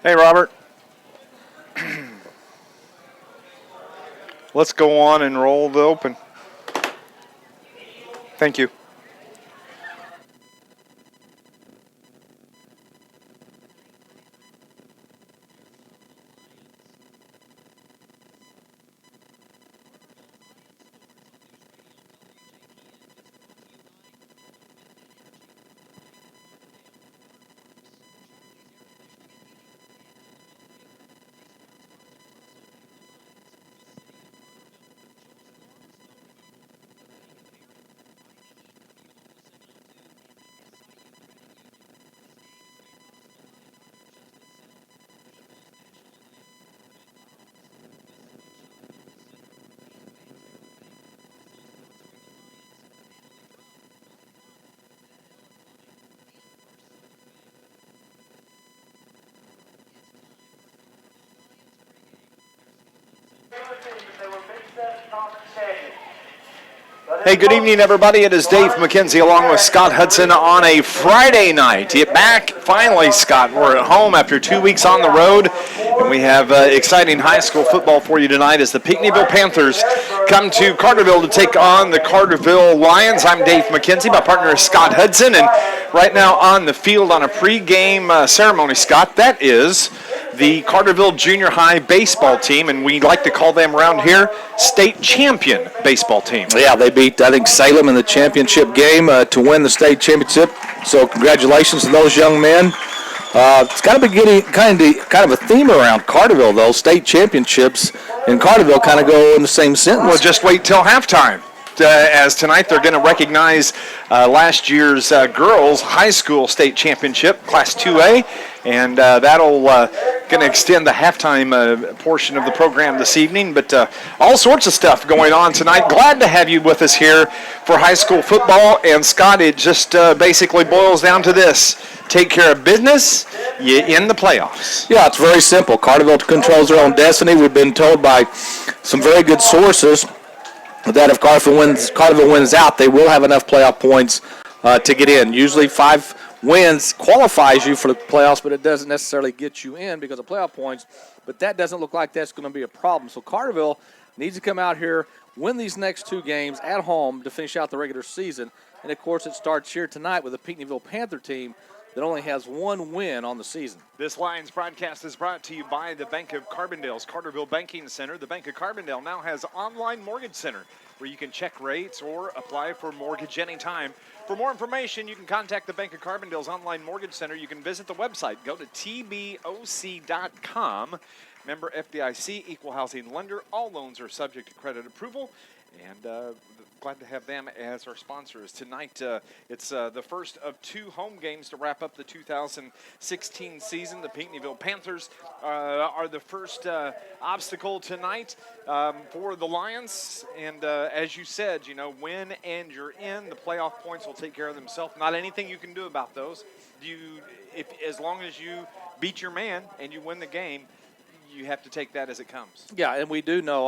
Hey, Robert. Let's go on and roll the open. Thank you. Hey, good evening, everybody. It is Dave McKenzie along with Scott Hudson on a Friday night. Get back, finally, Scott. We're at home after 2 weeks on the road, and we have exciting high school football for you tonight as the Pinckneyville Panthers come to Carterville to take on the Carterville Lions. I'm Dave McKenzie. My partner is Scott Hudson, and right now on the field on a pregame ceremony, Scott, that is the Carterville Junior High baseball team, and we like to call them around here state champion baseball team. Yeah, they beat, I think, Salem in the championship game to win the state championship. So congratulations to those young men. It's got to be getting kind of a theme around Carterville, though. State championships in Carterville kind of go in the same sentence. Well, just wait till halftime. As tonight they're going to recognize last year's girls high school state championship, Class 2A, and that'll going to extend the halftime portion of the program this evening. But all sorts of stuff going on tonight. Glad to have you with us here for high school football. And Scott, it just basically boils down to this: take care of business, you in the playoffs. Yeah, it's very simple. Carterville controls their own destiny. We've been told by some very good sources that if Carterville wins out, they will have enough playoff points to get in. Usually 5 wins qualifies you for the playoffs, but it doesn't necessarily get you in because of playoff points. But that doesn't look like that's going to be a problem. So Carterville needs to come out here, win these next 2 games at home to finish out the regular season. And, of course, it starts here tonight with the Pinckneyville Panther team that only has 1 win on the season. This Lions broadcast is brought to you by the Bank of Carbondale's Carterville Banking Center. The Bank of Carbondale now has online mortgage center where you can check rates or apply for mortgage anytime. For more information, you can contact the Bank of Carbondale's online mortgage center. You can visit the website. Go to tboc.com. Member FDIC, equal housing lender. All loans are subject to credit approval. And glad to have them as our sponsors. Tonight, it's the first of 2 home games to wrap up the 2016 season. The Pinckneyville Panthers are the first obstacle tonight for the Lions. And as you said, win and you're in. The playoff points will take care of themselves. Not anything you can do about those. As long as you beat your man and you win the game, you have to take that as it comes. Yeah, and we do know,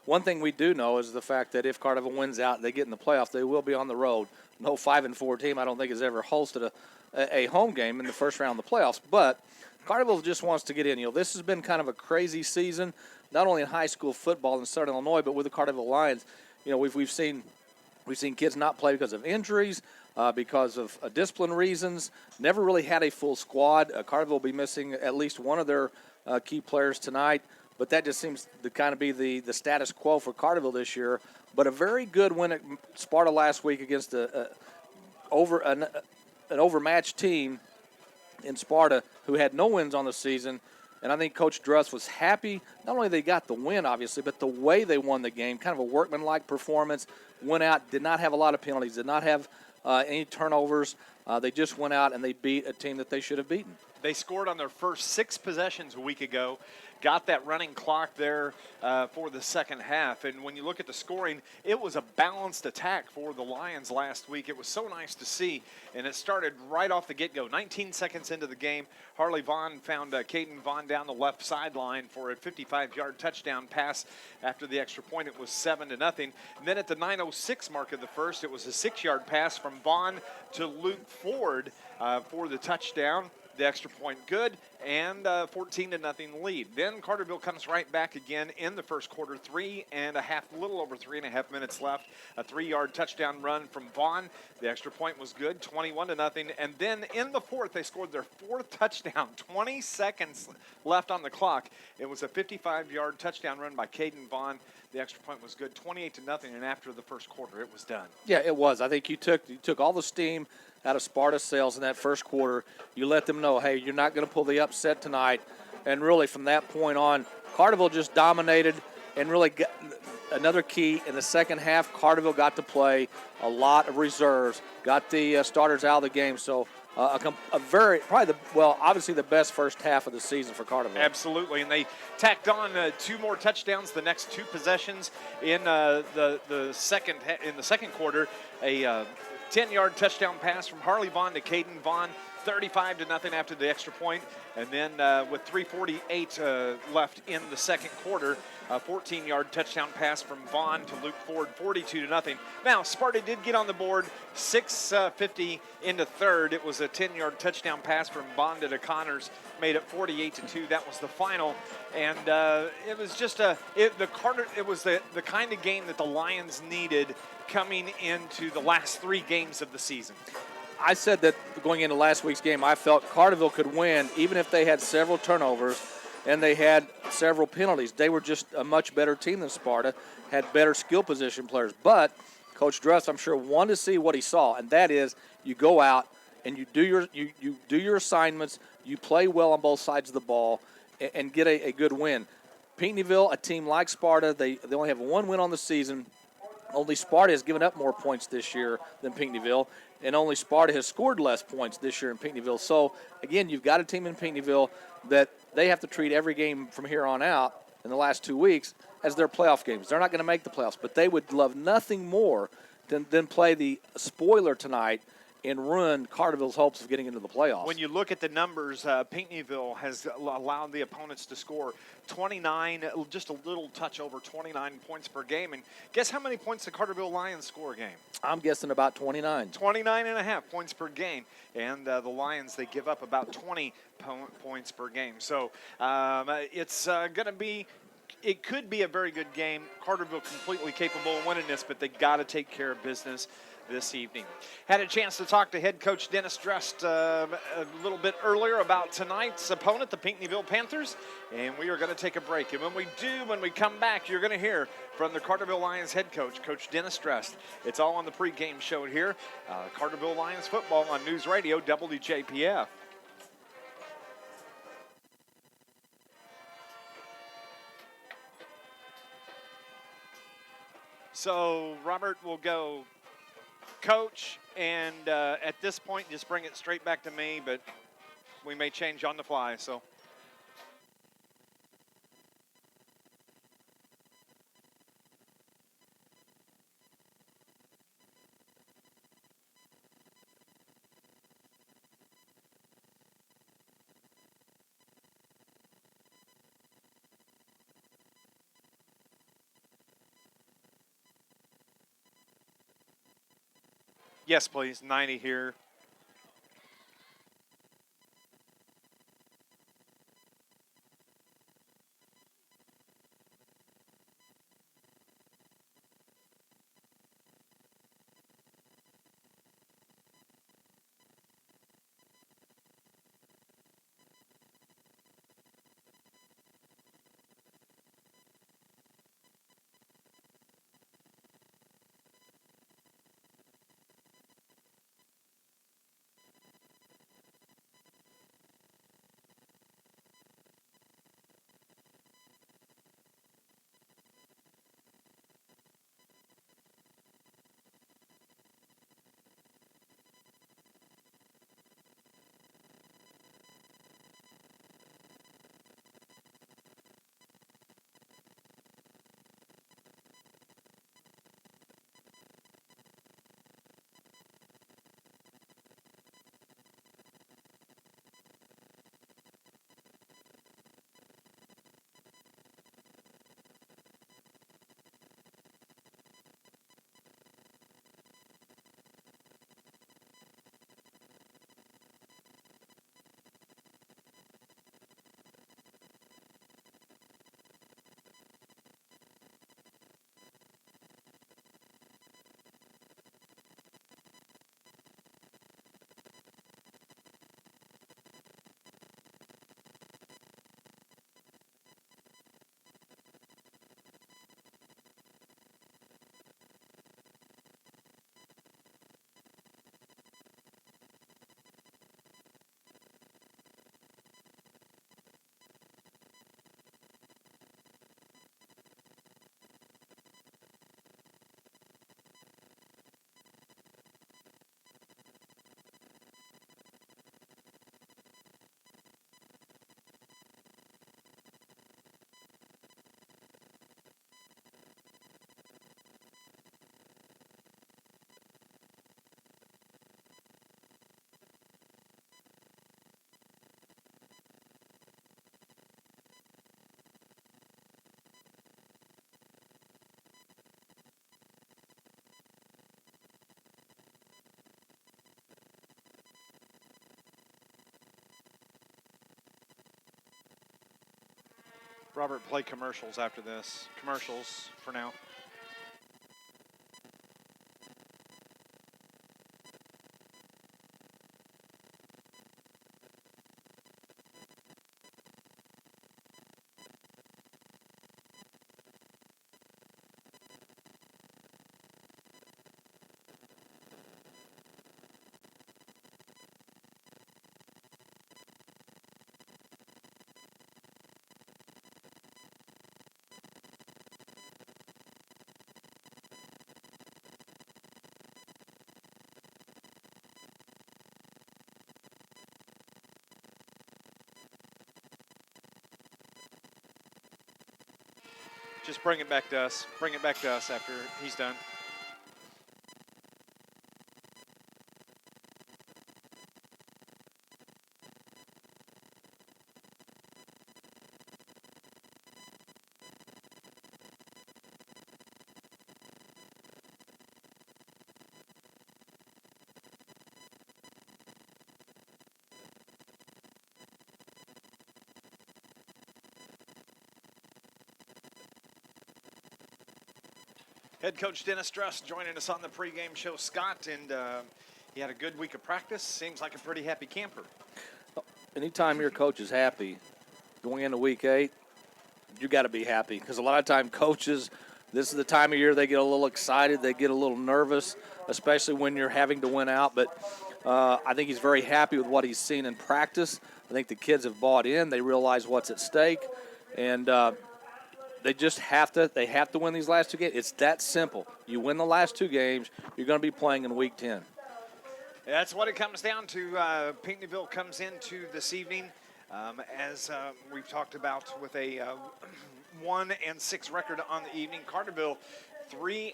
one thing we do know is the fact that if Carterville wins out and they get in the playoffs, they will be on the road. No 5-4 team, I don't think, has ever hosted a home game in the first round of the playoffs. But Carterville just wants to get in. This has been kind of a crazy season, not only in high school football in Southern Illinois, but with the Carterville Lions. We've seen kids not play because of injuries, because of discipline reasons. Never really had a full squad. Carterville will be missing at least one of their key players tonight, but that just seems to kind of be the status quo for Carterville this year. But a very good win at Sparta last week against an overmatched team in Sparta who had no wins on the season. And I think Coach Druss was happy. Not only they got the win, obviously, but the way they won the game, kind of a workmanlike performance. Went out, did not have a lot of penalties, did not have any turnovers. They just went out and they beat a team that they should have beaten. They scored on their first 6 possessions a week ago, got that running clock there for the second half. And when you look at the scoring, it was a balanced attack for the Lions last week. It was so nice to see, and it started right off the get-go. 19 seconds into the game, Harley Vaughn found Caden Vaughn down the left sideline for a 55-yard touchdown pass. After the extra point, it was 7-0. And then at the 9:06 mark of the first, it was a 6-yard pass from Vaughn to Luke Ford for the touchdown. the extra point good, and 14-0 lead. Then Carterville comes right back again in the first quarter, a little over 3.5 minutes left. A 3-yard touchdown run from Vaughn. The extra point was good, 21-0. And then in the fourth, they scored their fourth touchdown, 20 seconds left on the clock. It was a 55-yard touchdown run by Caden Vaughn. The extra point was good, 28-0, and after the first quarter, it was done. Yeah, it was. I think you took all the steam out of Sparta's sails in that first quarter. You let them know, hey, you're not going to pull the upset tonight. And really, from that point on, Carterville just dominated and really got another key in the second half. Carterville got to play a lot of reserves, got the starters out of the game. So obviously the best first half of the season for Carterville. Absolutely, and they tacked on 2 more touchdowns the next 2 possessions in the second quarter. A 10-yard touchdown pass from Harley Vaughn to Caden Vaughn, 35-0 after the extra point. And then with 3:48 left in the second quarter, a 14-yard touchdown pass from Vaughn to Luke Ford, 42-0. Now, Sparta did get on the board, 6:50 into third. It was a 10-yard touchdown pass from Bond to Connors, made it 48-2. That was the final. And it was just the kind of game that the Lions needed coming into the last 3 games of the season. I said that going into last week's game, I felt Carterville could win even if they had several turnovers and they had several penalties. They were just a much better team than Sparta, had better skill position players. But Coach Dress, I'm sure, wanted to see what he saw, and that is you go out and you do your assignments, you play well on both sides of the ball, and get a good win. Pinckneyville, a team like Sparta, they only have 1 win on the season. Only Sparta has given up more points this year than Pinckneyville, and only Sparta has scored less points this year in Pinckneyville. So, again, you've got a team in Pinckneyville that they have to treat every game from here on out in the last 2 weeks as their playoff games. They're not going to make the playoffs, but they would love nothing more than play the spoiler tonight and ruin Carterville's hopes of getting into the playoffs. When you look at the numbers, Pinckneyville has allowed the opponents to score 29, just a little touch over 29 points per game. And guess how many points the Carterville Lions score a game? I'm guessing about 29. 29.5 points per game. And the Lions, they give up about 20 points per game. So it's going to be, it could be a very good game. Carterville completely capable of winning this, but they got to take care of business this evening. Had a chance to talk to head coach Dennis Drust a little bit earlier about tonight's opponent, the Pinckneyville Panthers, and we are going to take a break. And when we come back, you're going to hear from the Carterville Lions head coach, Coach Dennis Drust. It's all on the pregame show here. Carterville Lions football on News Radio WJPF. So Robert will go coach, and at this point, just bring it straight back to me, but we may change on the fly, so. Yes, please, 90 here. Robert, play commercials after this. Commercials for now. Just bring it back to us. Bring it back to us after he's done. Head coach Dennis Struss joining us on the pregame show, Scott, and he had a good week of practice. Seems like a pretty happy camper. Anytime your coach is happy going into week 8, you got to be happy, because a lot of time coaches, this is the time of year they get a little excited, they get a little nervous, especially when you're having to win out. But I think he's very happy with what he's seen in practice. I think the kids have bought in. They realize what's at stake, and they just have to win these last 2 games. It's that simple. You win the last 2 games, you're going to be playing in week 10. That's what it comes down to. Pinckneyville comes into this evening, as we've talked about, with a 1-6 record on the evening. Carterville 3-4,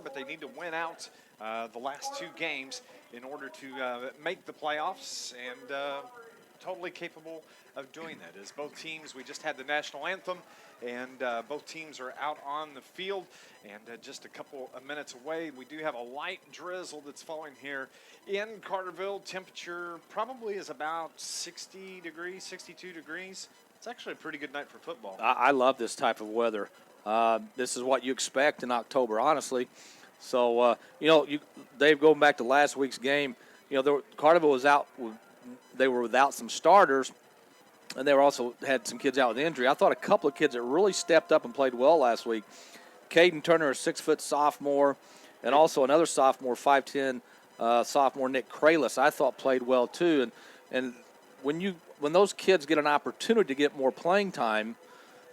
but they need to win out the last 2 games in order to make the playoffs, and totally capable of doing that. As both teams, we just had the national anthem, and both teams are out on the field, and just a couple of minutes away, we do have a light drizzle that's falling here in Carterville. Temperature probably is about 60 degrees, 62 degrees. It's actually a pretty good night for football. I love this type of weather. This is what you expect in October, honestly. So, Dave, going back to last week's game, Carterville was out. They were without some starters, and they were also had some kids out with injury. I thought a couple of kids that really stepped up and played well last week. Caden Turner, a 6-foot sophomore, and also another sophomore, 5'10", sophomore Nick Kralis, I thought played well too. And when those kids get an opportunity to get more playing time,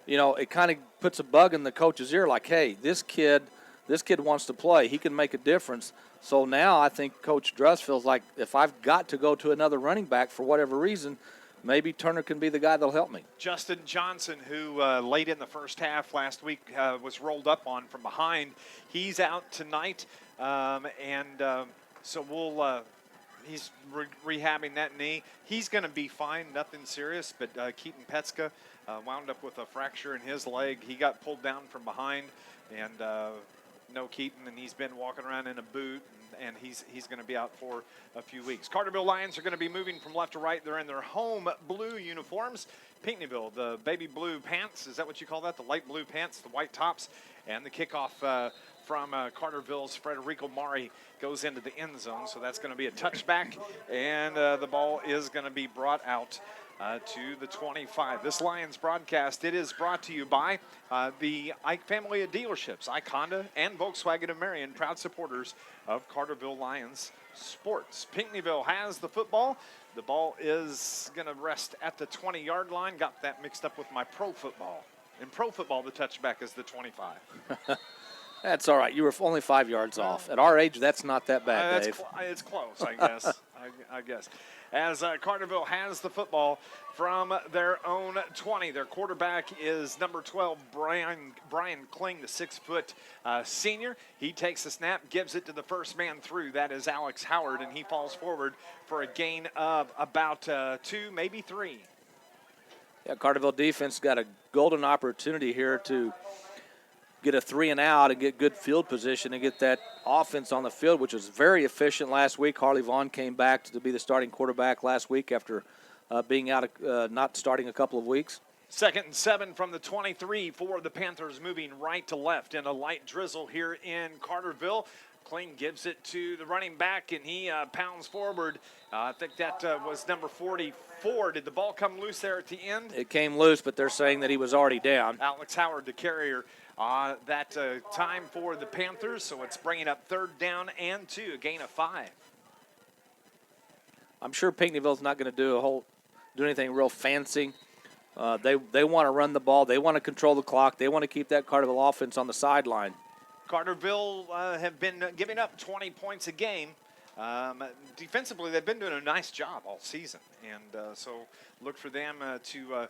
it kind of puts a bug in the coach's ear, like, hey, this kid wants to play. He can make a difference. So now I think Coach Druss feels like, if I've got to go to another running back for whatever reason, maybe Turner can be the guy that'll help me. Justin Johnson, who late in the first half last week was rolled up on from behind, he's out tonight, so he's rehabbing that knee. He's going to be fine, nothing serious, but Keaton Petska wound up with a fracture in his leg. He got pulled down from behind, and no Keaton, and he's been walking around in a boot, and he's going to be out for a few weeks. Carterville Lions are going to be moving from left to right. They're in their home blue uniforms. Pinckneyville, the baby blue pants. Is that what you call that? The light blue pants, the white tops. And the kickoff from Carterville's Frederico Mari goes into the end zone, so that's going to be a touchback, and the ball is going to be brought out to the 25. This Lions broadcast, it is brought to you by the Ike family of dealerships, Ike Honda and Volkswagen of Marion, proud supporters of Carterville Lions sports. Pinckneyville has the football. The ball is going to rest at the 20-yard line. Got that mixed up with my pro football. In pro football, the touchback is the 25. That's all right. You were only 5 yards off. At our age, that's not that bad, Dave. It's close, I guess. I guess. As Carterville has the football from their own 20. Their quarterback is number 12, Brian Kling, the 6-foot senior. He takes the snap, gives it to the first man through. That is Alex Howard, and he falls forward for a gain of about 2, maybe 3. Yeah, Carterville defense got a golden opportunity here to get a 3-and-out and get good field position and get that offense on the field, which was very efficient last week. Harley Vaughn came back to be the starting quarterback last week after being out, not starting a couple of weeks. 2nd and 7 from the 23 for the Panthers, moving right to left in a light drizzle here in Carterville. Kling gives it to the running back, and he pounds forward. I think that was number 44. Did the ball come loose there at the end? It came loose, but they're saying that he was already down. Alex Howard, the carrier, that time for the Panthers, so it's bringing up 3rd down and 2, a gain of 5. I'm sure Pinckneyville's not going to do anything real fancy. They want to run the ball. They want to control the clock. They want to keep that Carterville offense on the sideline. Carterville have been giving up 20 points a game. Defensively, they've been doing a nice job all season, and so look for them to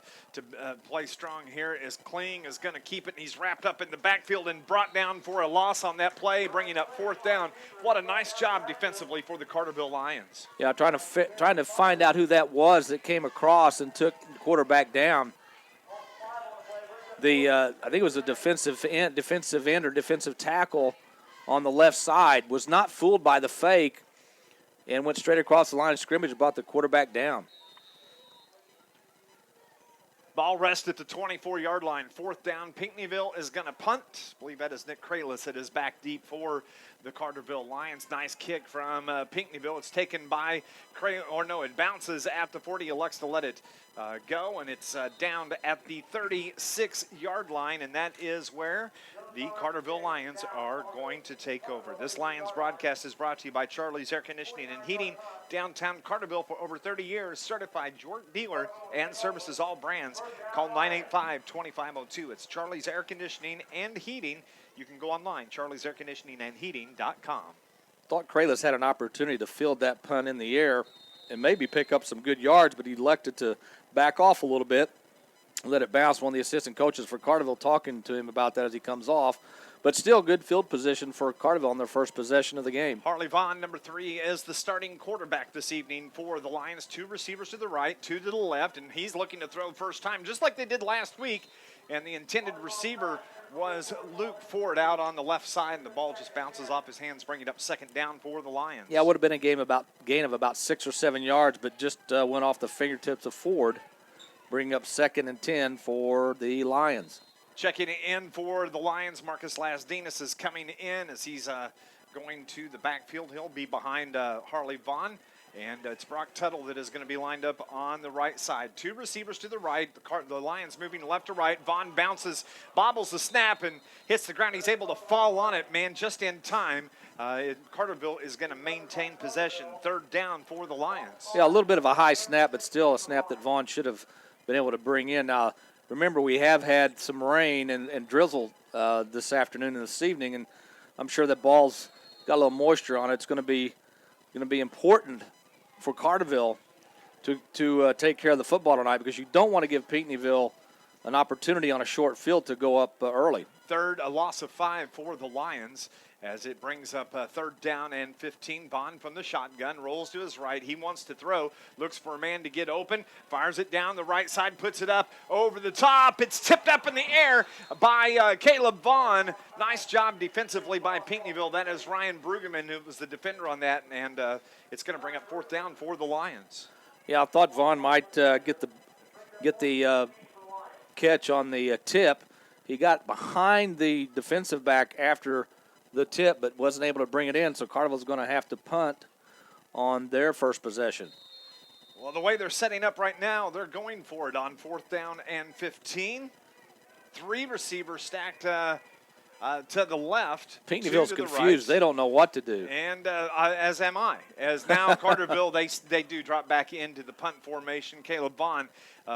play strong here as Kling is going to keep it, and he's wrapped up in the backfield and brought down for a loss on that play, bringing up 4th down. What a nice job defensively for the Carterville Lions. Yeah, trying to find out who that was that came across and took the quarterback down. I think it was a defensive end or defensive tackle on the left side, was not fooled by the fake and went straight across the line of scrimmage and brought the quarterback down. Ball rest at the 24-yard line. 4th down. Pinckneyville is going to punt. I believe that is Nick Kralis that is back deep for the Carterville Lions. Nice kick from Pinckneyville. It's taken by it bounces at the 40. Elects to let it go, and it's down at the 36-yard line, and that is where the Carterville Lions are going to take over. This Lions broadcast is brought to you by Charlie's Air Conditioning and Heating, downtown Carterville for over 30 years. Certified York dealer and services all brands. Call 985-2502. It's Charlie's Air Conditioning and Heating. You can go online, charliesairconditioningandheating.com. Thought Kralis had an opportunity to field that punt in the air and maybe pick up some good yards, but he elected to back off a little bit, let it bounce. One of the assistant coaches for Carterville talking to him about that as he comes off. But still good field position for Carterville on their first possession of the game. Harley Vaughn, number 3, is the starting quarterback this evening for the Lions. 2 receivers to the right, 2 to the left, and he's looking to throw first time, just like they did last week. And the intended receiver was Luke Ford out on the left side, and the ball just bounces off his hands, bringing it up 2nd down for the Lions. Yeah, it would have been a gain of about 6 or 7 yards, but just went off the fingertips of Ford, bringing up 2nd and 10 for the Lions. Checking in for the Lions, Marcus Lasdinas is coming in as he's going to the backfield. He'll be behind Harley Vaughn, and it's Brock Tuttle that is going to be lined up on the right side. 2 receivers to the right. The Lions moving left to right. Vaughn bounces, bobbles the snap, and hits the ground. He's able to fall on it, just in time. Carterville is going to maintain possession. 3rd down for the Lions. Yeah, a little bit of a high snap, but still a snap that Vaughn should have been able to bring in. Now, remember, we have had some rain and drizzle this afternoon and this evening, and I'm sure that ball's got a little moisture on it. It's going to be important for Carterville to take care of the football tonight, because you don't want to give Pinckneyville an opportunity on a short field to go up early. A loss of 5 for the Lions as it brings up 3rd down and 15. Vaughn from the shotgun rolls to his right. He wants to throw, looks for a man to get open, fires it down the right side, puts it up over the top. It's tipped up in the air by Caleb Vaughn. Nice job defensively by Pinckneyville. That is Ryan Brueggemann, who was the defender on that, and it's going to bring up 4th down for the Lions. Yeah, I thought Vaughn might get the catch on the tip. He got behind the defensive back after the tip, but wasn't able to bring it in, so Carterville's going to have to punt on their first possession. Well, the way they're setting up right now, they're going for it on 4th down and 15. 3 receivers stacked to the left. Pinckneyville's confused. They don't know what to do. And as am I. As now Carterville, they do drop back into the punt formation. Caleb Vaughn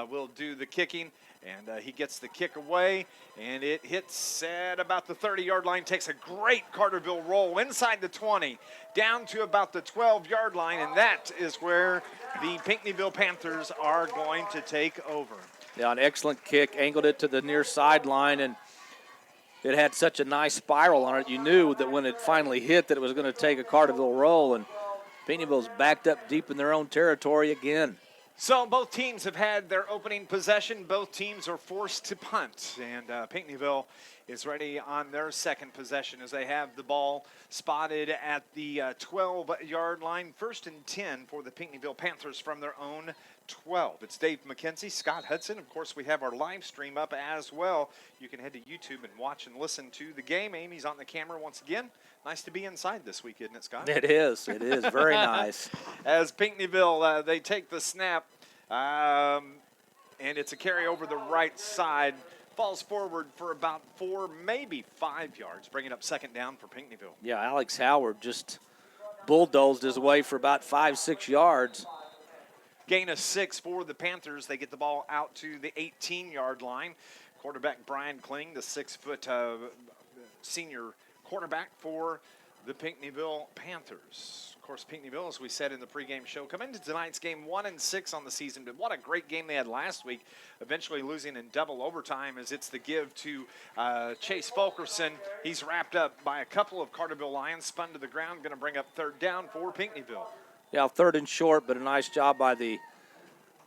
will do the kicking. And he gets the kick away, and it hits at about the 30-yard line, takes a great Carterville roll inside the 20, down to about the 12-yard line, and that is where the Pinckneyville Panthers are going to take over. Yeah, an excellent kick, angled it to the near sideline, and it had such a nice spiral on it. You knew that when it finally hit that it was going to take a Carterville roll, and Pinckneyville's backed up deep in their own territory again. So both teams have had their opening possession. Both teams are forced to punt. And Pinckneyville is ready on their second possession as they have the ball spotted at the 12-yard line. 1st and 10 for the Pinckneyville Panthers from their own 12. It's Dave McKenzie, Scott Hudson. Of course, we have our live stream up as well. You can head to YouTube and watch and listen to the game. Amy's on the camera once again. Nice to be inside this week, isn't it, Scott? It is. It is. Very nice. As Pinckneyville, they take the snap, and it's a carry over the right side. Falls forward for about 4, maybe 5 yards, bringing up 2nd down for Pinckneyville. Yeah, Alex Howard just bulldozed his way for about 5-6 yards. Gain of 6 for the Panthers. They get the ball out to the 18-yard line. Quarterback Brian Kling, the 6-foot senior quarterback for the Pinckneyville Panthers. Of course, Pinckneyville, as we said in the pregame show, come into tonight's game 1-6 on the season. But what a great game they had last week, eventually losing in double overtime as it's the give to Chase Fulkerson. He's wrapped up by a couple of Carterville Lions, spun to the ground, going to bring up 3rd down for Pinckneyville. Yeah, 3rd and short, but a nice job by the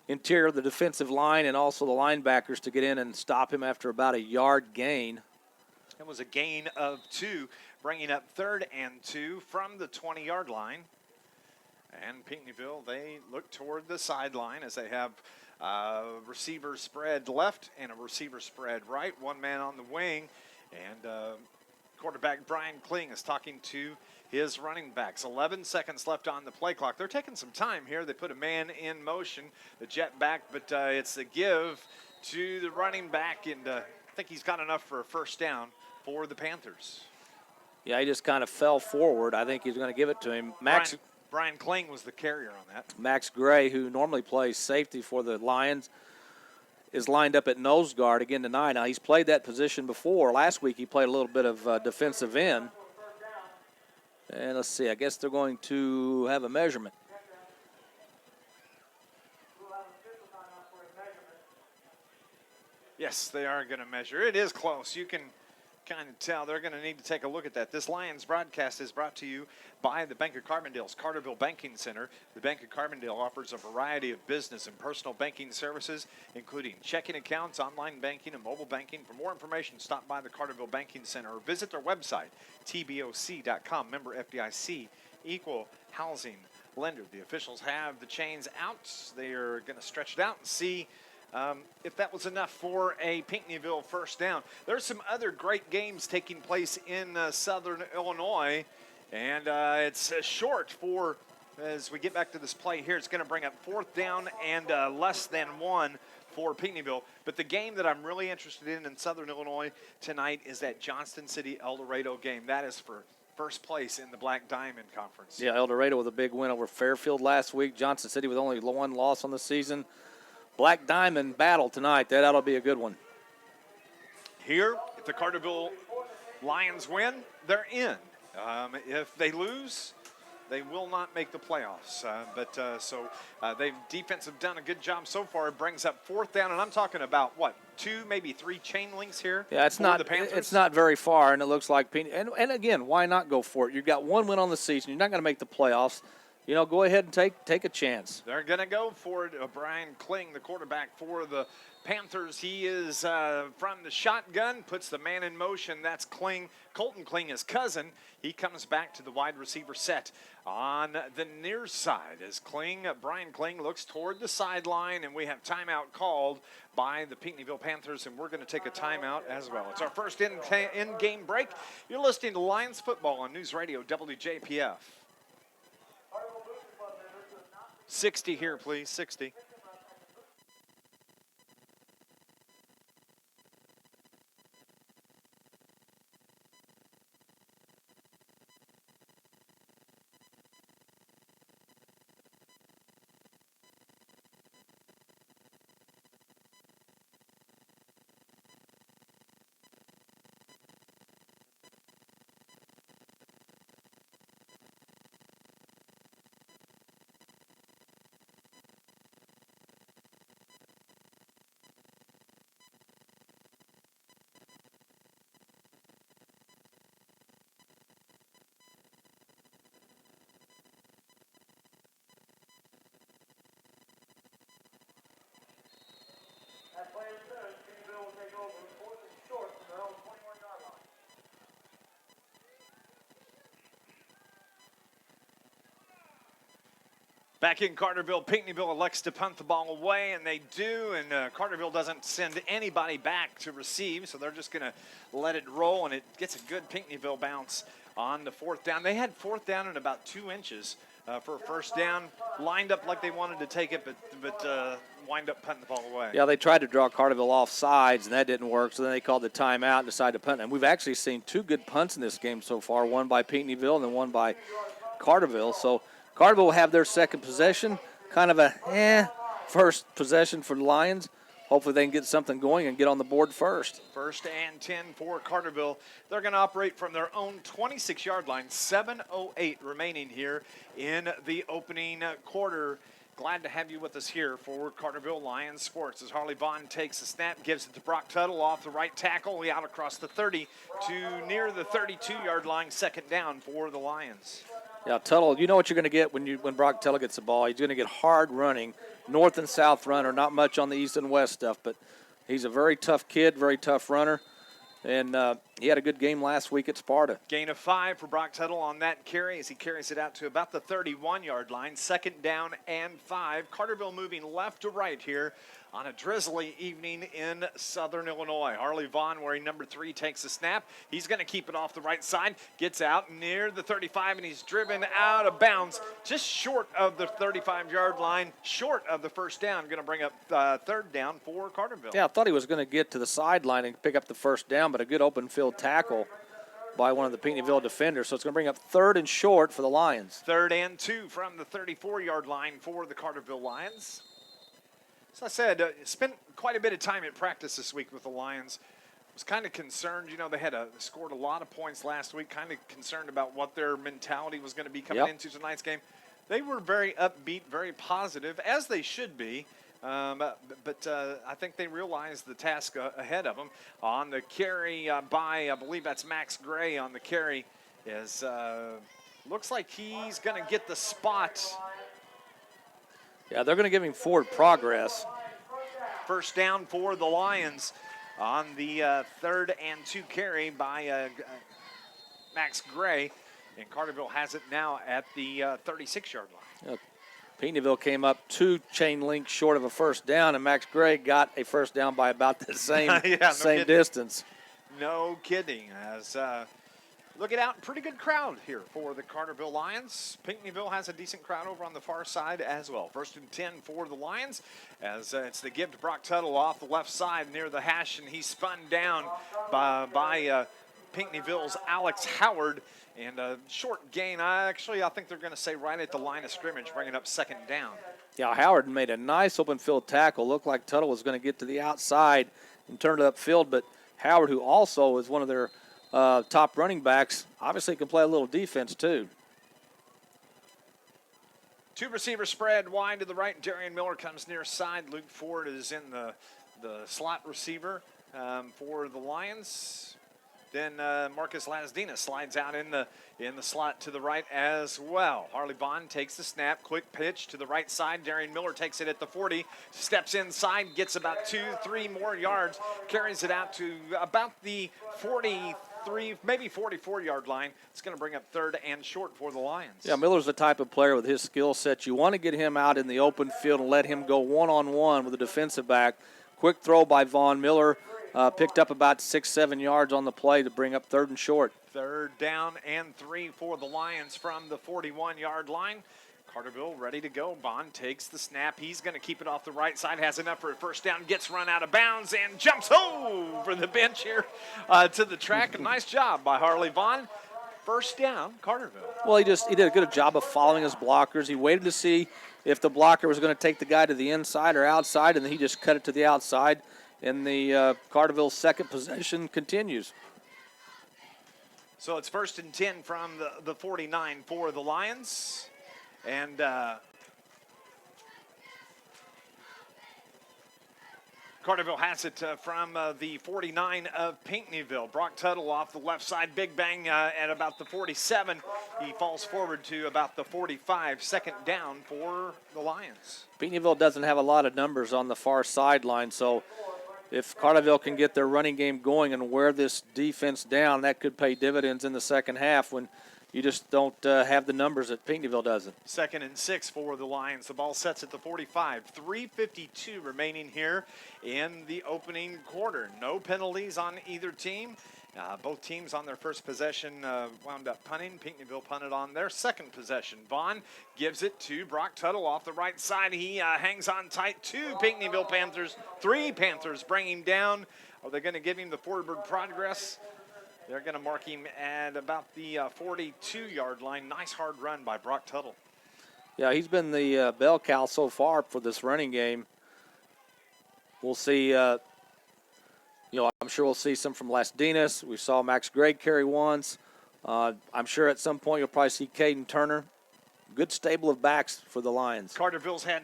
interior of the defensive line and also the linebackers to get in and stop him after about a yard gain. It was a gain of 2, bringing up 3rd and 2 from the 20-yard line. And Pinckneyville, they look toward the sideline as they have a receiver spread left and a receiver spread right. One man on the wing. And quarterback Brian Kling is talking to his running backs. 11 seconds left on the play clock. They're taking some time here. They put a man in motion, the jet back, but it's a give to the running back. And I think he's got enough for a 1st down for the Panthers. Yeah, he just kind of fell forward. I think he's going to give it to him. Brian Kling was the carrier on that. Max Gray, who normally plays safety for the Lions, is lined up at nose guard again tonight. Now, he's played that position before. Last week, he played a little bit of defensive end. And let's see, I guess they're going to have a measurement. Yes, they are going to measure. It is close. You can kind of tell they're going to need to take a look at that. This Lions broadcast is brought to you by the Bank of Carbondale's Carterville Banking Center. The Bank of Carbondale offers a variety of business and personal banking services, including checking accounts, online banking, and mobile banking. For more information, stop by the Carterville Banking Center or visit their website, tboc.com. Member FDIC, equal housing lender. The officials have the chains out. They are going to stretch it out and see if that was enough for a Pinckneyville 1st down. There's some other great games taking place in southern Illinois, and it's short for, as we get back to this play here, it's going to bring up 4th down and less than 1 for Pinckneyville. But the game that I'm really interested in southern Illinois tonight is that Johnston City El Dorado game. That is for 1st place in the Black Diamond Conference. Yeah, El Dorado with a big win over Fairfield last week. Johnston City with only 1 loss on the season. Black Diamond battle tonight. That'll be a good one. Here, if the Carterville Lions win, they're in. If they lose, they will not make the playoffs. They've defense have done a good job so far. It brings up 4th down, and I'm talking about, 2, maybe 3 chain links here? Yeah, it's not very far, and it looks like and again, why not go for it? You've got 1 win on the season. You're not going to make the playoffs. Go ahead and take a chance. They're going to go for it. Brian Kling, the quarterback for the Panthers. He is from the shotgun, puts the man in motion. That's Kling. Colton Kling, his cousin. He comes back to the wide receiver set on the near side as Brian Kling looks toward the sideline, and we have timeout called by the Pinckneyville Panthers, and we're going to take a timeout as well. It's our first in-game break. You're listening to Lions Football on News Radio WJPF. 60 here, please. 60. Back in Carterville, Pinckneyville elects to punt the ball away, and they do, and Carterville doesn't send anybody back to receive, so they're just going to let it roll, and it gets a good Pinckneyville bounce on the fourth down. They had fourth down in about 2 inches for a first down, lined up like they wanted to take it, but wind up punting the ball away. Yeah, they tried to draw Carterville off sides, and that didn't work, so then they called the timeout and decided to punt. And we've actually seen 2 good punts in this game so far, one by Pinckneyville and then one by Carterville. So Carterville will have their second possession, kind of a first possession for the Lions. Hopefully they can get something going and get on the board first. First and 10 for Carterville. They're going to operate from their own 26-yard line. 7:08 remaining here in the opening quarter. Glad to have you with us here for Carterville Lions Sports as Harley Vaughn takes the snap, gives it to Brock Tuttle off the right tackle, out across the 30 to near the 32-yard line, second down for the Lions. Yeah, Tuttle, you know what you're going to get when Brock Tuttle gets the ball. He's going to get hard running, north and south runner, not much on the east and west stuff, but he's a very tough kid, very tough runner, and he had a good game last week at Sparta. Gain of 5 for Brock Tuttle on that carry as he carries it out to about the 31-yard line, second down and 5. Carterville moving left to right here on a drizzly evening in southern Illinois. Harley Vaughn, wearing number 3, takes the snap. He's going to keep it off the right side, gets out near the 35, and he's driven out of bounds just short of the 35-yard line, short of the first down. Going to bring up third down for Carterville. Yeah, I thought he was going to get to the sideline and pick up the first down, but a good open field tackle by one of the Pinckneyville defenders. So it's going to bring up third and short for the Lions. Third and 2 from the 34-yard line for the Carterville Lions. So I said, spent quite a bit of time at practice this week with the Lions. Was kind of concerned, they had scored a lot of points last week, kind of concerned about what their mentality was going to be coming into tonight's game. They were very upbeat, very positive, as they should be. But I think they realized the task ahead of them. On the carry by, I believe that's Max Gray on the carry, is looks like he's going to get the spot. Yeah, they're going to give him forward progress. First down for the Lions on the third and 2 carry by Max Gray. And Carterville has it now at the 36-yard line. Pinckneyville came up 2 chain links short of a first down, and Max Gray got a first down by about the same, same distance. No kidding. As look it out, pretty good crowd here for the Carterville Lions. Pinckneyville has a decent crowd over on the far side as well. First and 10 for the Lions as it's the give to Brock Tuttle off the left side near the hash, and he's spun down by Pinckneyville's Alex Howard. And a short gain, I think they're going to say right at the line of scrimmage, bringing up second down. Yeah, Howard made a nice open field tackle. Looked like Tuttle was going to get to the outside and turn it upfield, but Howard, who also is one of their top running backs, obviously can play a little defense too. 2 receiver spread wide to the right. Darian Miller comes near side. Luke Ford is in the slot receiver for the Lions. Then Marcus Lasdina slides out in the slot to the right as well. Harley Vaughn takes the snap, quick pitch to the right side. Darian Miller takes it at the 40, steps inside, gets about 2-3 more yards, carries it out to about the 43, maybe 44-yard line. It's going to bring up third and short for the Lions. Yeah, Miller's the type of player with his skill set. You want to get him out in the open field and let him go one-on-one with a defensive back. Quick throw by Vaughn. Miller picked up about 6-7 yards on the play to bring up third and short. Third down and 3 for the Lions from the 41-yard line. Carterville ready to go. Bond takes the snap. He's going to keep it off the right side. Has enough for a first down. Gets run out of bounds and jumps over the bench here to the track. A nice job by Harley Vaughn. First down, Carterville. Well, he did a good job of following his blockers. He waited to see if the blocker was going to take the guy to the inside or outside, and then he just cut it to the outside. And the Carterville second possession continues. So it's first and 10 from the 49 for the Lions. And Carterville has it from the 49 of Pinckneyville. Brock Tuttle off the left side, big bang at about the 47. He falls forward to about the 45, second down for the Lions. Pinckneyville doesn't have a lot of numbers on the far sideline, so if Carterville can get their running game going and wear this defense down, that could pay dividends in the second half when you just don't have the numbers that Pinckneyville doesn't. 2nd and 6 for the Lions. The ball sets at the 45. 3:52 remaining here in the opening quarter. No penalties on either team. Both teams on their first possession wound up punting. Pinckneyville punted on their second possession. Vaughn gives it to Brock Tuttle off the right side. He hangs on tight to Pinckneyville Panthers. 3 Panthers bring him down. Are they going to give him the forward progress? They're going to mark him at about the 42-yard line. Nice hard run by Brock Tuttle. Yeah, he's been the bell cow so far for this running game. We'll see. I'm sure we'll see some from Les Dinas. We saw Max Gregg carry once. I'm sure at some point you'll probably see Caden Turner. Good stable of backs for the Lions. Carterville's had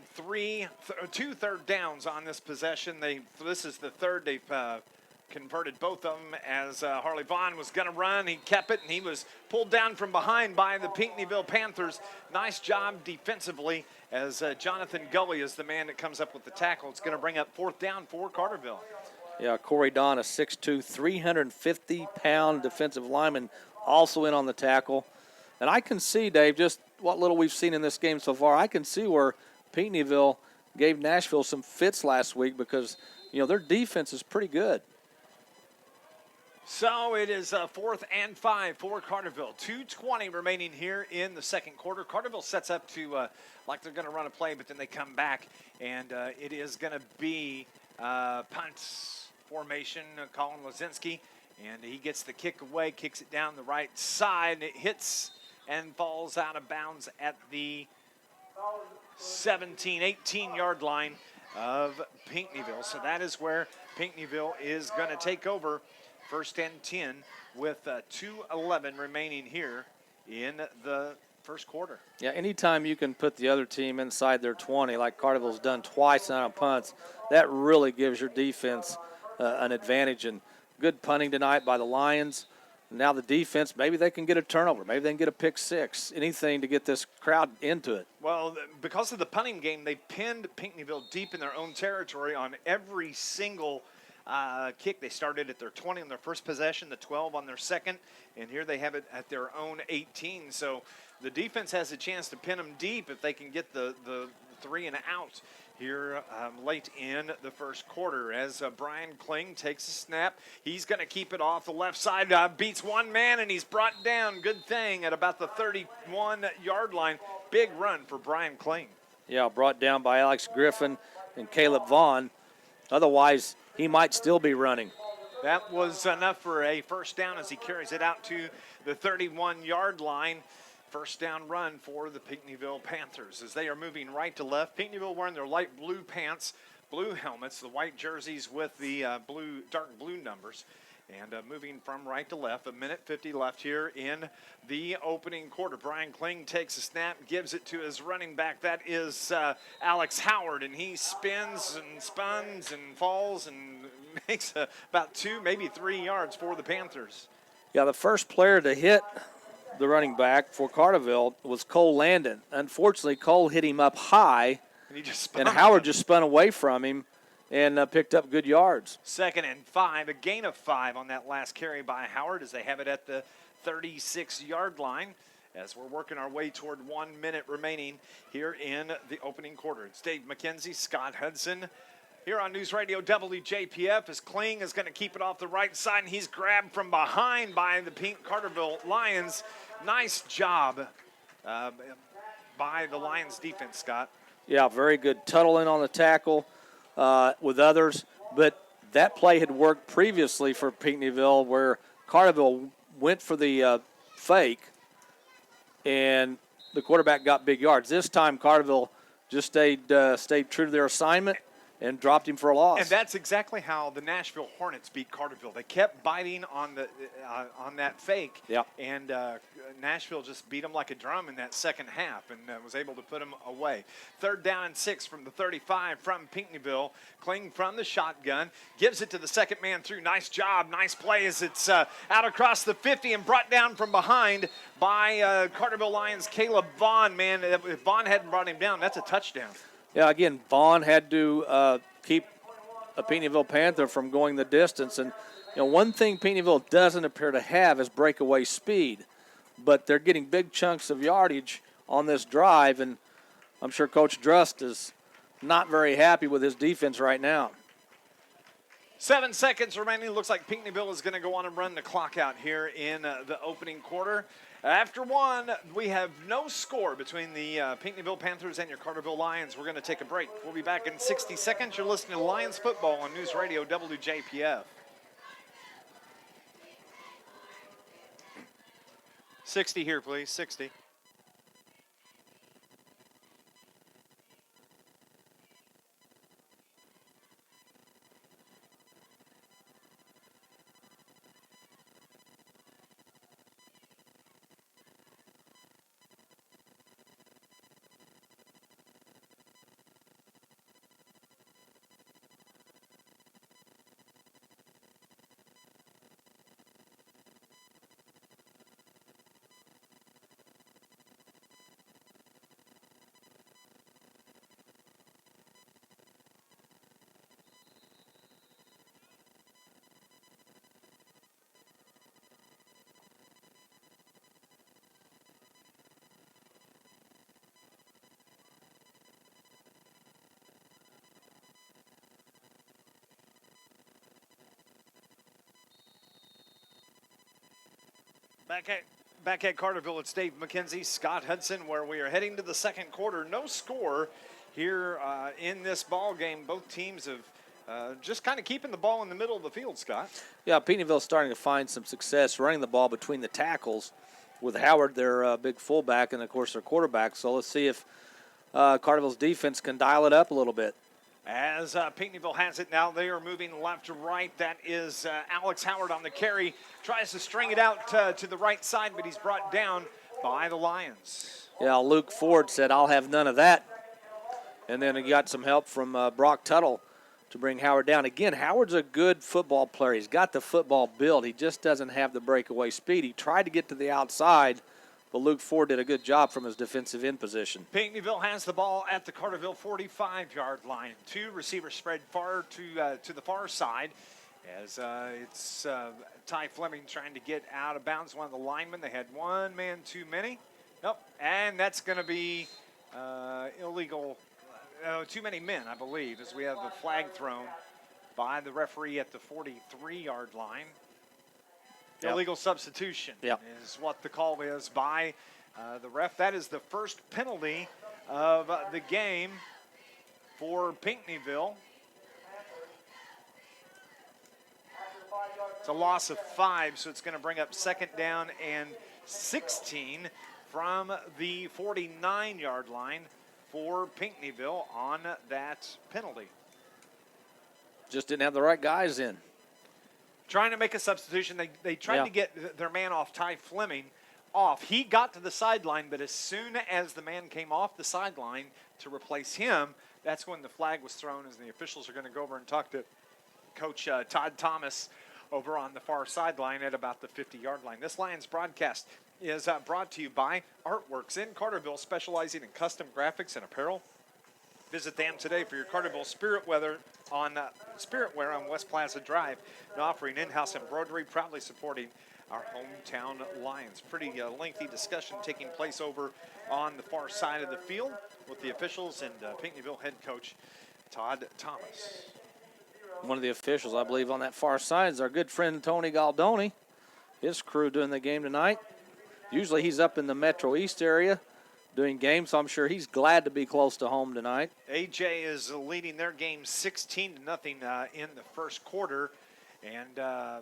2 third downs on this possession. This is the third they've converted both of them as Harley Vaughn was going to run. He kept it, and he was pulled down from behind by the Pinckneyville Panthers. Nice job defensively as Jonathan Gully is the man that comes up with the tackle. It's going to bring up 4th down for Carterville. Yeah, Corey Don, a 6'2", 350-pound defensive lineman, also in on the tackle. And I can see, Dave, just what little we've seen in this game so far, I can see where Pinckneyville gave Nashville some fits last week because, their defense is pretty good. So it is 4th and 5 for Carterville. 2:20 remaining here in the second quarter. Carterville sets up to like they're going to run a play, but then they come back, and it is going to be punt formation. Colin Lazinski, and he gets the kick away, kicks it down the right side, and it hits and falls out of bounds at the 17, 18-yard line of Pinckneyville. So that is where Pinckneyville is going to take over. 1st and 10 with 2:11 remaining here in the first quarter. Yeah, anytime you can put the other team inside their 20, like Carterville's done twice on punts, that really gives your defense an advantage. And good punting tonight by the Lions. Now the defense, maybe they can get a turnover. Maybe they can get a pick 6. Anything to get this crowd into it. Well, because of the punting game, they pinned Pinckneyville deep in their own territory on every single kick. They started at their 20 on their first possession, the 12 on their second, and here they have it at their own 18. So the defense has a chance to pin them deep if they can get the 3 and out here late in the first quarter as Brian Kling takes a snap. He's going to keep it off the left side, beats one man, and he's brought down, good thing, at about the 31-yard line. Big run for Brian Kling. Yeah, brought down by Alex Griffin and Caleb Vaughn. Otherwise, he might still be running. That was enough for a first down as he carries it out to the 31-yard line. First down run for the Pinckneyville Panthers as they are moving right to left. Pinckneyville wearing their light blue pants, blue helmets, the white jerseys with the dark blue numbers. And moving from right to left, 1:50 left here in the opening quarter. Brian Kling takes a snap, gives it to his running back. That is Alex Howard, and he spins and spuns and falls and makes about 2, maybe 3 yards for the Panthers. Yeah, the first player to hit the running back for Carterville was Cole Landon. Unfortunately, Cole hit him up high, and Howard just spun away from him and picked up good yards. 2nd and 5, a gain of 5 on that last carry by Howard as they have it at the 36-yard line as we're working our way toward 1 minute remaining here in the opening quarter. It's Dave McKenzie, Scott Hudson here on News Radio WJPF as Kling is going to keep it off the right side, and he's grabbed from behind by the Carterville Lions. Nice job by the Lions defense, Scott. Yeah, very good. Tuttle in on the tackle with others, but that play had worked previously for Pinckneyville where Carterville went for the fake, and the quarterback got big yards. This time Carterville just stayed true to their assignment and dropped him for a loss. And that's exactly how the Nashville Hornets beat Carterville. They kept biting on that fake, and Nashville just beat them like a drum in that second half and was able to put them away. 3rd down and 6 from the 35 from Pinckneyville. Kling from the shotgun, gives it to the second man through. Nice job, nice play as it's out across the 50 and brought down from behind by Carterville Lions' Caleb Vaughn. Man, if Vaughn hadn't brought him down, that's a touchdown. Yeah, again, Vaughn had to keep a Pinckneyville Panther from going the distance. And, one thing Pinckneyville doesn't appear to have is breakaway speed. but they're getting big chunks of yardage on this drive, and I'm sure Coach Drust is not very happy with his defense right now. 7 seconds remaining. Looks like Pinckneyville is going to go on and run the clock out here in the opening quarter. After one, we have no score between the Pinckneyville Panthers and your Carterville Lions. We're going to take a break. We'll be back in 60 seconds. You're listening to Lions football on News Radio WJPF. 60 here, please. 60. Back at Carterville, it's Dave McKenzie, Scott Hudson, where we are heading to the second quarter. No score here in this ball game. Both teams have just kind of keeping the ball in the middle of the field, Scott. Yeah, Pinckneyville's starting to find some success running the ball between the tackles with Howard, their big fullback, and, of course, their quarterback. So let's see if Carterville's defense can dial it up a little bit. As Pinckneyville has it now, they are moving left to right. That is Alex Howard on the carry. Tries to string it out to the right side, but he's brought down by the Lions. Yeah, Luke Ford said, "I'll have none of that." And then he got some help from Brock Tuttle to bring Howard down. Again, Howard's a good football player. He's got the football build. He just doesn't have the breakaway speed. He tried to get to the outside, but Luke Ford did a good job from his defensive end position. Pinckneyville has the ball at the Carterville 45-yard line. Two receivers spread far to the far side as it's Ty Fleming trying to get out of bounds. One of the linemen, they had one man too many. Nope, and that's going to be illegal. Too many men, I believe, as we have the flag thrown by the referee at the 43-yard line. Yep. Illegal substitution is what the call is by the ref. That is the first penalty of the game for Pinckneyville. It's a loss of 5, so it's going to bring up second down and 16 from the 49-yard line for Pinckneyville on that penalty. Just didn't have the right guys in. Trying to make a substitution. They tried to get their man off, Ty Fleming, off. He got to the sideline, but as soon as the man came off the sideline to replace him, that's when the flag was thrown, as the officials are going to go over and talk to Coach Todd Thomas over on the far sideline at about the 50-yard line. This Lions broadcast is brought to you by Artworks in Carterville, specializing in custom graphics and apparel. Visit them today for your Carterville Spirit Wear on West Plaza Drive, and offering in-house embroidery, proudly supporting our hometown Lions. Pretty lengthy discussion taking place over on the far side of the field with the officials and Pinckneyville head coach Todd Thomas. One of the officials, I believe, on that far side is our good friend Tony Galdoni. His crew doing the game tonight. Usually he's up in the Metro East area doing games, so I'm sure he's glad to be close to home tonight. AJ is leading their game 16-0 in the first quarter. And the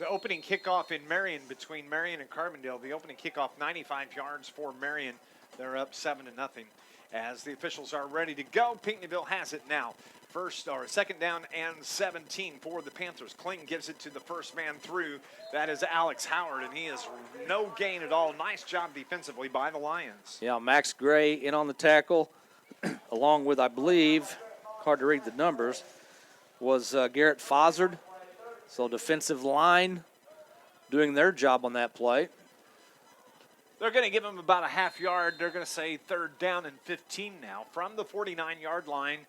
opening kickoff in Marion, between Marion and Carbondale, the opening kickoff 95 yards for Marion. They're up 7-0 as the officials are ready to go. Pinckneyville has it now. Second down and 17 for the Panthers. Clayton gives it to the first man through. That is Alex Howard, and he is no gain at all. Nice job defensively by the Lions. Yeah, Max Gray in on the tackle, along with, I believe, hard to read the numbers, was Garrett Fozzard. So defensive line doing their job on that play. They're going to give him about a half yard. They're going to say third down and 15 now from the 49-yard line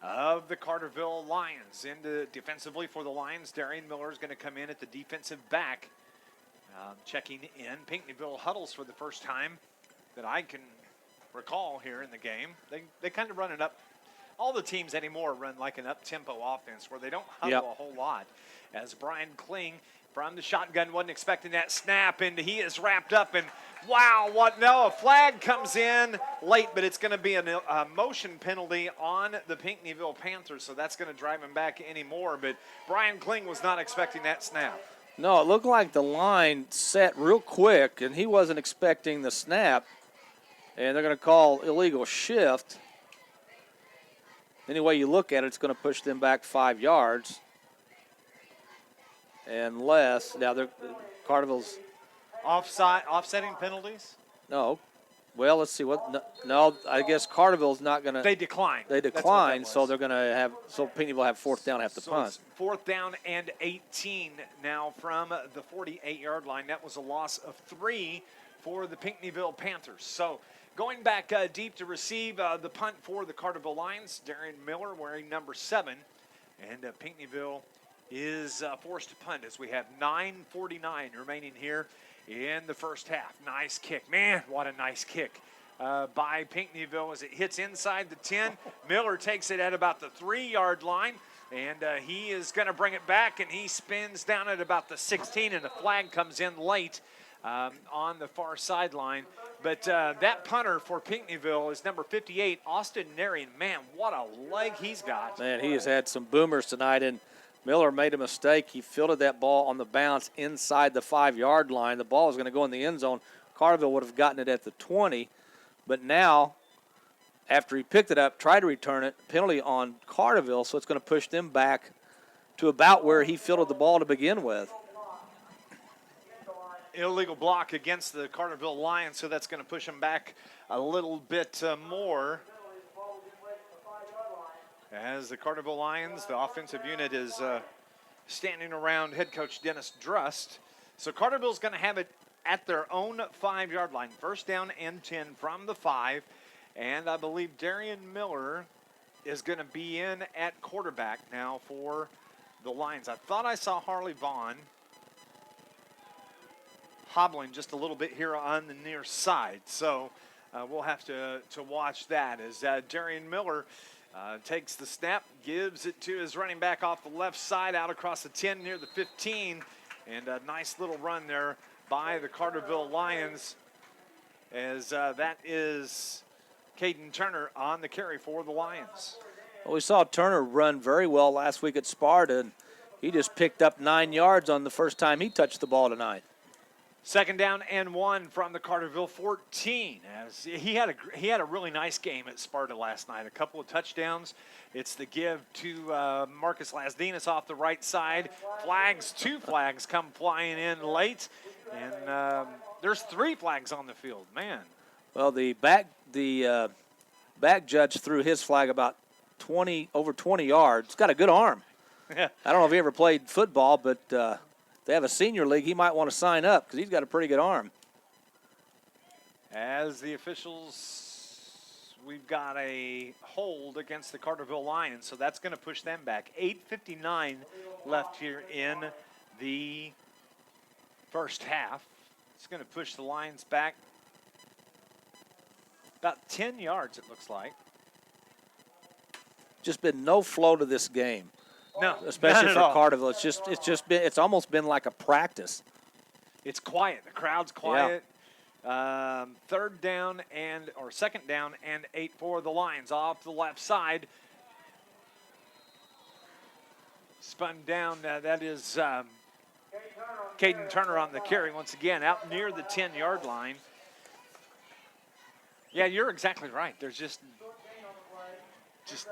of the Carterville Lions. Into defensively for the Lions, Darian Miller is going to come in at the defensive back. checking in. Pinckneyville huddles for the first time that I can recall here in the game. They kind of run it up. All the teams anymore run like an up-tempo offense where they don't huddle a whole lot. As Brian Kling from the shotgun wasn't expecting that snap, and he is wrapped up, and wow, a flag comes in late, but it's going to be a motion penalty on the Pinckneyville Panthers, so that's going to drive him back anymore. But Brian Kling was not expecting that snap. No, it looked like the line set real quick, and he wasn't expecting the snap, and they're going to call illegal shift. Any way you look at it, it's going to push them back 5 yards. Unless, now Carterville's. Offsetting penalties? No. Well, let's see what. No, I guess Carterville's not going to. They declined. So they're going to have. So Pinckneyville will have fourth down after so punt. It's 4th down and 18 now from the 48-yard line. That was a loss of 3 for the Pinckneyville Panthers. So going back deep to receive the punt for the Carterville Lions, Darian Miller wearing number 7, and Pinckneyville is forced to punt as we have 9:49 remaining here in the first half. Nice kick. Man, what a nice kick by Pinckneyville as it hits inside the 10. Miller takes it at about the 3-yard line, and he is going to bring it back, and he spins down at about the 16, and the flag comes in late on the far sideline. But that punter for Pinckneyville is number 58, Austin Narian. Man, what a leg he's got. Man, he has had some boomers tonight, and Miller made a mistake. He fielded that ball on the bounce inside the 5-yard line. The ball was going to go in the end zone. Carterville would have gotten it at the 20. But now, after he picked it up, tried to return it, penalty on Carterville, so it's going to push them back to about where he fielded the ball to begin with. Illegal block against the Carterville Lions, so that's going to push them back a little bit more. As the Carterville Lions, the offensive unit is standing around head coach Dennis Drust. So Carterville's going to have it at their own 5-yard line. 1st down and 10 from the 5. And I believe Darian Miller is going to be in at quarterback now for the Lions. I thought I saw Harley Vaughn hobbling just a little bit here on the near side. So we'll have to watch that as Darian Miller takes the snap, gives it to his running back off the left side out across the 10 near the 15. And a nice little run there by the Carterville Lions as that is Caden Turner on the carry for the Lions. Well, we saw Turner run very well last week at Sparta, and he just picked up 9 yards on the first time he touched the ball tonight. 2nd down and 1 from the Carterville 14. As he had a really nice game at Sparta last night. A couple of touchdowns. It's the give to Marcus Lasdinas off the right side. Two flags come flying in late, and there's 3 flags on the field. Man. Well, the back judge threw his flag about over 20 yards. He's got a good arm. Yeah. I don't know if he ever played football, but they have a senior league, he might want to sign up because he's got a pretty good arm. As the officials, we've got a hold against the Carterville Lions, so that's going to push them back. 8:59 left here in the first half. It's going to push the Lions back about 10 yards, it looks like. Just been no flow to this game. No, especially for Carterville. It's almost been like a practice. It's quiet. The crowd's quiet. Yeah. 2nd down and 8 for the Lions off the left side. Spun down. That is Caden Turner on the carry once again out near the 10-yard line. Yeah, you're exactly right. There's just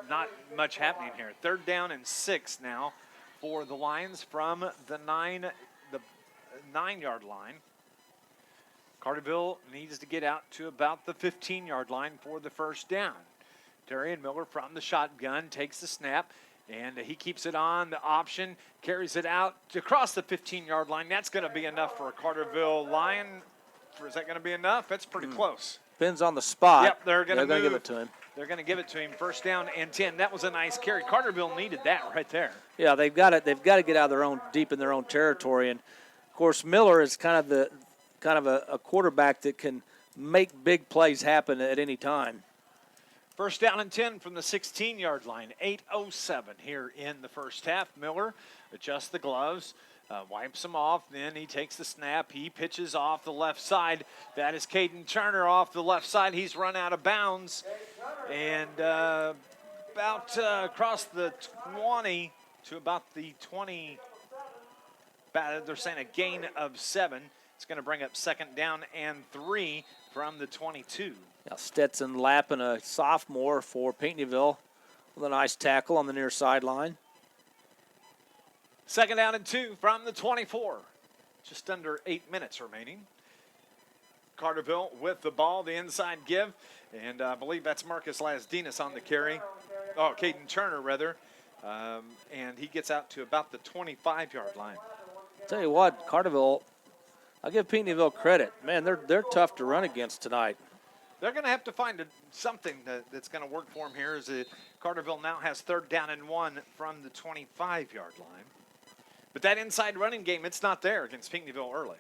not much happening here. 3rd down and 6 now for the Lions from the 9-yard line. Carterville needs to get out to about the 15-yard line for the 1st down. Darian Miller from the shotgun takes the snap, and he keeps it on the option, carries it out across the 15-yard line. That's going to be enough for a Carterville Lion. Is that going to be enough? That's pretty close. Depends on the spot. Yep, they're going to give it to him. They're going to give it to him. 1st down and 10. That was a nice carry. Carterville needed that right there. Yeah, they've got to get out of deep in their own territory. And course, Miller is kind of a quarterback that can make big plays happen at any time. First down and 10 from the 16-yard line. 8:07 here in the first half. Miller adjusts the gloves, wipes them off. Then he takes the snap. He pitches off the left side. That is Caden Turner off the left side. He's run out of bounds. And about across the 20 to about the 20. They're saying a gain of 7. It's going to bring up second down and 3 from the 22. Now Stetson Lappin, a sophomore for Pinckneyville, with a nice tackle on the near sideline. Second down and 2 from the 24. Just under 8 minutes remaining. Carterville with the ball, the inside give, and I believe that's Marcus Lasdinas on the carry. Oh, Caden Turner, rather. And he gets out to about the 25-yard line. Tell you what, Carterville, I'll give Pinckneyville credit. Man, they're tough to run against tonight. They're going to have to find something that's going to work for them here, as Carterville now has third down and 1 from the 25-yard line. But that inside running game, it's not there against Pinckneyville early.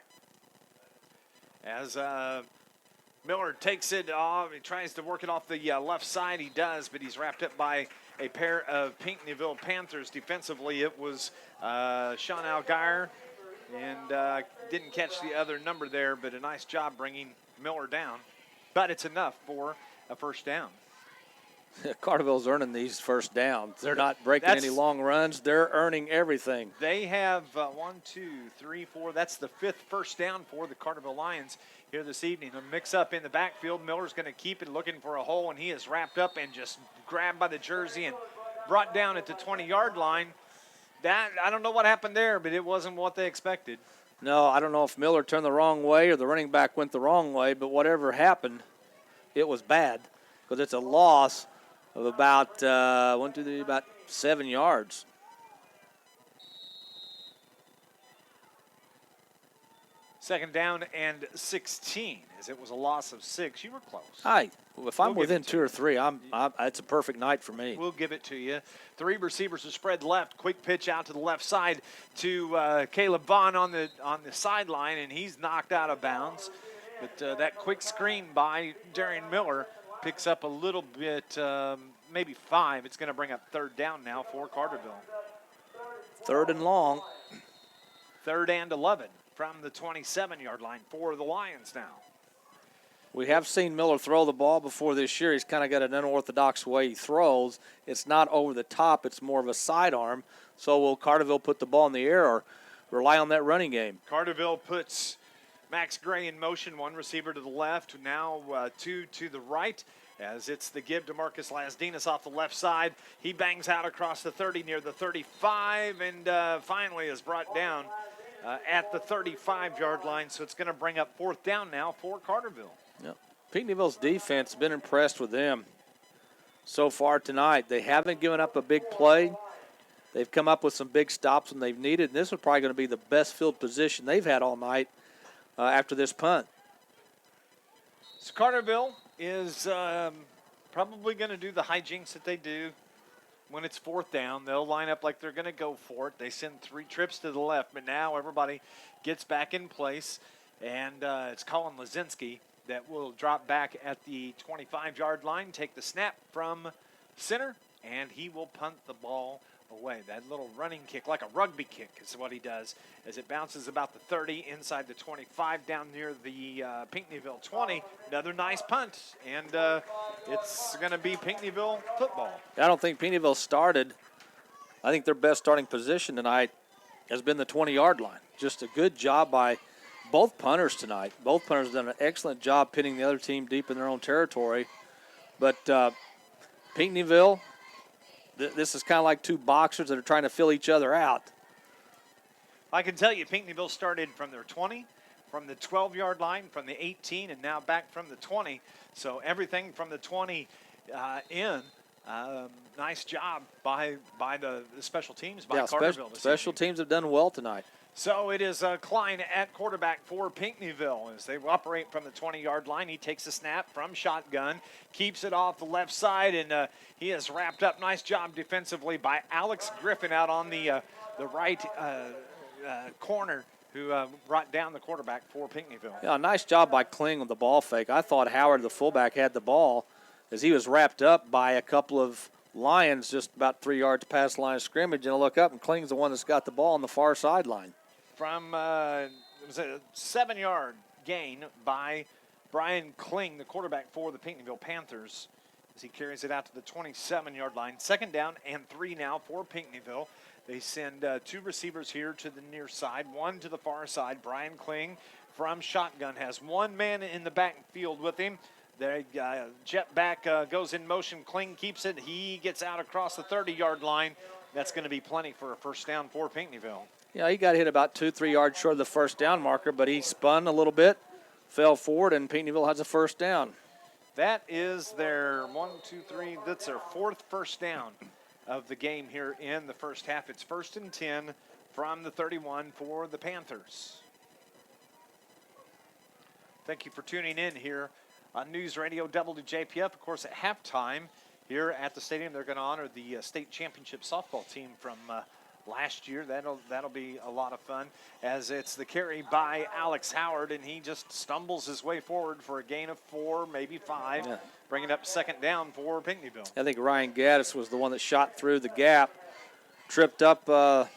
As Miller takes it off, he tries to work it off the left side. He does, but he's wrapped up by a pair of Pinckneyville Panthers defensively. It was Sean Algier, and didn't catch the other number there, but a nice job bringing Miller down. But it's enough for a first down. Carterville's earning these first downs. They're not breaking any long runs. They're earning everything. They have 1, 2, 3, 4. That's the 5th first down for the Carterville Lions here this evening. A mix-up in the backfield. Miller's going to keep it, looking for a hole, and he is wrapped up and just grabbed by the jersey and brought down at the 20-yard line. That, I don't know what happened there, but it wasn't what they expected. No, I don't know if Miller turned the wrong way or the running back went the wrong way, but whatever happened, it was bad because it's a loss of about about 7 yards. Second down and 16, as it was a loss of 6. You were close. If I'm within 2 or 3, it's a perfect night for me. We'll give it to you. 3 receivers are spread left. Quick pitch out to the left side to Caleb Vaughn on the sideline, and he's knocked out of bounds. But that quick screen by Darian Miller picks up a little bit, maybe 5. It's going to bring up third down now for Carterville. Third and long. Third and 11 from the 27-yard line for the Lions now. We have seen Miller throw the ball before this year. He's kind of got an unorthodox way he throws. It's not over the top. It's more of a sidearm. So will Carterville put the ball in the air or rely on that running game? Carterville puts Max Gray in motion, 1 receiver to the left, now 2 to the right, as it's the give to Marcus Lasdinas off the left side. He bangs out across the 30 near the 35, and finally is brought down at the 35-yard line. So it's going to bring up fourth down now for Carterville. Yep. Pinckneyville's defense has been impressed with them so far tonight. They haven't given up a big play. They've come up with some big stops when they've needed. And this is probably going to be the best field position they've had all night after this punt. So Carterville is probably going to do the hijinks that they do when it's fourth down. They'll line up like they're going to go for it. They send 3 trips to the left, but now everybody gets back in place. And it's Colin Lazinski that will drop back at the 25-yard line, take the snap from center, and he will punt the ball away. That little running kick, like a rugby kick, is what he does, as it bounces about the 30, inside the 25, down near the Pinckneyville 20. Another nice punt, and it's going to be Pinckneyville football. I don't think Pinckneyville started. I think their best starting position tonight has been the 20-yard line. Just a good job by both punters tonight. Both punters have done an excellent job pinning the other team deep in their own territory. But Pinckneyville, this is kind of like 2 boxers that are trying to fill each other out. I can tell you, Pinckneyville started from their 20, from the 12-yard line, from the 18, and now back from the 20. So everything from the 20 in. Nice job by the special teams, by Carterville. Special teams have done well tonight. So it is Klein at quarterback for Pinckneyville as they operate from the 20-yard line. He takes a snap from shotgun, keeps it off the left side, and he is wrapped up. Nice job defensively by Alex Griffin out on the right corner who brought down the quarterback for Pinckneyville. Yeah, nice job by Kling with the ball fake. I thought Howard, the fullback, had the ball as he was wrapped up by a couple of Lions just about 3 yards past the line of scrimmage. And I look up, and Kling's the one that's got the ball on the far sideline. From it was a 7-yard gain by Brian Kling, the quarterback for the Pinckneyville Panthers, as he carries it out to the 27-yard line. 2nd down and 3 now for Pinckneyville. They send 2 receivers here to the near side, 1 to the far side. Brian Kling from shotgun has 1 man in the backfield with him. The jet back goes in motion. Kling keeps it. He gets out across the 30-yard line. That's going to be plenty for a 1st down for Pinckneyville. Yeah, he got hit about 2-3 yards short of the 1st down marker, but he spun a little bit, fell forward, and Pinckneyville has a 1st down. That is their 1-2-3. That's their 4th 1st down of the game here in the first half. It's 1st and 10 from the 31 for the Panthers. Thank you for tuning in here on News Radio WJPF. Of course, at halftime here at the stadium, they're going to honor the state championship softball team from last year. That'll be a lot of fun, as it's the carry by Alex Howard, and he just stumbles his way forward for a gain of 4, maybe 5, bringing up 2nd down for Pinckneyville. I think Ryan Gaddis was the one that shot through the gap, tripped up the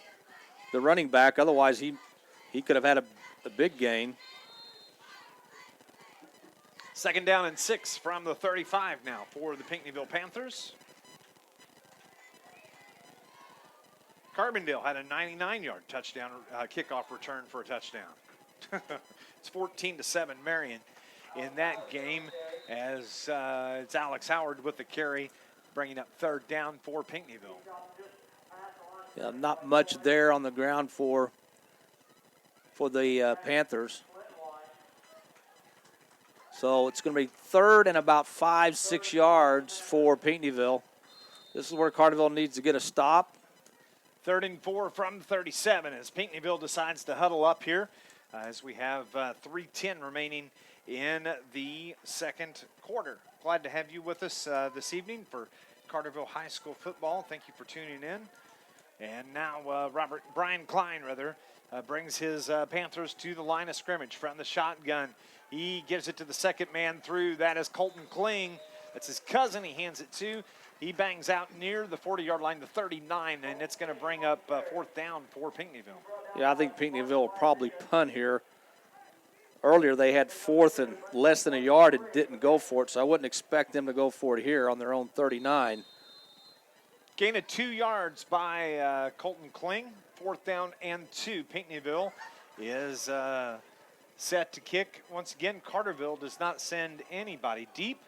running back. Otherwise, he could have had a big gain. 2nd down and 6 from the 35 now for the Pinckneyville Panthers. Carbondale had a 99-yard touchdown kickoff return for a touchdown. It's 14-7 Marion in that game, as it's Alex Howard with the carry, bringing up 3rd down for Pinckneyville. Yeah, not much there on the ground for the Panthers. So it's going to be 3rd and about 5-6 yards for Pinckneyville. This is where Carterville needs to get a stop. 3rd and 4 from the 37 as Pinckneyville decides to huddle up here, as we have 3:10 remaining in the 2nd quarter. Glad to have you with us this evening for Carterville High School football. Thank you for tuning in. And now Brian Klein brings his Panthers to the line of scrimmage from the shotgun. He gives it to the 2nd man through. That is Colton Kling. That's his cousin he hands it to. He bangs out near the 40-yard line, the 39, and it's going to bring up 4th down for Pinckneyville. Yeah, I think Pinckneyville will probably punt here. Earlier they had 4th and less than a yard and didn't go for it, so I wouldn't expect them to go for it here on their own 39. Gain of 2 yards by Colton Kling. 4th down and 2. Pinckneyville is set to kick. Once again, Carterville does not send anybody deep,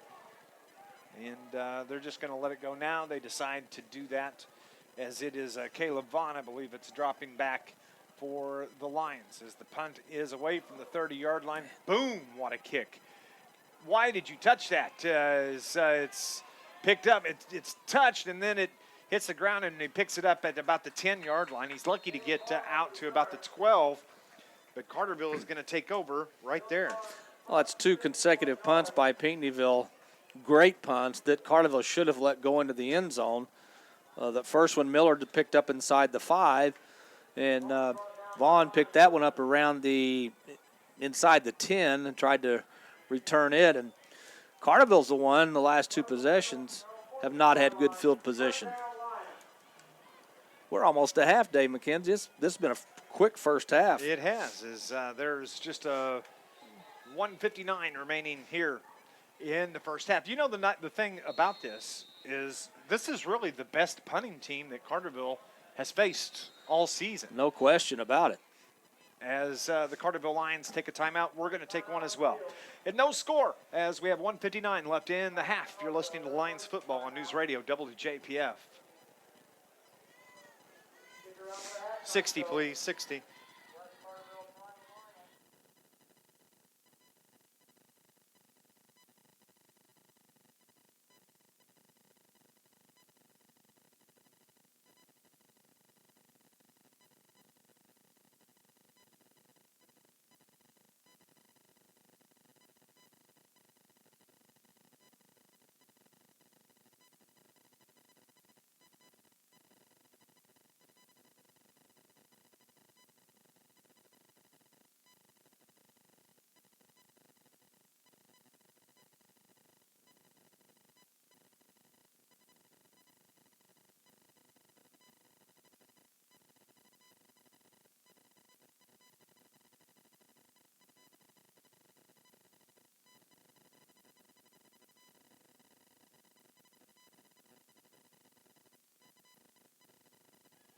and they're just going to let it go now. They decide to do that, as it is Caleb Vaughn, I believe it's dropping back for the Lions, as the punt is away from the 30-yard line. Boom, what a kick. Why did you touch that? It's picked up, it's touched, and then it hits the ground, and he picks it up at about the 10-yard line. He's lucky to get out to about the 12, but Carterville is going to take over right there. Well, that's 2 consecutive punts by Pinckneyville. Great punts that Carterville should have let go into the end zone. The first one Miller picked up inside the 5, and Vaughn picked that one up around inside the 10 and tried to return it. And Carterville's the one, the last 2 possessions, have not had good field position. We're almost a half day, Mackenzie. This has been a quick first half. It has. There's just a 1:59 remaining here in the first half. You know, the thing about this is really the best punting team that Carterville has faced all season. No question about it. As the Carterville Lions take a timeout, we're going to take one as well. And no score, as we have 1:59 left in the half. You're listening to Lions football on News Radio WJPF. 60, please, 60.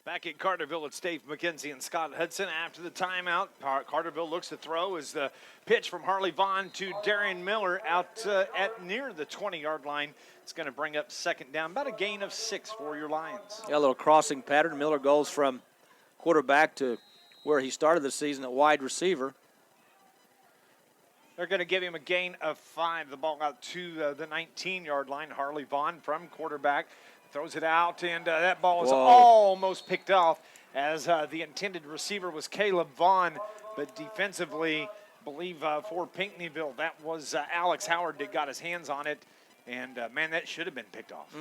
Back at Carterville, it's Dave McKenzie and Scott Hudson. After the timeout, Carterville looks to throw as the pitch from Harley Vaughn to Darian Miller out at near the 20-yard line. It's going to bring up second down, about a gain of 6 for your Lions. Yeah, a little crossing pattern. Miller goes from quarterback to where he started the season at wide receiver. They're going to give him a gain of 5. The ball out to the 19-yard line. Harley Vaughn from quarterback throws it out, and that ball is almost picked off as the intended receiver was Caleb Vaughn, but defensively, believe for Pinckneyville, that was Alex Howard that got his hands on it, and man, that should have been picked off.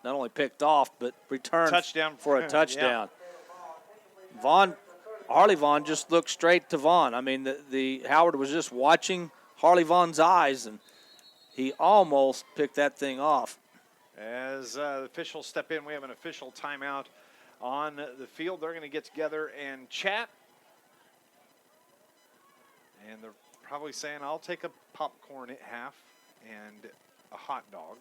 Not only picked off, but returned touchdown for a touchdown. Harley Vaughn just looked straight to Vaughn. I mean, the Howard was just watching Harley Vaughn's eyes, and he almost picked that thing off. As the officials step in, we have an official timeout on the field. They're going to get together and chat. And they're probably saying, I'll take a popcorn at half and a hot dog.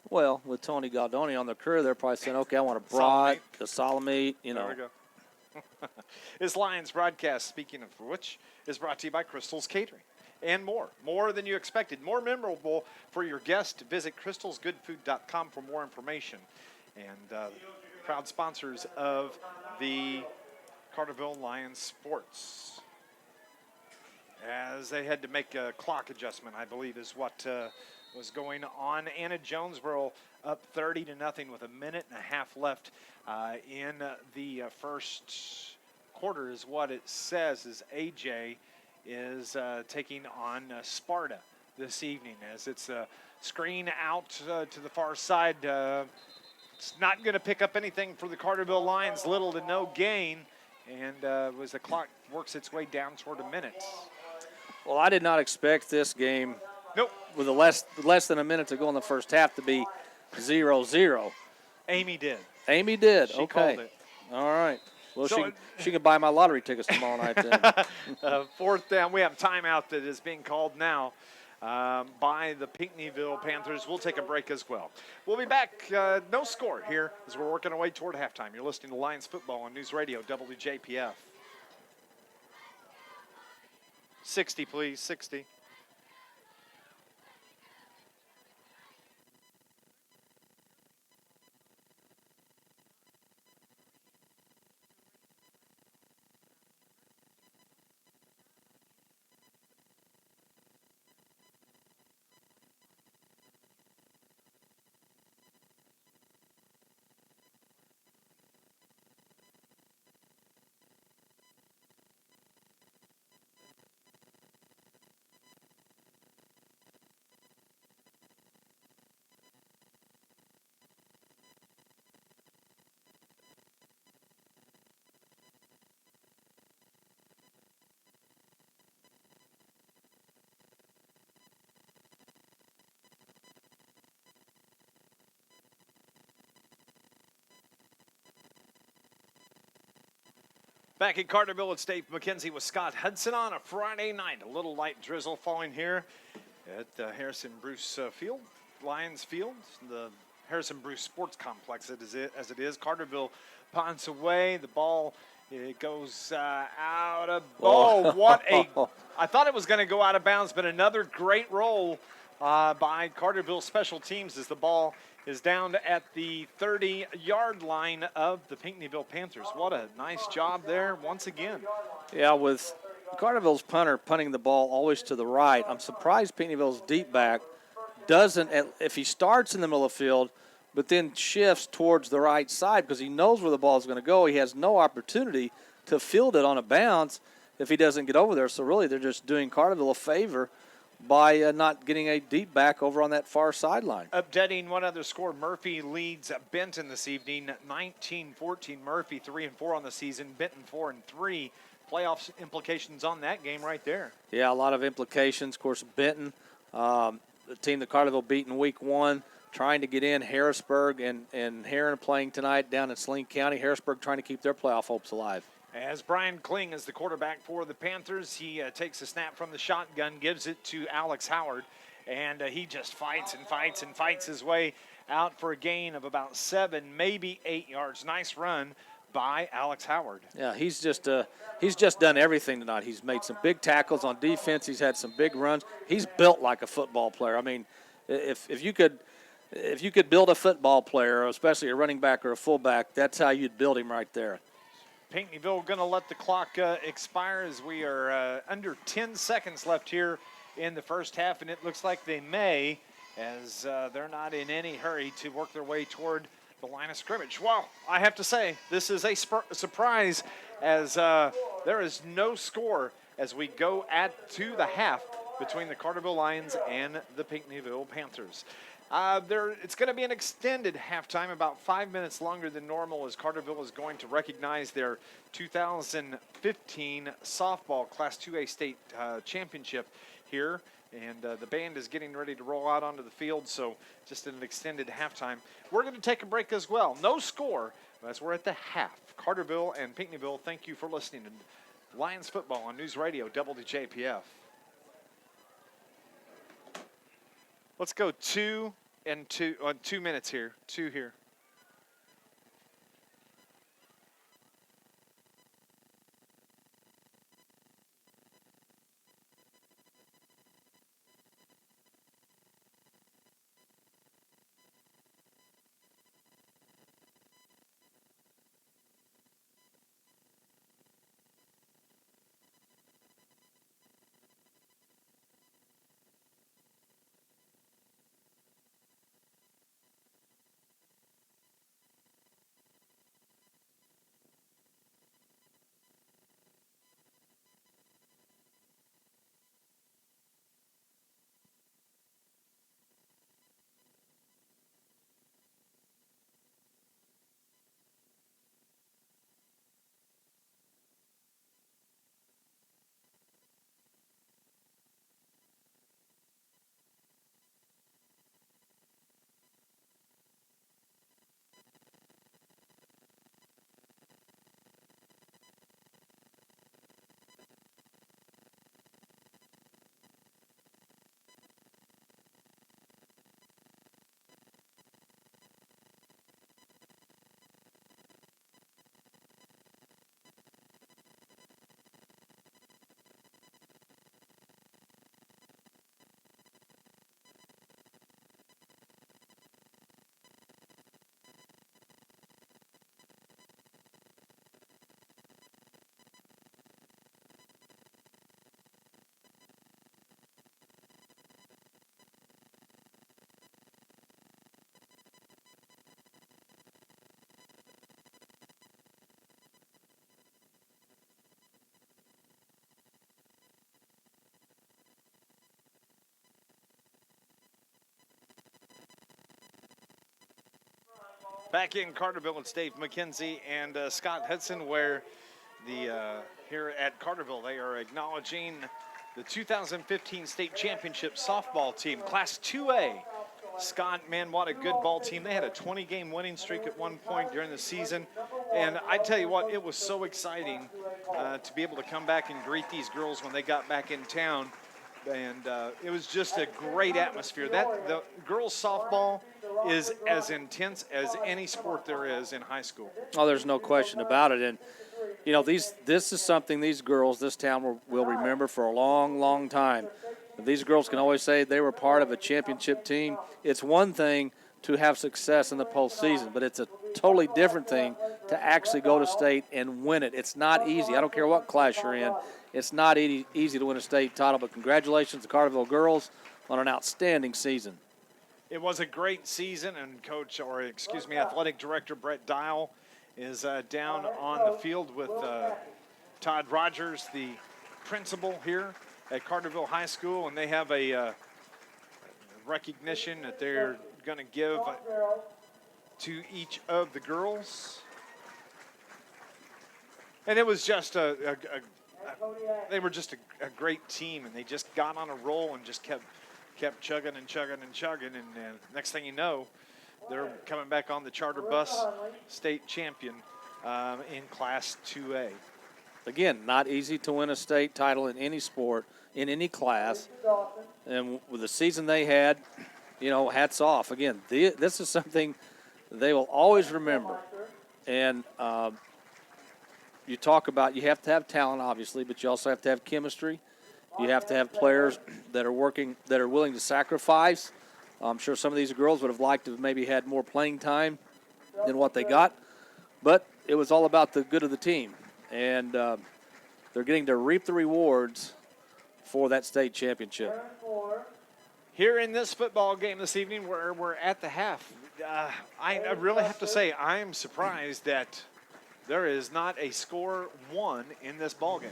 Well, with Tony Galdoni on the crew, they're probably saying, okay, I want a brat, a salami, you know. There we go. This Lions broadcast, speaking of which, is brought to you by Crystal's Catering. And more than you expected, more memorable for your guests. Visit crystalsgoodfood.com for more information. And proud sponsors of the Carterville Lions sports. As they had to make a clock adjustment, I believe is what was going on. Anna Jonesboro up 30-0 with a minute and a half left in the first quarter is what it says, as AJ is taking on Sparta this evening, as it's a screen out to the far side. It's not going to pick up anything for the Carterville Lions, little to no gain, and as the clock works its way down toward a minute. Well, I did not expect this game, Nope. with less than a minute to go in the first half, to be 0-0. Amy did. Amy did. She okay. called it. All right. Well, So she can buy my lottery tickets tomorrow night then. Fourth down. We have a timeout that is being called now by the Pinckneyville Panthers. We'll take a break as well. We'll be back. No score here as we're working our way toward halftime. You're listening to Lions football on News Radio WJPF. 60, please. 60. Back at Carterville, it's Dave McKenzie with Scott Hudson on a Friday night. A little light drizzle falling here at Harrison Bruce Field, Lions Field, the Harrison Bruce Sports Complex as it is. Carterville punts away. The ball, it goes out of I thought it was going to go out of bounds, but another great roll by Carterville special teams as the ball is down at the 30-yard line of the Pinckneyville Panthers. What a nice job there once again. Yeah, with Carterville's punter punting the ball always to the right, I'm surprised Pinckneyville's deep back doesn't, if he starts in the middle of the field, but then shifts towards the right side because he knows where the ball is going to go. He has no opportunity to field it on a bounce if he doesn't get over there. So really they're just doing Carterville a favor by not getting a deep back over on that far sideline. Updating one other score, Murphy leads Benton this evening, 19-14. Murphy 3-4 on the season, Benton 4-3. Playoff implications on that game right there. Yeah, a lot of implications. Of course, Benton, the team that Carterville beat in week 1, trying to get in. Harrisburg and Heron playing tonight down in Saline County. Harrisburg trying to keep their playoff hopes alive. As Brian Kling is the quarterback for the Panthers, he takes a snap from the shotgun, gives it to Alex Howard, and he just fights and fights and fights his way out for a gain of about 7, maybe 8 yards. Nice run by Alex Howard. Yeah, he's just done everything tonight. He's made some big tackles on defense. He's had some big runs. He's built like a football player. I mean, if you could build a football player, especially a running back or a fullback, that's how you'd build him right there. Pinckneyville going to let the clock expire as we are under 10 seconds left here in the first half, and it looks like they may, as they're not in any hurry to work their way toward the line of scrimmage. Well, I have to say, this is a surprise, as there is no score as we go to the half between the Carterville Lions and the Pinckneyville Panthers. It's going to be an extended halftime, about 5 minutes longer than normal, as Carterville is going to recognize their 2015 softball Class 2A state championship here. And the band is getting ready to roll out onto the field, so just an extended halftime. We're going to take a break as well. No score, as we're at the half. Carterville and Pinckneyville, thank you for listening to Lions football on News Radio WJPF. Let's go 2 minutes here. 2 here. Back in Carterville, it's Dave McKenzie and Scott Hudson, where here at Carterville, they are acknowledging the 2015 state championship softball team, Class 2A. Scott, man, what a good ball team. They had a 20-game winning streak at one point during the season. And I tell you what, it was so exciting to be able to come back and greet these girls when they got back in town. And it was just a great atmosphere. The girls softball is as intense as any sport there is in high school. Oh, there's no question about it. And, you know, this is something these girls, this town will remember for a long, long time. These girls can always say they were part of a championship team. It's one thing to have success in the postseason, but it's a totally different thing to actually go to state and win it. It's not easy. I don't care what class you're in. It's not easy to win a state title, but congratulations to Carterville girls on an outstanding season. It was a great season, and athletic director Brett Dial is down on the field with Todd Rogers, the principal here at Carterville High School, and they have a recognition that they're going to give to each of the girls. And it was just they were just a great team, and they just got on a roll and just kept chugging and chugging and chugging, and next thing you know, they're coming back on the charter bus, state champion in Class 2A. Again, not easy to win a state title in any sport, in any class, and with the season they had, you know, hats off. Again, this is something they will always remember, and you talk about you have to have talent, obviously, but you also have to have chemistry. You have to have players that are willing to sacrifice. I'm sure some of these girls would have liked to have maybe had more playing time than what they got, but it was all about the good of the team, and they're getting to reap the rewards for that state championship. Here in this football game this evening, where we're at the half, I really have to say I am surprised that there is not a score one in this ball game.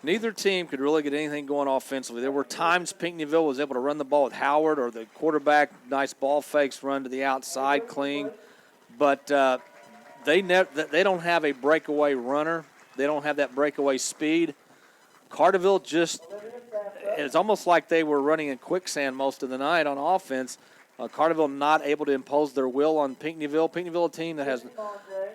Neither team could really get anything going offensively. There were times Pinckneyville was able to run the ball with Howard or the quarterback, nice ball fakes, run to the outside clean. But they don't have a breakaway runner. They don't have that breakaway speed. Carterville it's almost like they were running in quicksand most of the night on offense. Carterville not able to impose their will on Pinckneyville. Pinckneyville, a team that has,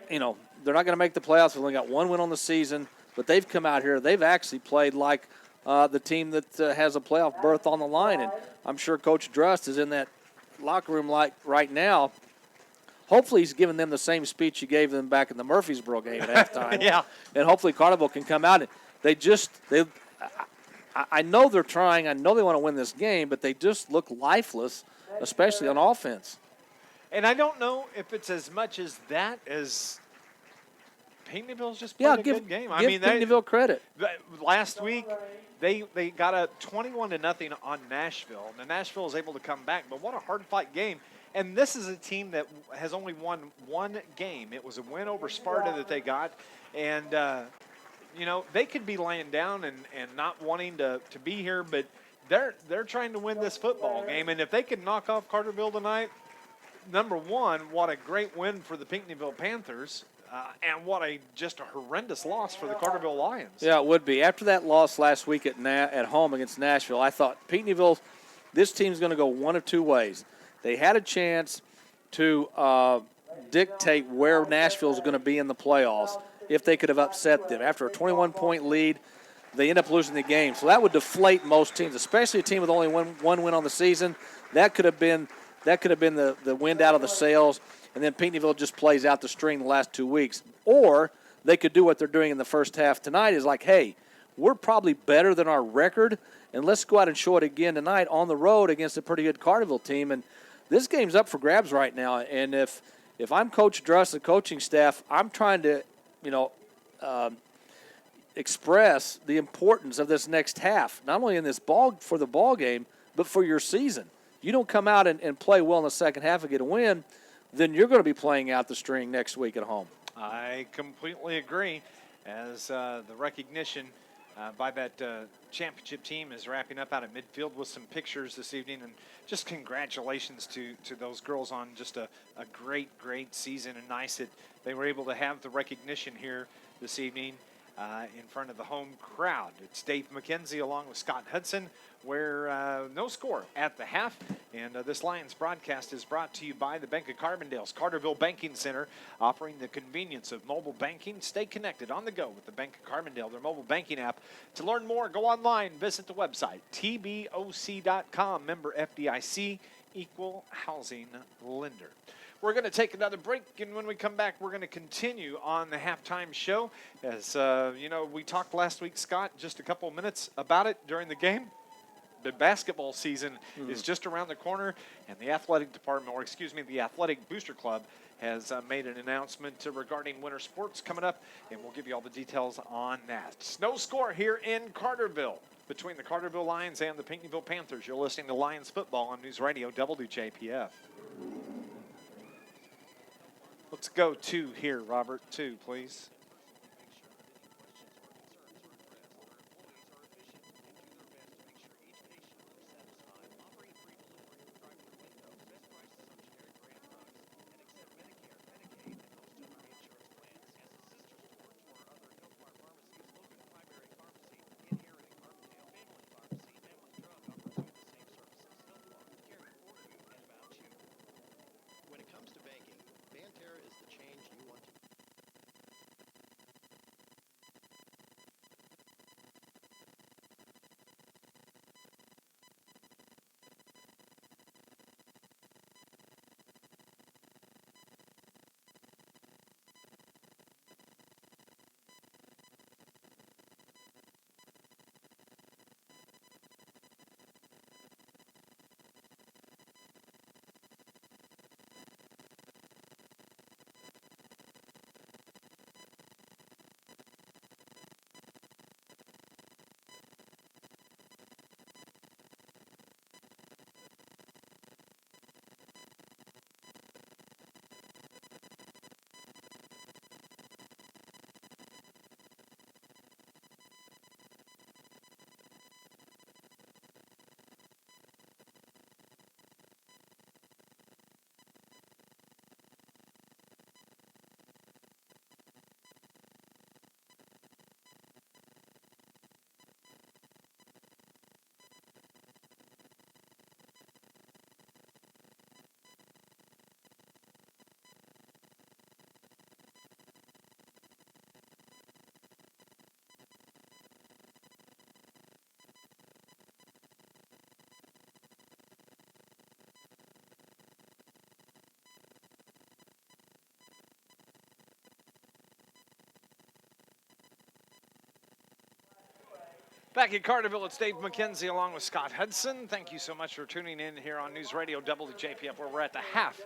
they're not going to make the playoffs. They've only got one win on the season. But they've come out here. They've actually played like the team that has a playoff berth on the line. And I'm sure Coach Drust is in that locker room like right now. Hopefully he's giving them the same speech he gave them back in the Murfreesboro game at halftime. Yeah. And hopefully Carterville can come out. I know they're trying. I know they want to win this game, but they just look lifeless, especially on offense. And I don't know if it's as much as that as – Pinckneyville's just played a good game. Give Pinckneyville credit. Last week, they got a 21-0 on Nashville. Now, Nashville is able to come back, but what a hard-fight game. And this is a team that has only won one game. It was a win over Sparta that they got. And, they could be laying down and not wanting to be here, but they're trying to win this football game. And if they can knock off Carterville tonight, number one, what a great win for the Pinckneyville Panthers. And what just a horrendous loss for the Carterville Lions. Yeah, it would be. After that loss last week at home against Nashville, I thought Pinckneyville, this team's going to go one of two ways. They had a chance to dictate where Nashville's going to be in the playoffs if they could have upset them. After a 21-point lead, they end up losing the game. So that would deflate most teams, especially a team with only one win on the season. That could have been the wind out of the sails. And then Pinckneyville just plays out the string the last 2 weeks. Or they could do what they're doing in the first half tonight is like, hey, we're probably better than our record, and let's go out and show it again tonight on the road against a pretty good Carterville team. And this game's up for grabs right now. And if I'm Coach Druss, the coaching staff, I'm trying to, express the importance of this next half, not only in this for the ball game, but for your season. You don't come out and play well in the second half and get a win, then you're going to be playing out the string next week at home. I completely agree. As the recognition by that championship team is wrapping up out at midfield with some pictures this evening. And just congratulations to those girls on just a great, great season. And nice that they were able to have the recognition here this evening in front of the home crowd. It's Dave McKenzie along with Scott Hudson, where no score at the half. And this Lions broadcast is brought to you by the Bank of Carbondale's Carterville Banking Center, offering the convenience of mobile banking. Stay connected on the go with the Bank of Carbondale, their mobile banking app. To learn more, go online, visit the website, tboc.com, member FDIC, equal housing lender. We're going to take another break, and when we come back, we're going to continue on the halftime show. As, we talked last week, Scott, just a couple of minutes about it during the game. The basketball season is just around the corner, and the athletic department, the Athletic Booster Club, has made an announcement regarding winter sports coming up, and we'll give you all the details on that. No score here in Carterville between the Carterville Lions and the Pinckneyville Panthers. You're listening to Lions Football on News Radio WJPF. Let's go two here, Robert. Two, please. Back at Carterville, it's Dave McKenzie along with Scott Hudson. Thank you so much for tuning in here on News Radio WJPF, where we're at the half.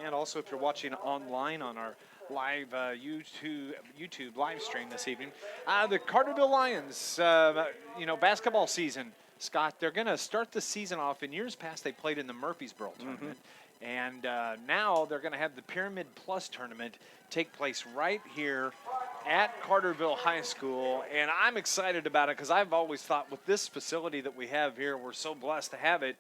And also, if you're watching online on our live YouTube live stream this evening, the Carterville Lions, basketball season, Scott, they're going to start the season off. In years past, they played in the Murfreesboro tournament. And now they're going to have the Pyramid Plus tournament take place right here at Carterville High School. And I'm excited about it because I've always thought with this facility that we have here, we're so blessed to have it,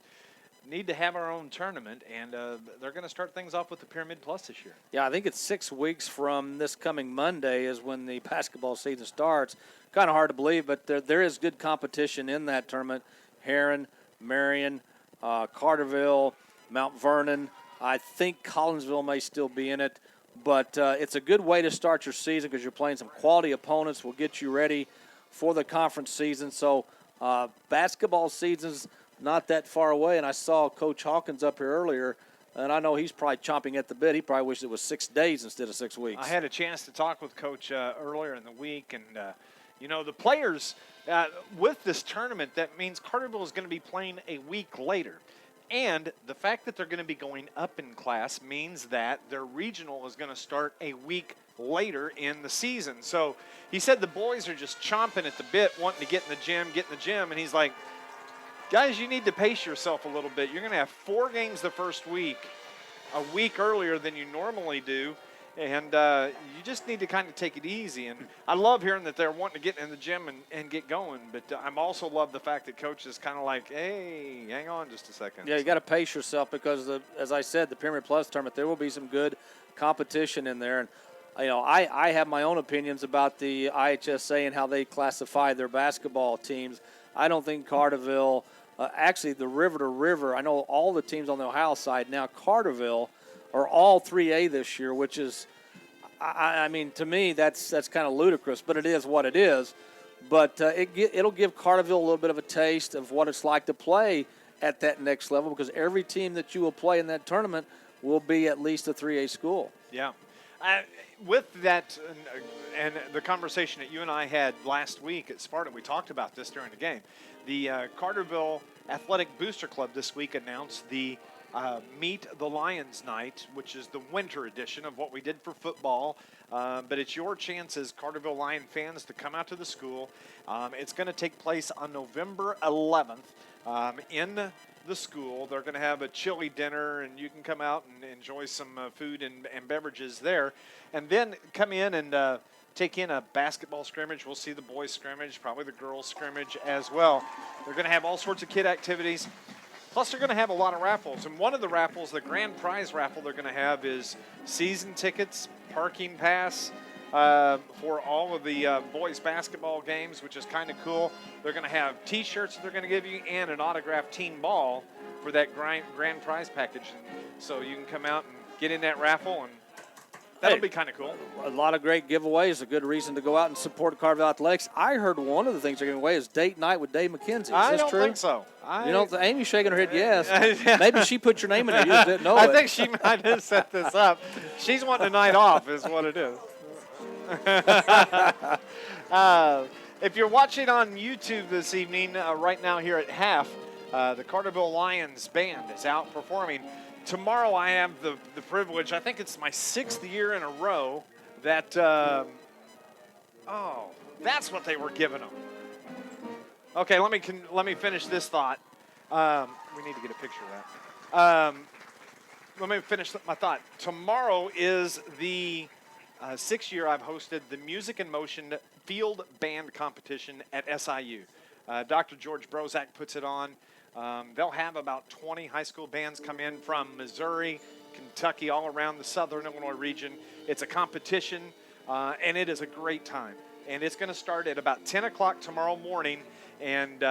need to have our own tournament. And they're going to start things off with the Pyramid Plus this year. Yeah, I think it's 6 weeks from this coming Monday is when the basketball season starts. Kind of hard to believe, but there is good competition in that tournament. Heron, Marion, Carterville, Mount Vernon. I think Collinsville may still be in it. But it's a good way to start your season because you're playing some quality opponents. Will get you ready for the conference season. So basketball season's not that far away. And I saw Coach Hawkins up here earlier, and I know he's probably chomping at the bit. He probably wished it was 6 days instead of 6 weeks. I had a chance to talk with Coach earlier in the week, and the players with this tournament, that means Carterville is going to be playing a week later. And the fact that they're going to be going up in class means that their regional is going to start a week later in the season. So he said the boys are just chomping at the bit, wanting to get in the gym. And he's like, guys, you need to pace yourself a little bit. You're going to have 4 games the first week, a week earlier than you normally do. And you just need to kind of take it easy. And I love hearing that they're wanting to get in the gym and get going. But I'm also love the fact that Coach is kind of like, hey, hang on just a second. Yeah, you got to pace yourself because, as I said, the Pyramid Plus tournament, there will be some good competition in there. And, I have my own opinions about the IHSA and how they classify their basketball teams. I don't think Carterville, actually the River to River, I know all the teams on the Ohio side now, Carterville, are all 3A this year, which is, I mean, to me, that's kind of ludicrous, but it is what it is. But it'll give Carterville a little bit of a taste of what it's like to play at that next level because every team that you will play in that tournament will be at least a 3A school. Yeah. With that and the conversation that you and I had last week at Sparta, we talked about this during the game. The Carterville Athletic Booster Club this week announced the Meet the Lions night, which is the winter edition of what we did for football. But it's your chance as Carterville Lion fans to come out to the school. It's going to take place on November 11th in the school. They're going to have a chili dinner, and you can come out and enjoy some food and beverages there. And then come in and take in a basketball scrimmage. We'll see the boys scrimmage, probably the girls scrimmage as well. They're going to have all sorts of kid activities. Plus, they're going to have a lot of raffles. And one of the raffles, the grand prize raffle they're going to have is season tickets, parking pass for all of the boys basketball games, which is kind of cool. They're going to have T-shirts that they're going to give you and an autographed team ball for that grand prize package. And so you can come out and get in that raffle, and that'll be kind of cool. A lot of great giveaways, a good reason to go out and support Carterville Athletics. I heard one of the things they're giving away is date night with Dave McKenzie. Is I this don't true? think so. Amy's shaking her head yes. Maybe she put your name in there. You just didn't know I it. think she might have set this up. She's wanting a night off is what it is. If you're watching on YouTube this evening, right now here at half, the Carterville Lions band is out performing. Tomorrow I have the privilege, I think it's my 6th year in a row, that, that's what they were giving them. Okay, let me finish this thought. We need to get a picture of that. Let me finish my thought. Tomorrow is the 6th year I've hosted the Music in Motion Field Band Competition at SIU. Dr. George Brozak puts it on. They'll have about 20 high school bands come in from Missouri, Kentucky, all around the southern Illinois region. It's a competition, and it is a great time. And it's going to start at about 10 o'clock tomorrow morning, and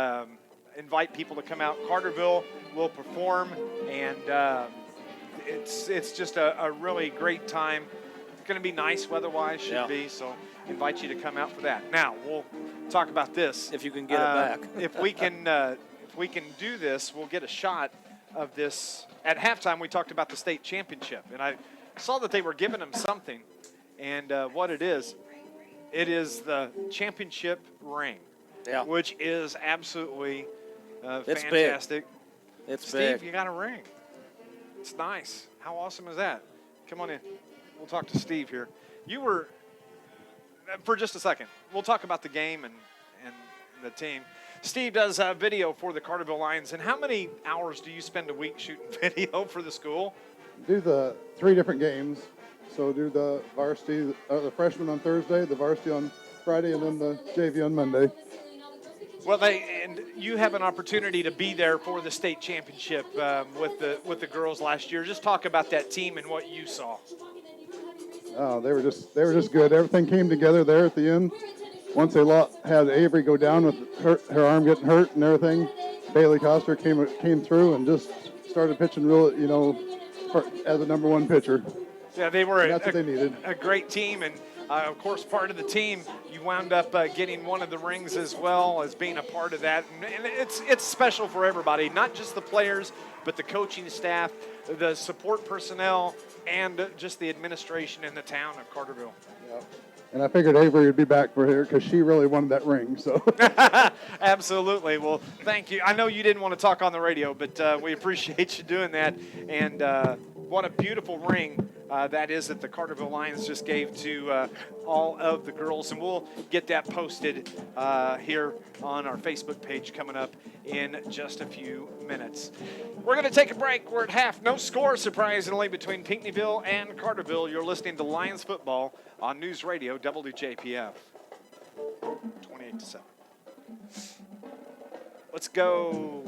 invite people to come out. Carterville will perform, and it's just a really great time. It's going to be nice weather-wise, should be, so invite you to come out for that. Now, we'll talk about this. If you can get it back. If we can do this, we'll get a shot of this. At halftime, we talked about the state championship, and I saw that they were giving them something, and what it is the championship ring. Yeah. which is absolutely It's big. fantastic. It's Steve, big. you got a ring. It's nice. How awesome is that? Come on in. We'll talk to Steve here. You were, for just a second, we'll talk about the game and the team. Steve does video for the Carterville Lions. And how many hours do you spend a week shooting video for the school? Do the 3 different games. So do the varsity, the freshman on Thursday, the varsity on Friday, and then the JV on Monday. Well, and you have an opportunity to be there for the state championship with the girls last year. Just talk about that team and what you saw. Oh, they were just good. Everything came together there at the end. Once they had Avery go down with her arm getting hurt and everything, Bailey Coster came through and just started pitching real, as a number 1 pitcher. Yeah, they were that's what they needed. A great team, and of course, part of the team, you wound up getting one of the rings as well as being a part of that. And it's special for everybody, not just the players, but the coaching staff, the support personnel, and just the administration in the town of Carterville. Yep. And I figured Avery would be back for her because she really wanted that ring. So. Absolutely. Well, thank you. I know you didn't want to talk on the radio, but we appreciate you doing that. And what a beautiful ring that is that the Carterville Lions just gave to all of the girls. And we'll get that posted here on our Facebook page coming up in just a few minutes. We're going to take a break. We're at half. No score, surprisingly, between Pinckneyville and Carterville. You're listening to Lions football on News Radio WJPF. 28-7. Let's go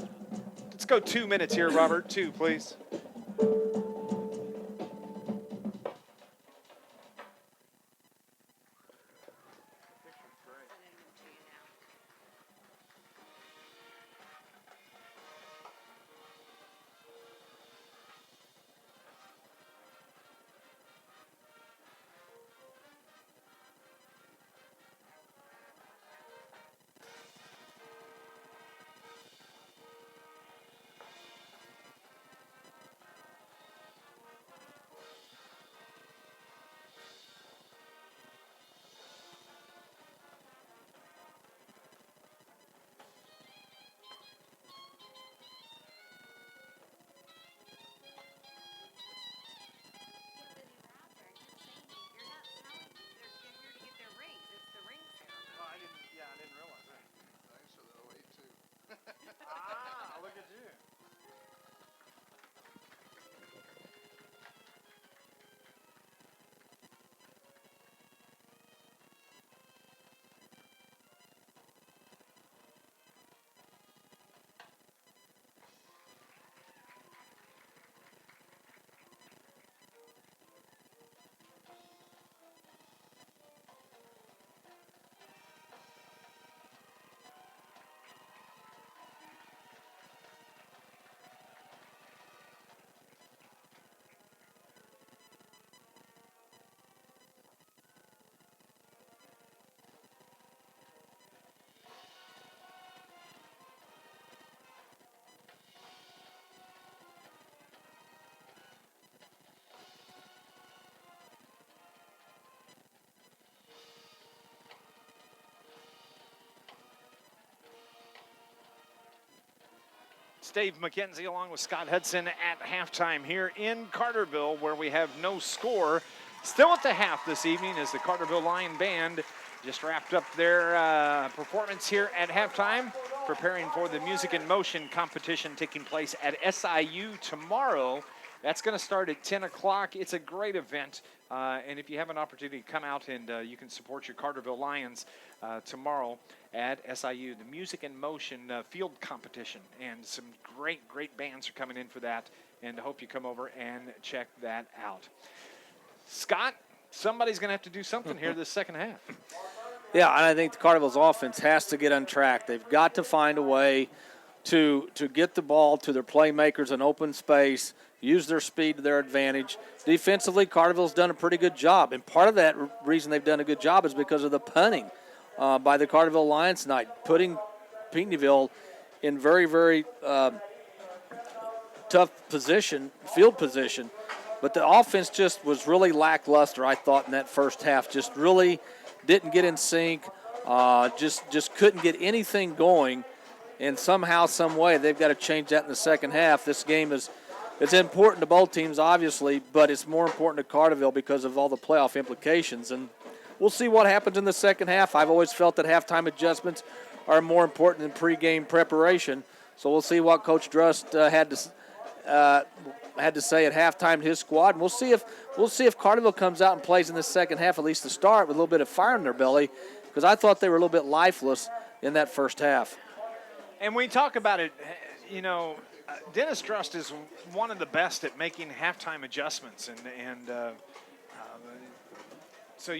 2 minutes here, Robert. 2, please. Look at you. Dave McKenzie along with Scott Hudson at halftime here in Carterville, where we have no score. Still at the half this evening as the Carterville Lion Band just wrapped up their performance here at halftime, preparing for the Music in Motion competition taking place at SIU tomorrow. That's going to start at 10 o'clock. It's a great event, and if you have an opportunity, come out and you can support your Carterville Lions tomorrow at SIU. The Music in Motion field competition, and some great bands are coming in for that, and I hope you come over and check that out. Scott, somebody's going to have to do something here this second half. Yeah, and I think the Carterville's offense has to get on track. They've got to find a way to get the ball to their playmakers in open space, use their speed to their advantage. Defensively, Carterville's done a pretty good job, and part of that reason they've done a good job is because of the punting by the Carterville Lions tonight, putting Pinckneyville in very, very tough position, field position. But the offense just was really lackluster, I thought, in that first half. Just really didn't get in sync. Just couldn't get anything going, and somehow, some way, they've got to change that in the second half. This game it's important to both teams, obviously, but it's more important to Carterville because of all the playoff implications. And we'll see what happens in the second half. I've always felt that halftime adjustments are more important than pregame preparation. So we'll see what Coach Drust had to say at halftime to his squad, and we'll see if Carterville comes out and plays in the second half, at least to start, with a little bit of fire in their belly, because I thought they were a little bit lifeless in that first half. And we talk about it, Dennis Drust is one of the best at making halftime adjustments, so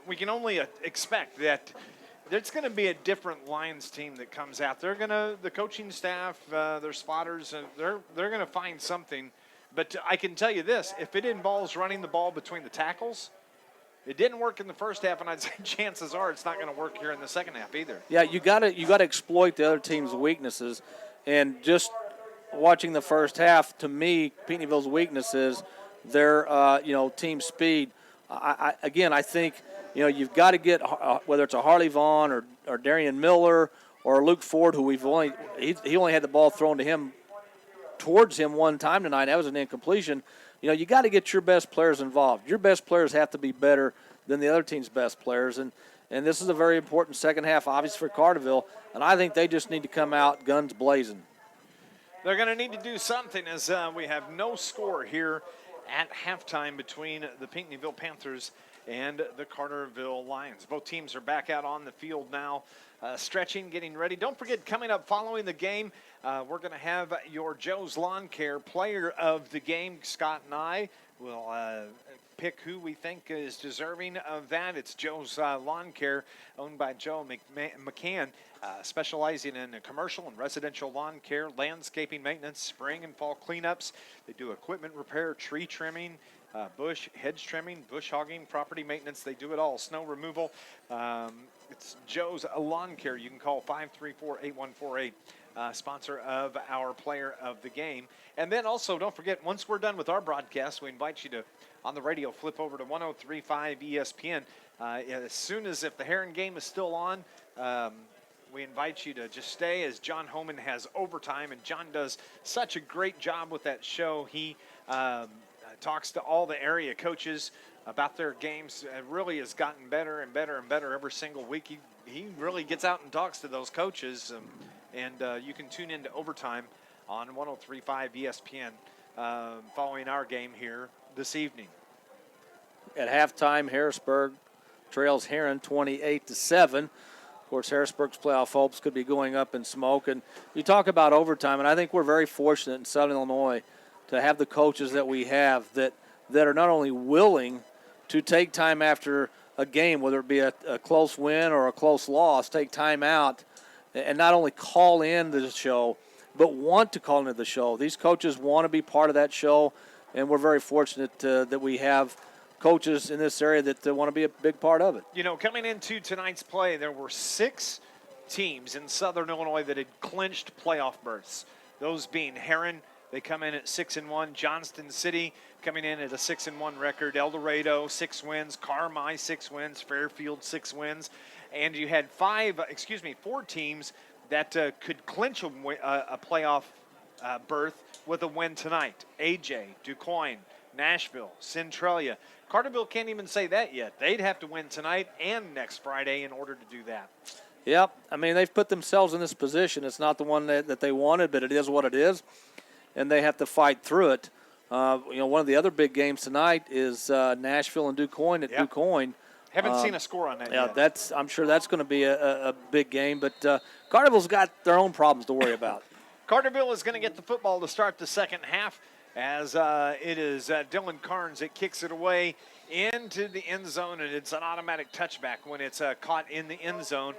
we can only expect that there's going to be a different Lions team that comes out. The coaching staff, their spotters, they're going to find something. But I can tell you this: if it involves running the ball between the tackles, it didn't work in the first half, and I'd say chances are it's not going to work here in the second half either. Yeah, you got to exploit the other team's weaknesses, and just watching the first half, to me, Pinckneyville's weakness is their team speed. I think you've got to get whether it's a Harley Vaughn or Darian Miller or Luke Ford, who he only had the ball thrown to him towards him one time tonight. That was an incompletion. You got to get your best players involved. Your best players have to be better than the other team's best players, and this is a very important second half, obviously, for Carterville, and I think they just need to come out guns blazing. They're going to need to do something as we have no score here at halftime between the Pinckneyville Panthers and the Carterville Lions. Both teams are back out on the field now, stretching, getting ready. Don't forget, coming up following the game, we're going to have your Joe's Lawn Care Player of the Game. Scott and I will pick who we think is deserving of that. It's Joe's Lawn Care, owned by Joe McCann, specializing in commercial and residential lawn care, landscaping maintenance, spring and fall cleanups. They do equipment repair, tree trimming, bush, hedge trimming, bush hogging, property maintenance. They do it all. Snow removal. It's Joe's Lawn Care. You can call 534-8148. Sponsor of our Player of the Game. And then also, don't forget, once we're done with our broadcast, we invite you to, on the radio, flip over to 103.5 ESPN. As soon as, if the Heron game is still on, we invite you to just stay, as John Homan has overtime, and John does such a great job with that show. He talks to all the area coaches about their games. It really has gotten better and better and better every single week. He really gets out and talks to those coaches, and you can tune into overtime on 103.5 ESPN following our game here this evening. At halftime, Harrisburg trails Heron 28-7. Of course, Harrisburg's playoff hopes could be going up in smoke. And you talk about overtime, and I think we're very fortunate in Southern Illinois to have the coaches that we have that are not only willing to take time after a game, whether it be a close win or a close loss, take time out and not only call in the show, but want to call into the show. These coaches want to be part of that show, and we're very fortunate that we have coaches in this area that want to be a big part of it. Coming into tonight's play, there were 6 teams in Southern Illinois that had clinched playoff berths. Those being Heron, they come in at 6-1. Johnston City coming in at a 6-1 record. El Dorado, 6 wins. Carmi, 6 wins. Fairfield, 6 wins. And you had 4 teams that could clinch a playoff berth with a win tonight. AJ, DuQuoin, Nashville, Centralia. Carterville can't even say that yet. They'd have to win tonight and next Friday in order to do that. Yep. I mean, they've put themselves in this position. It's not the one that they wanted, but it is what it is, and they have to fight through it. One of the other big games tonight is Nashville and DuQuoin at DuQuoin. Haven't seen a score on that yet. I'm sure that's going to be a big game, but Carterville's got their own problems to worry about. Carterville is going to get the football to start the second half, as it is Dylan Carnes that kicks it away into the end zone, and it's an automatic touchback when it's caught in the end zone.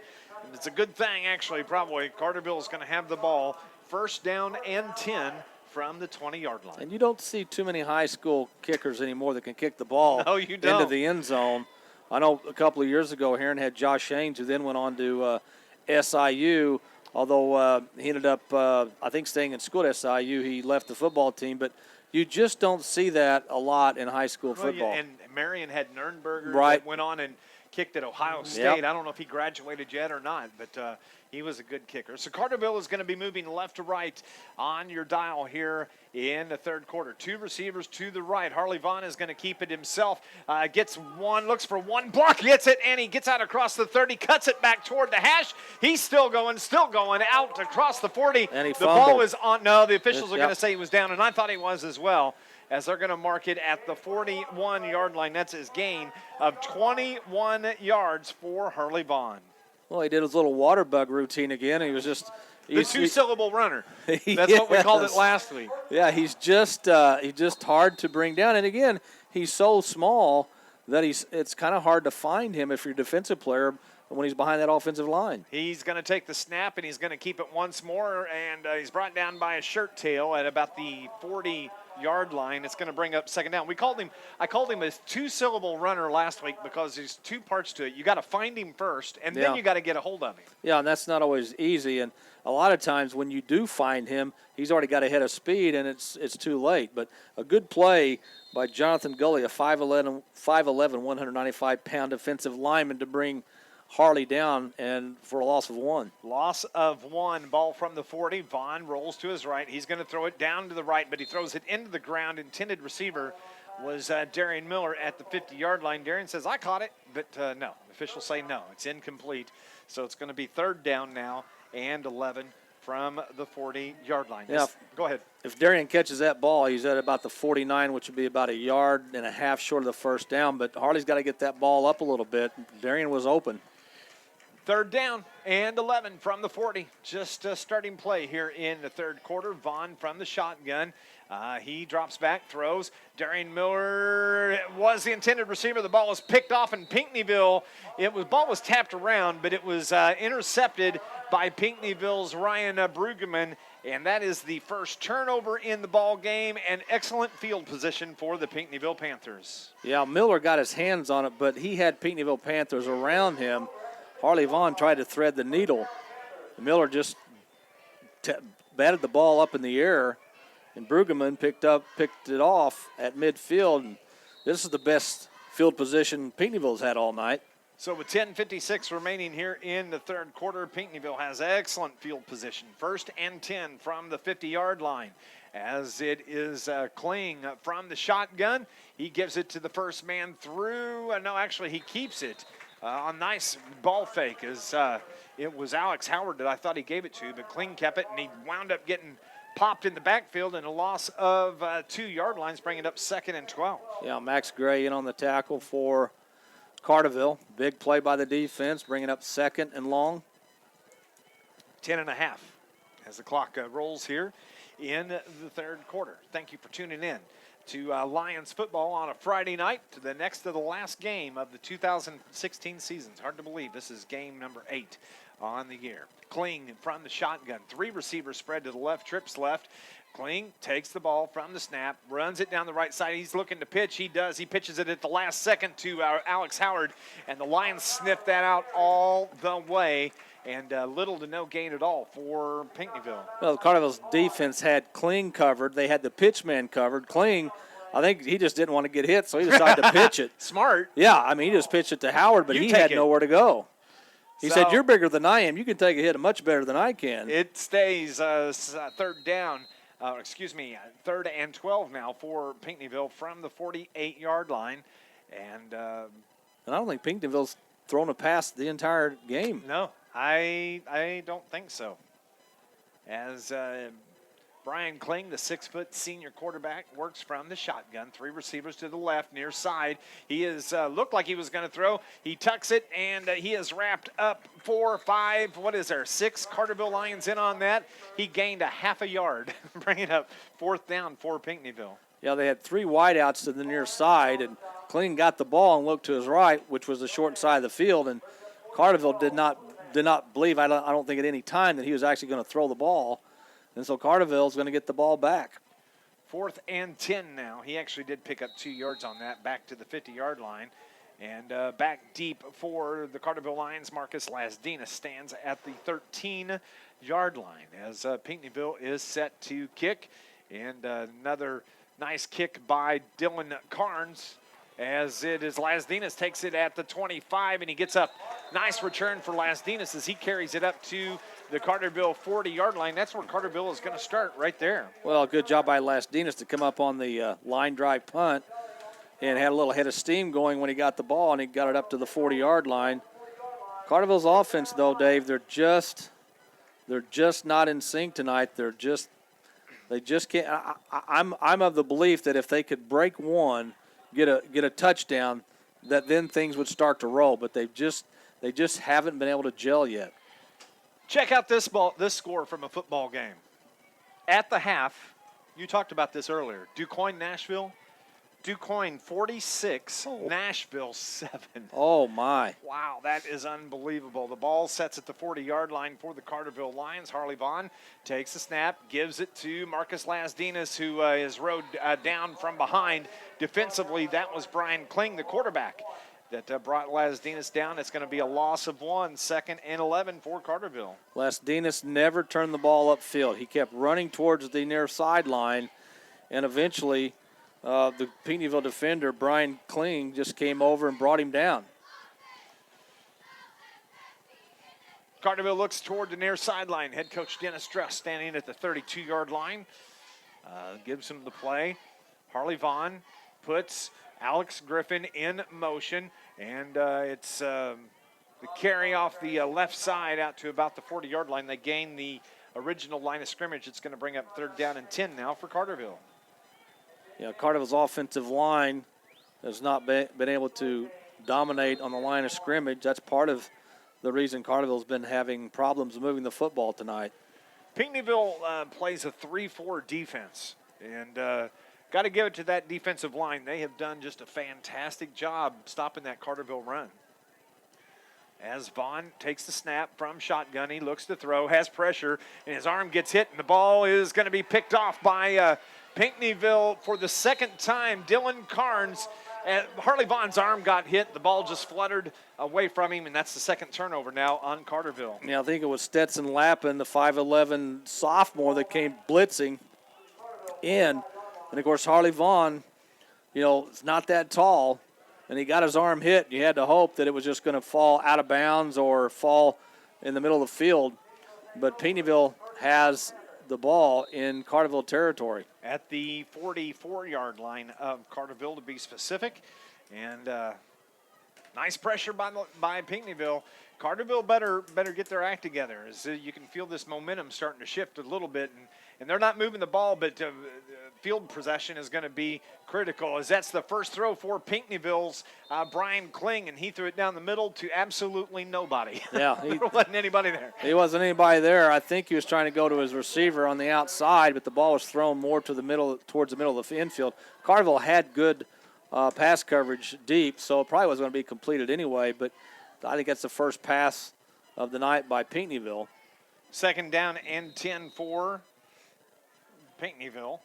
And it's a good thing, actually, probably. Carterville is going to have the ball first down and 10 from the 20-yard line. And you don't see too many high school kickers anymore that can kick the ball into the end zone. I know a couple of years ago, Heron had Josh Haynes, who then went on to SIU, although he ended up, I think, staying in school at SIU. He left the football team, but you just don't see that a lot in high school football. And Marion had Nurnberger that went on and kicked at Ohio State. I don't know if he graduated yet or not, but he was a good kicker. So Carterville is going to be moving left to right on your dial here in the third quarter. 2 receivers to the right. Harley Vaughn is going to keep it himself. Gets one, looks for one block, gets it, and he gets out across the 30, cuts it back toward the hash. He's still going out across the 40. And he the fumbled. ball is on. No, the officials are Yep. going to say he was down, and I thought he was as well, as they're going to mark it at the 41-yard line. That's his gain of 21 yards for Harley Vaughn. Well, he did his little water bug routine again. He was just The two-syllable runner. That's what we called it Yes. last week. Yeah, he's just hard to bring down. And again, he's so small that it's kind of hard to find him if you're a defensive player when he's behind that offensive line. He's going to take the snap, and he's going to keep it once more, and he's brought down by a shirt tail at about the 40-yard line. It's going to bring up second down. I called him a two-syllable runner last week because there's 2 parts to it. You got to find him first, and then you got to get a hold of him. Yeah, and that's not always easy. And a lot of times when you do find him, he's already got ahead of speed, and it's too late. But a good play by Jonathan Gully, a 5'11", 195-pound defensive lineman, to bring Harley down and for a loss of 1. Loss of 1. Ball from the 40. Vaughn rolls to his right. He's going to throw it down to the right, but he throws it into the ground. Intended receiver was Darian Miller at the 50-yard line. Darian says, I caught it, but no. Officials say no. It's incomplete. So it's going to be third down now and 11 from the 40-yard line. Yeah. Go ahead. If Darian catches that ball, he's at about the 49, which would be about 1.5 yards short of the first down. But Harley's got to get that ball up a little bit. Darian was open. Third down and 11 from the 40. Just starting play here in the third quarter. Vaughn from the shotgun. He drops back, throws. Darian Miller was the intended receiver. The ball was picked off in Pinckneyville. Ball was tapped around, but it was intercepted by Pinckneyville's Ryan Brueggemann, and that is the first turnover in the ball game. And excellent field position for the Pinckneyville Panthers. Yeah, Miller got his hands on it, but he had Pinckneyville Panthers around him. Harley Vaughn tried to thread the needle. Miller just batted the ball up in the air, and Brueggemann picked it off at midfield. And this is the best field position Pinckneyville's had all night. So with 10:56 remaining here in the third quarter, Pinckneyville has excellent field position. 1st and 10 from the 50-yard line. As it is Kling from the shotgun. He gives it to the first man through. No, actually, he keeps it. A nice ball fake as it was Alex Howard that I thought he gave it to, but Kling kept it, and he wound up getting popped in the backfield, and a loss of 2 yard lines, bringing it up 2nd and 12. Yeah, Max Gray in on the tackle for Carterville. Big play by the defense, bringing up 2nd and long. 10.5 as the clock rolls here in the third quarter. Thank you for tuning in to Lions football on a Friday night, to the next to the last game of the 2016 season. It's hard to believe this is game number 8 on the year. Kling from the shotgun. 3 receivers spread to the left, trips left. Kling takes the ball from the snap, runs it down the right side. He's looking to pitch. He does. He pitches it at the last second to Alex Howard, and the Lions sniff that out all the way. And little to no gain at all for Pinckneyville. Well, Carterville's defense had Kling covered. They had the pitch man covered. Kling, I think he just didn't want to get hit, so he decided to pitch it. Smart. Yeah, I mean, he just pitched it to Howard, but he had nowhere to go. He said, you're bigger than I am. You can take a hit much better than I can. It stays third and 12 now for Pinckneyville from the 48-yard line. And I don't think Pinckneyville's thrown a pass the entire game. No, I don't think so. As Brian Kling, the 6-foot senior quarterback, works from the shotgun. 3 receivers to the left, near side. He is looked like he was going to throw. He tucks it, and he is wrapped up 4, 5, 6 Carterville Lions in on that. He gained a half a yard, bringing up 4th down for Pinckneyville. Yeah, they had 3 wideouts to the near side, and Kling got the ball and looked to his right, which was the short side of the field, and Carterville did not believe, I don't think at any time, that he was actually going to throw the ball. And so Carterville's going to get the ball back. 4th and 10 now. He actually did pick up 2 yards on that, back to the 50-yard line. And back deep for the Carterville Lions, Marcus Lasdina stands at the 13-yard line as Pinckneyville is set to kick. And another nice kick by Dylan Carnes as it is Lasdinas takes it at the 25, and he gets up. Nice return for Lasdinas as he carries it up to the Carterville 40-yard line. That's where Carterville is going to start right there. Well, good job by Lasdinas to come up on the line drive punt and had a little head of steam going when he got the ball, and he got it up to the 40-yard line. Carterville's offense, though, Dave, they're just not in sync tonight. They just can't. I'm of the belief that if they could break one, get a touchdown, that then things would start to roll. But they just haven't been able to gel yet. Check out this score from a football game. At the half, you talked about this earlier. DuQuoin, Nashville. DuQuoin 46, Nashville 7. Oh, my. Wow, that is unbelievable. The ball sets at the 40-yard line for the Carterville Lions. Harley Vaughn takes the snap, gives it to Marcus Lasdinas, who is rode down from behind. Defensively, that was Brian Kling, the quarterback, that brought Lasdinas down. It's going to be a loss of 1, 2nd and 11 for Carterville. Lasdinas never turned the ball upfield. He kept running towards the near sideline, and eventually the Pinckneyville defender, Brian Kling, just came over and brought him down. Carterville looks toward the near sideline. Head coach Dennis Dress standing at the 32-yard line. Gives him the play. Harley Vaughn puts Alex Griffin in motion, and it's the carry off the left side out to about the 40-yard line. They gain the original line of scrimmage. It's going to bring up 3rd down and 10 now for Carterville. Yeah, Carterville's offensive line has not been able to dominate on the line of scrimmage. That's part of the reason Carterville's been having problems moving the football tonight. Pinckneyville plays a 3-4 defense, and got to give it to that defensive line. They have done just a fantastic job stopping that Carterville run. As Vaughn takes the snap from shotgun, he looks to throw, has pressure, and his arm gets hit, and the ball is going to be picked off by Pinckneyville for the 2nd time. Dylan Carnes, Harley Vaughn's arm got hit. The ball just fluttered away from him, and that's the 2nd turnover now on Carterville. Yeah, I think it was Stetson Lappin, the 5'11 sophomore that came blitzing in. And, of course, Harley Vaughn, is not that tall, and he got his arm hit. You had to hope that it was just going to fall out of bounds or fall in the middle of the field. But Pinckneyville has the ball in Carterville territory. At the 44-yard line of Carterville, to be specific. And nice pressure by Pinckneyville. Carterville better get their act together. As you can feel this momentum starting to shift a little bit. And they're not moving the ball, but field possession is going to be critical, as that's the first throw for Pinckneyville's Brian Kling, and he threw it down the middle to absolutely nobody. Yeah. There wasn't anybody there. He wasn't anybody there. I think he was trying to go to his receiver on the outside, but the ball was thrown more to the middle, towards the middle of the infield. Carterville had good pass coverage deep, so it probably was going to be completed anyway, but I think that's the first pass of the night by Pinckneyville. 2nd down and 10 for Pinckneyville.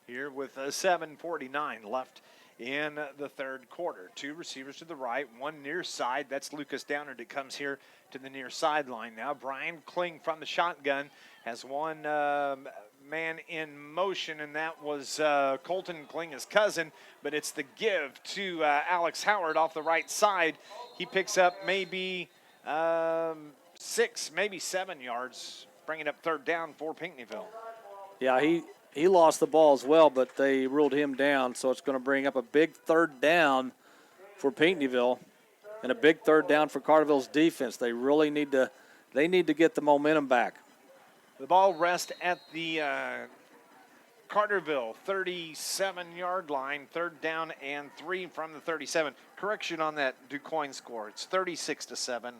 Here with 7:49 left in the 3rd quarter. 2 receivers to the right, 1 near side. That's Lucas Downard that comes here to the near sideline now. Brian Kling from the shotgun has 1 man in motion, and that was Colton Kling, his cousin, but it's the give to Alex Howard off the right side. He picks up maybe 6, maybe 7 yards, bringing up 3rd down for Pinckneyville. Yeah, he lost the ball as well, but they ruled him down, so it's going to bring up a big 3rd down for Pinckneyville and a big 3rd down for Carterville's defense. They really need to get the momentum back. The ball rests at the Carterville 37-yard line, 3rd down and 3 from the 37. Correction on that DuQuoin score. It's 36-7.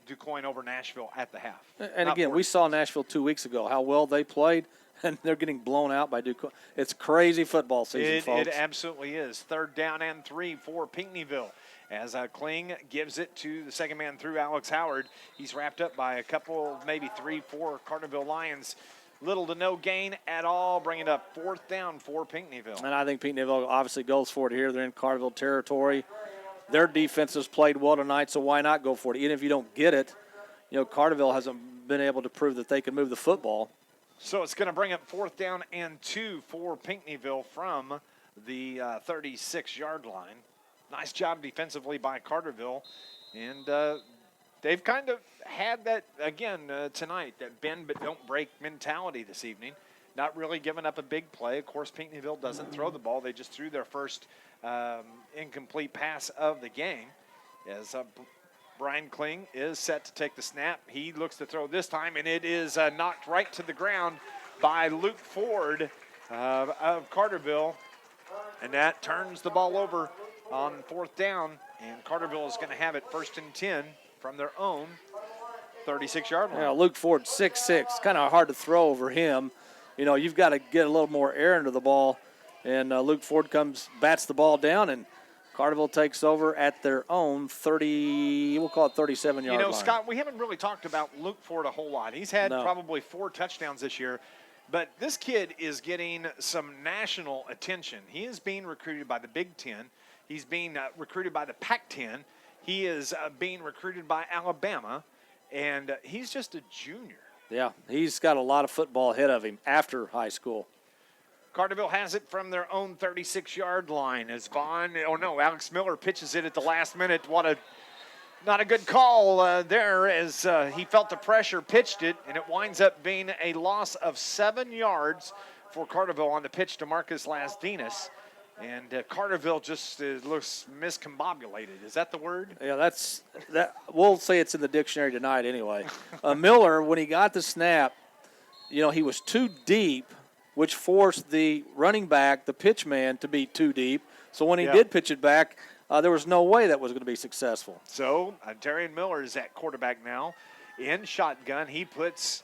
DuQuoin over Nashville at the half. And again, we saw Nashville 2 weeks ago, how well they played, and they're getting blown out by DuQuoin. It's crazy football season, folks. It absolutely is. 3rd down and 3 for Pinckneyville. As Kling gives it to the 2nd man through, Alex Howard. He's wrapped up by a couple, maybe 3, 4 Carterville Lions. Little to no gain at all, bringing up 4th down for Pinckneyville. And I think Pinckneyville obviously goes for it here. They're in Carterville territory. Their defense has played well tonight, so why not go for it? Even if you don't get it, Carterville hasn't been able to prove that they can move the football. So it's going to bring up 4th down and 2 for Pinckneyville from the 36-yard line. Nice job defensively by Carterville. And they've kind of had that, again, tonight, that bend but don't break mentality this evening. Not really giving up a big play. Of course, Pinckneyville doesn't throw the ball. They just threw their first incomplete pass of the game. As Brian Kling is set to take the snap. He looks to throw this time, and it is knocked right to the ground by Luke Ford of Carterville. And that turns the ball over on 4th down, and Carterville is going to have it 1st and 10 from their own 36-yard line. Yeah, Luke Ford, 6'6", kind of hard to throw over him. You know, you've got to get a little more air into the ball, and Luke Ford bats the ball down, and Carterville takes over at their own 30, we'll call it 37-yard line. Scott, we haven't really talked about Luke Ford a whole lot. He's had probably 4 touchdowns this year, but this kid is getting some national attention. He is being recruited by the Big Ten. He's being recruited by the Pac-10. He is being recruited by Alabama, and he's just a junior. Yeah, he's got a lot of football ahead of him after high school. Carterville has it from their own 36-yard line as Alex Miller pitches it at the last minute. Not a good call there as he felt the pressure, pitched it, and it winds up being a loss of 7 yards for Carterville on the pitch to Marcus Lasdinas. And Carterville just looks miscombobulated. Is that the word? Yeah, that. We'll say it's in the dictionary tonight anyway. Miller, when he got the snap, he was too deep, which forced the running back, the pitch man, to be too deep. So when he did pitch it back, there was no way that was going to be successful. So Darian Miller is at quarterback now. In shotgun, he puts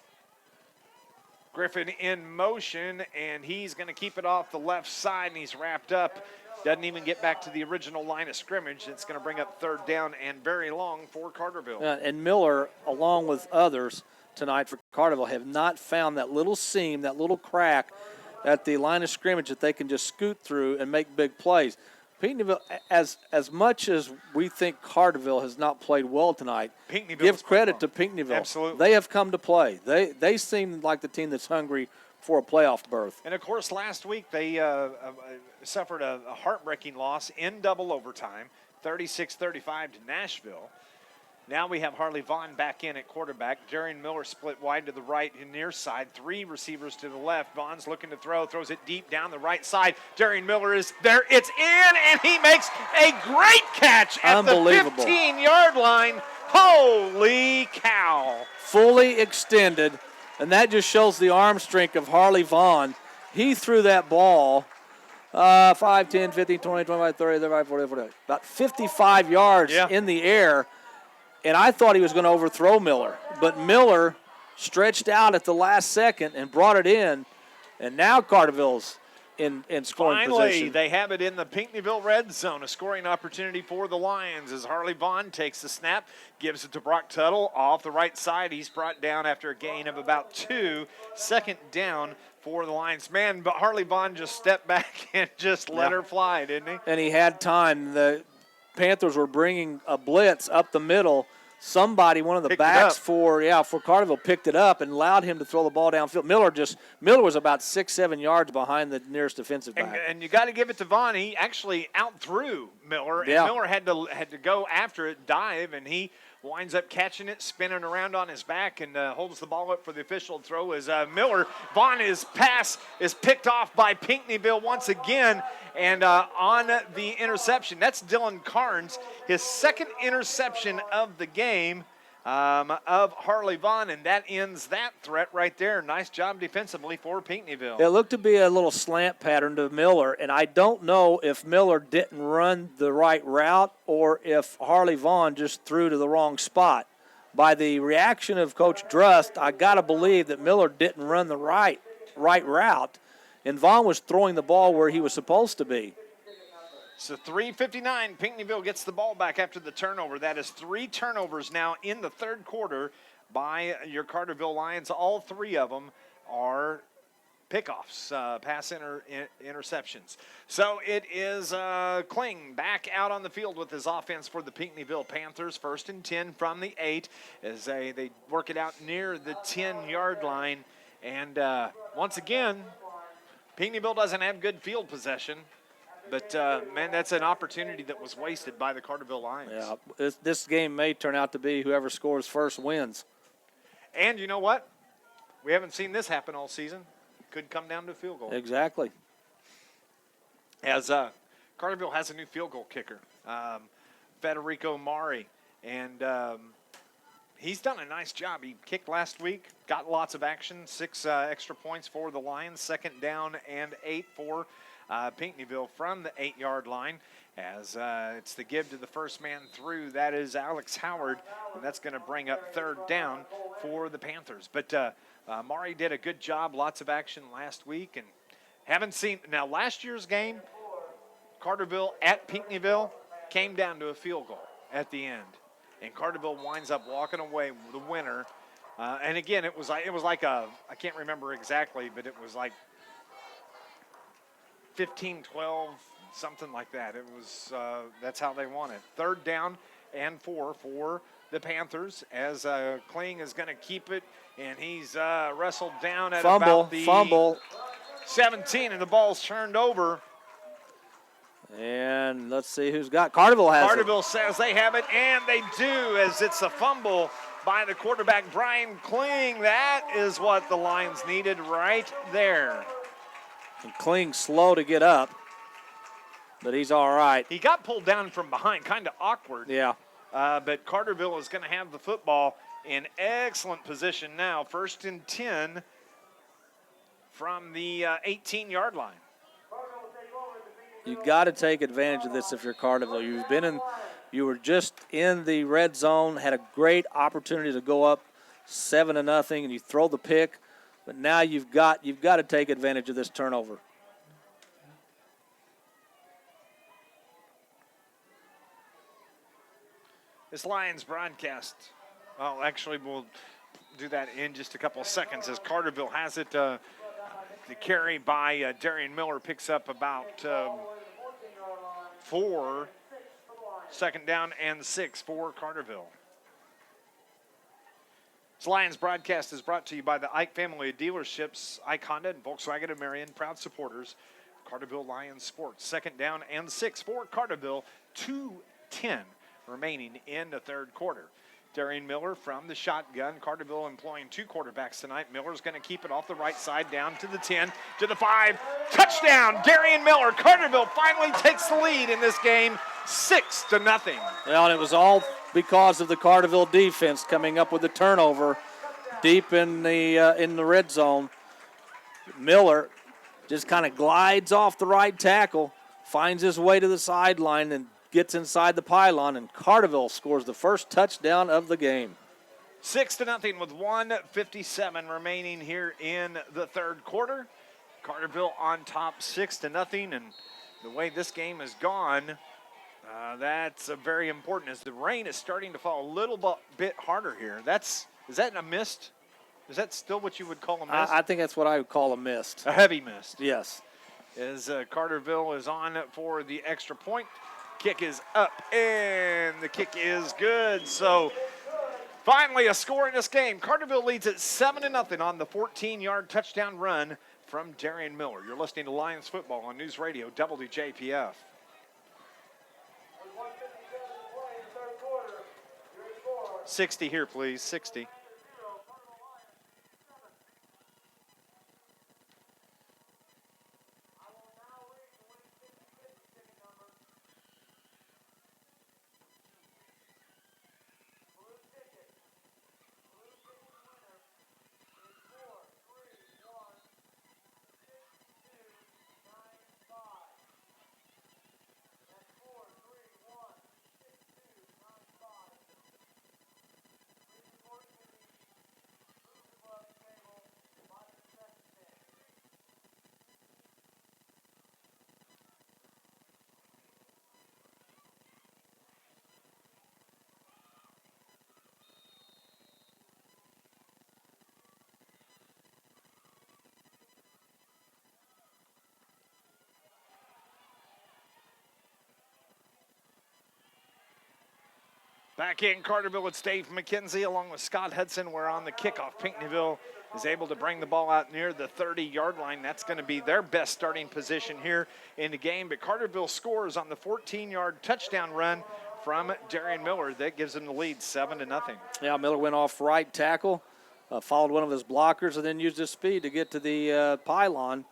Griffin in motion, and he's going to keep it off the left side, and he's wrapped up. Doesn't even get back to the original line of scrimmage. It's going to bring up 3rd down and very long for Carterville. And Miller, along with others tonight for Carterville, have not found that little seam, that little crack at the line of scrimmage that they can just scoot through and make big plays. Pinckneyville, as much as we think Carterville has not played well tonight, give credit to Pinckneyville. Absolutely. They have come to play. They seem like the team that's hungry for a playoff berth. And, of course, last week they suffered a heartbreaking loss in double overtime, 36-35 to Nashville. Now we have Harley Vaughn back in at quarterback. Darian Miller split wide to the right and near side. 3 receivers to the left. Vaughn's looking to throws it deep down the right side. Darian Miller is there. It's in, and he makes a great catch at the 15-yard line. Holy cow. Fully extended, and that just shows the arm strength of Harley Vaughn. He threw that ball 5, 10, 15, 20, 25, 30, 35, 40, 40, about 55 yards in the air. And I thought he was going to overthrow Miller. But Miller stretched out at the last second and brought it in. And now Carterville's in scoring position. Finally, they have it in the Pinckneyville red zone. A scoring opportunity for the Lions as Harley Vaughn takes the snap, gives it to Brock Tuttle off the right side. He's brought down after a gain of about 2. 2nd down for the Lions. Man, but Harley Vaughn just stepped back and just let her fly, didn't he? And he had time. The Panthers were bringing a blitz up the middle. Somebody, one of the backs for Carterville, picked it up and allowed him to throw the ball downfield. Miller was about 6-7 yards behind the nearest defensive back. And you got to give it to Vaughn. He actually outthrew Miller, and Miller had to go after it, dive, and he winds up catching it, spinning around on his back, and holds the ball up for the official throw as Vaughn's pass is picked off by Pinckneyville once again, and on the interception. That's Dylan Carnes, his 2nd interception of the game of Harley Vaughn, and that ends that threat right there. Nice job defensively for Pinckneyville. It looked to be a little slant pattern to Miller, and I don't know if Miller didn't run the right route or if Harley Vaughn just threw to the wrong spot. By the reaction of Coach Drust, I got to believe that Miller didn't run the right route, and Vaughn was throwing the ball where he was supposed to be. So 3:59, Pinckneyville gets the ball back after the turnover. That is 3 turnovers now in the 3rd quarter by your Carterville Lions. All 3 of them are pickoffs, pass interceptions. So it is Kling back out on the field with his offense for the Pinckneyville Panthers. 1st and 10 from the 8 as they work it out near the 10-yard line. And once again, Pinckneyville doesn't have good field possession. but man, that's an opportunity that was wasted by the Carterville Lions. Yeah, this game may turn out to be whoever scores first wins. And you know what? We haven't seen this happen all season. Could come down to a field goal. Exactly. As Carterville has a new field goal kicker, Federico Mari, and he's done a nice job. He kicked last week, got lots of action, 6 extra points for the Lions, 2nd down and 8 for Pinckneyville from the 8-yard line. As it's the give to the first man through, that is Alex Howard, and that's going to bring up 3rd down for the Panthers. But Mari did a good job, lots of action last week, and haven't seen – now last year's game, Carterville at Pinckneyville came down to a field goal at the end, and Carterville winds up walking away with the winner. And again, it was like a, I can't remember exactly, but it was like 15-12, something like that. It was that's how they won it. 3rd down and 4 for the Panthers, as Kling is going to keep it, and he's wrestled down at about the fumble. 17, and the ball's turned over. And let's see who's got. Carterville has Carterville says they have it, and they do, as it's a fumble by the quarterback, Brian Kling. That is what the Lions needed right there. it. And Kling's slow to get up, but he's all right. He got pulled down from behind, kind of awkward. Yeah. But Carterville is going to have the football in excellent position now. 1st and 10 from the 18-yard line. You got to take advantage of this if you're Carterville. You were just in the red zone, had a great opportunity to go up 7-0, and you throw the pick. But now you've got to take advantage of this turnover. This Lions broadcast, well, actually, we'll do that in just a couple of seconds as Carterville has it. The carry by Darian Miller picks up about 4, 2nd down and 6 for Carterville. This Lions broadcast is brought to you by the Ike family of dealerships, Ike Honda and Volkswagen of Marion, proud supporters of Carterville Lions sports. 2nd down and 6 for Carterville, 2:10 remaining in the 3rd quarter. Darian Miller from the shotgun. Carterville employing 2 quarterbacks tonight. Miller's going to keep it off the right side down to the 10, to the 5. Touchdown, Darian Miller. Carterville finally takes the lead in this game, 6-0. Well, and it was all because of the Carterville defense coming up with the turnover deep in the red zone. Miller just kind of glides off the right tackle, finds his way to the sideline, and gets inside the pylon, and Carterville scores the first touchdown of the game. 6-0 with 1:57 remaining here in the 3rd quarter. Carterville on top 6-0, and the way this game has gone, that's very important as the rain is starting to fall a little bit harder here. Is that a mist? Is that still what you would call a mist? I think that's what I would call a mist. A heavy mist. Yes. As Carterville is on for the extra point. Kick is up, and the kick is good. So finally a score in this game. Carterville leads at 7-0 on the 14-yard touchdown run from Darian Miller. You're listening to Lions football on News Radio WJPF. 60 here, please. 60. Back in Carterville, it's Dave McKenzie along with Scott Hudson. We're on the kickoff. Pinckneyville is able to bring the ball out near the 30-yard line. That's going to be their best starting position here in the game. But Carterville scores on the 14-yard touchdown run from Darian Miller. That gives them the lead 7-0. Yeah, Miller went off right tackle, followed one of his blockers, and then used his speed to get to the pylon.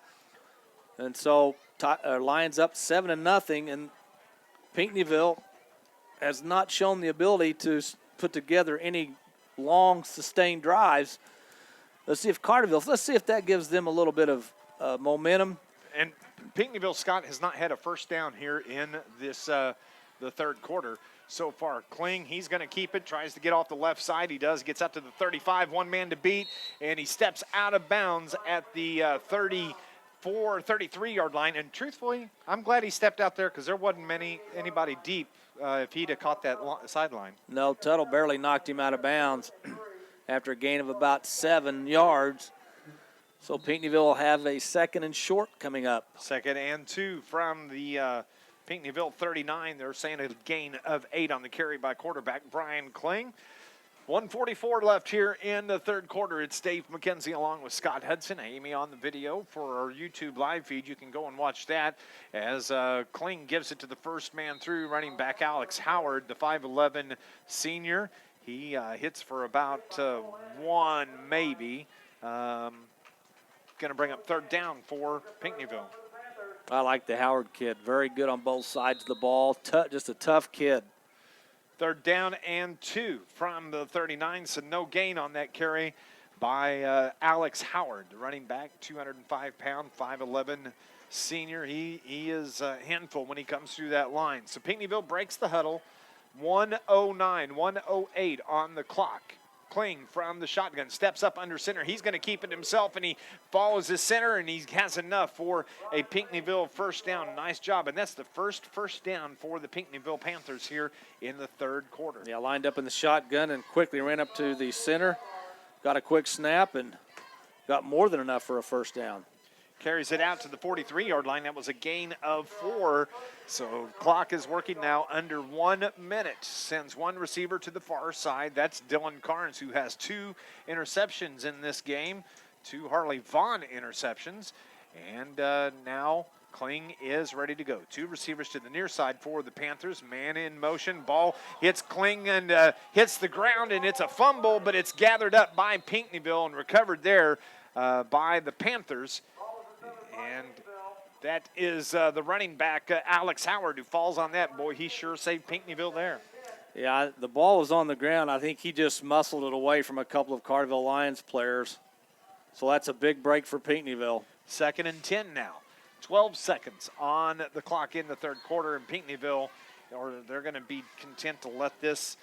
And so Lions up 7-0, and Pinckneyville has not shown the ability to put together any long, sustained drives. Let's see if that gives them a little bit of momentum. And Pinckneyville, Scott, has not had a first down here in this the third quarter so far. Kling, he's going to keep it, tries to get off the left side. He does, gets up to the 35, one man to beat, and he steps out of bounds at the 33-yard line. And truthfully, I'm glad he stepped out there because there wasn't anybody deep if he'd have caught that sideline. No, Tuttle barely knocked him out of bounds after a gain of about 7 yards. So Pinckneyville will have a 2nd and short coming up. 2nd and 2 from the Pinckneyville 39. They're saying a gain of 8 on the carry by quarterback Brian Kling. 1:44 left here in the third quarter. It's Dave McKenzie along with Scott Hudson. Amy on the video for our YouTube live feed. You can go and watch that as Kling gives it to the first man through, running back Alex Howard, the 5'11 senior. He hits for about 1 maybe. Going to bring up 3rd down for Pinckneyville. I like the Howard kid. Very good on both sides of the ball. Just a tough kid. 3rd down and 2 from the 39, so no gain on that carry by Alex Howard, the running back, 205-pound, 5'11 senior. He is a handful when he comes through that line. So Pinckneyville breaks the huddle. 1:09, 1:08 on the clock. Kling from the shotgun steps up under center. He's going to keep it himself, and he follows his center, and he has enough for a Pinckneyville first down. Nice job, and that's the first down for the Pinckneyville Panthers here in the third quarter. Yeah, lined up in the shotgun and quickly ran up to the center. Got a quick snap and got more than enough for a first down. Carries it out to the 43-yard line. That was a gain of 4. So clock is working now under 1 minute. Sends one receiver to the far side. That's Dylan Carnes, who has 2 interceptions in this game. 2 Harley Vaughn interceptions. And now Kling is ready to go. 2 receivers to the near side for the Panthers. Man in motion. Ball hits Kling and hits the ground, and it's a fumble, but it's gathered up by Pinckneyville and recovered there by the Panthers. And that is the running back, Alex Howard, who falls on that. Boy, he sure saved Pinckneyville there. Yeah, the ball was on the ground. I think he just muscled it away from a couple of Carterville Lions players. So that's a big break for Pinckneyville. 2nd and 10 now. 12 seconds on the clock in the third quarter, and Pinckneyville, or they're going to be content to let this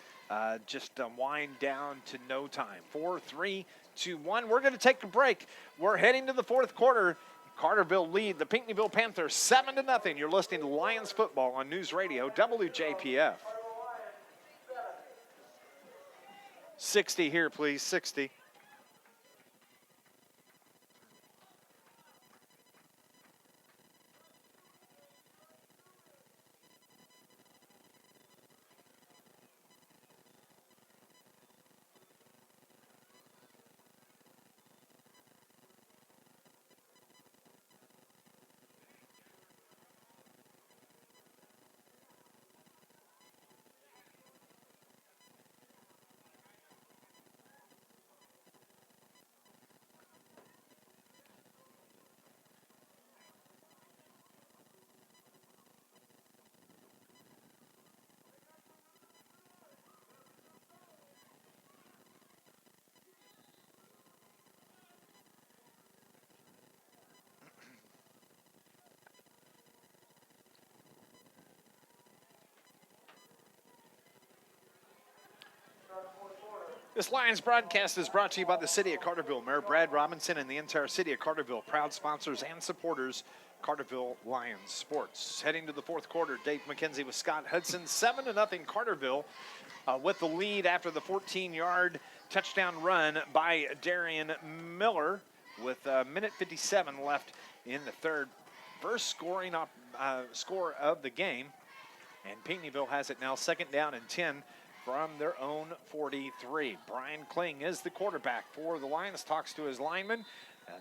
just wind down to no time. 4, 3, 2, 1. We're going to take a break. We're heading to the fourth quarter. Carterville lead the Pinckneyville Panthers 7-0. You're listening to Lions football on News Radio WJPF. 60 here, please. 60. This Lions broadcast is brought to you by the City of Carterville. Mayor Brad Robinson and the entire City of Carterville, proud sponsors and supporters, Carterville Lions sports. Heading to the fourth quarter, Dave McKenzie with Scott Hudson. 7-0 Carterville with the lead after the 14-yard touchdown run by Darian Miller with a minute 57 left in the third. First score of the game. And Pinckneyville has it now 2nd down and 10 from their own 43. Brian Kling is the quarterback for the Lions, talks to his lineman.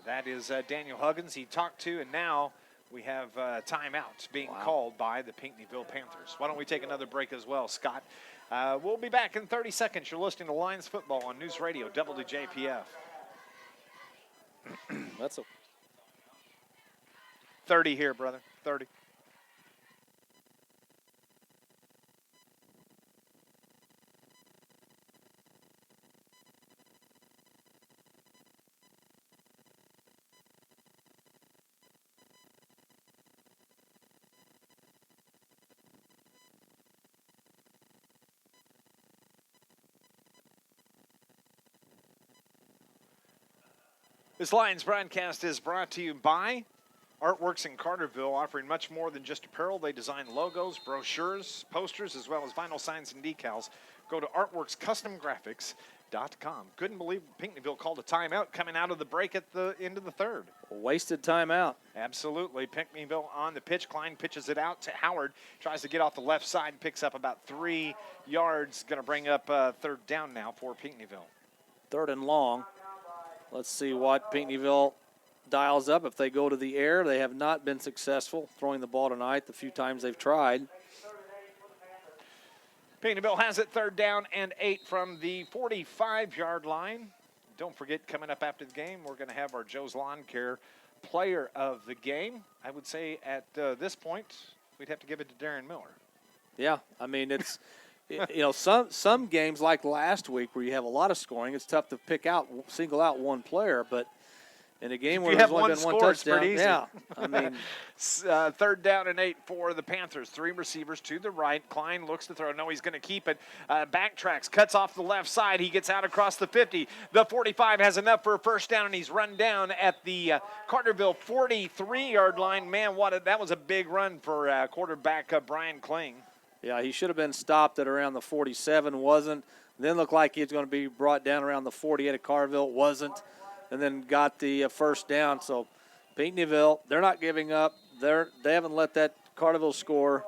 That is Daniel Huggins he talked to, and now we have timeouts being called by the Pinckneyville Panthers. Why don't we take another break as well, Scott? We'll be back in 30 seconds. You're listening to Lions football on News Radio WJPF. That's a 30 here, brother. 30. This Lions broadcast is brought to you by Artworks in Carterville, offering much more than just apparel. They design logos, brochures, posters, as well as vinyl signs and decals. Go to artworkscustomgraphics.com. Couldn't believe Pinckneyville called a timeout coming out of the break at the end of the third. wasted timeout. Absolutely. Pinckneyville on the pitch. Klein pitches it out to Howard. Tries to get off the left side, picks up about 3 yards. Going to bring up third down now for Pinckneyville. Third and long. Let's see what Pinckneyville dials up. If they go to the air, they have not been successful throwing the ball tonight the few times they've tried. Pinckneyville has it 3rd down and 8 from the 45-yard line. Don't forget, coming up after the game, we're going to have our Joe's Lawn Care player of the game. I would say at this point, we'd have to give it to Darren Miller. Yeah, I mean, it's some games like last week where you have a lot of scoring, it's tough to single out one player, but in a game where there's only been one touchdown, yeah, I mean, 3rd down and 8 for the Panthers. 3 receivers to the right. Klein looks to throw. No, he's going to keep it. Backtracks, cuts off the left side. He gets out across the 50. The 45 has enough for a first down, and he's run down at the Carterville 43-yard line. Man, that was a big run for quarterback Brian Kling. Yeah, he should have been stopped at around the 47, wasn't. Then looked like he was going to be brought down around the 48 at Carterville, wasn't. And then got the first down. So Pinckneyville, they're not giving up. They haven't let that Carterville score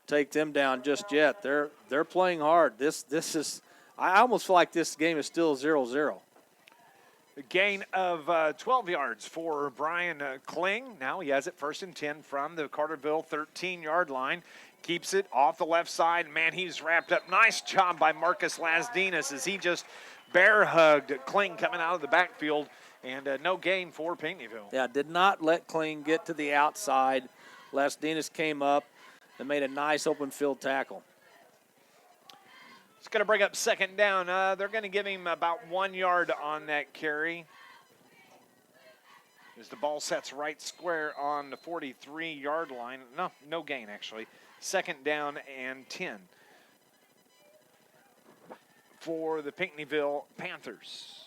take them down just yet. They're playing hard. This is, I almost feel like this game is still 0-0. A gain of 12 yards for Brian Kling. Now he has it 1st and 10 from the Carterville 13-yard line. Keeps it off the left side. Man, he's wrapped up. Nice job by Marcus Lasdinas as he just bear hugged Kling coming out of the backfield, and no gain for Pinckneyville. Yeah, did not let Kling get to the outside. Lasdinas came up and made a nice open field tackle. It's going to bring up 2nd down. They're going to give him about 1 yard on that carry. As the ball sets right square on the 43-yard line. No gain, actually. 2nd down and 10 for the Pinckneyville Panthers.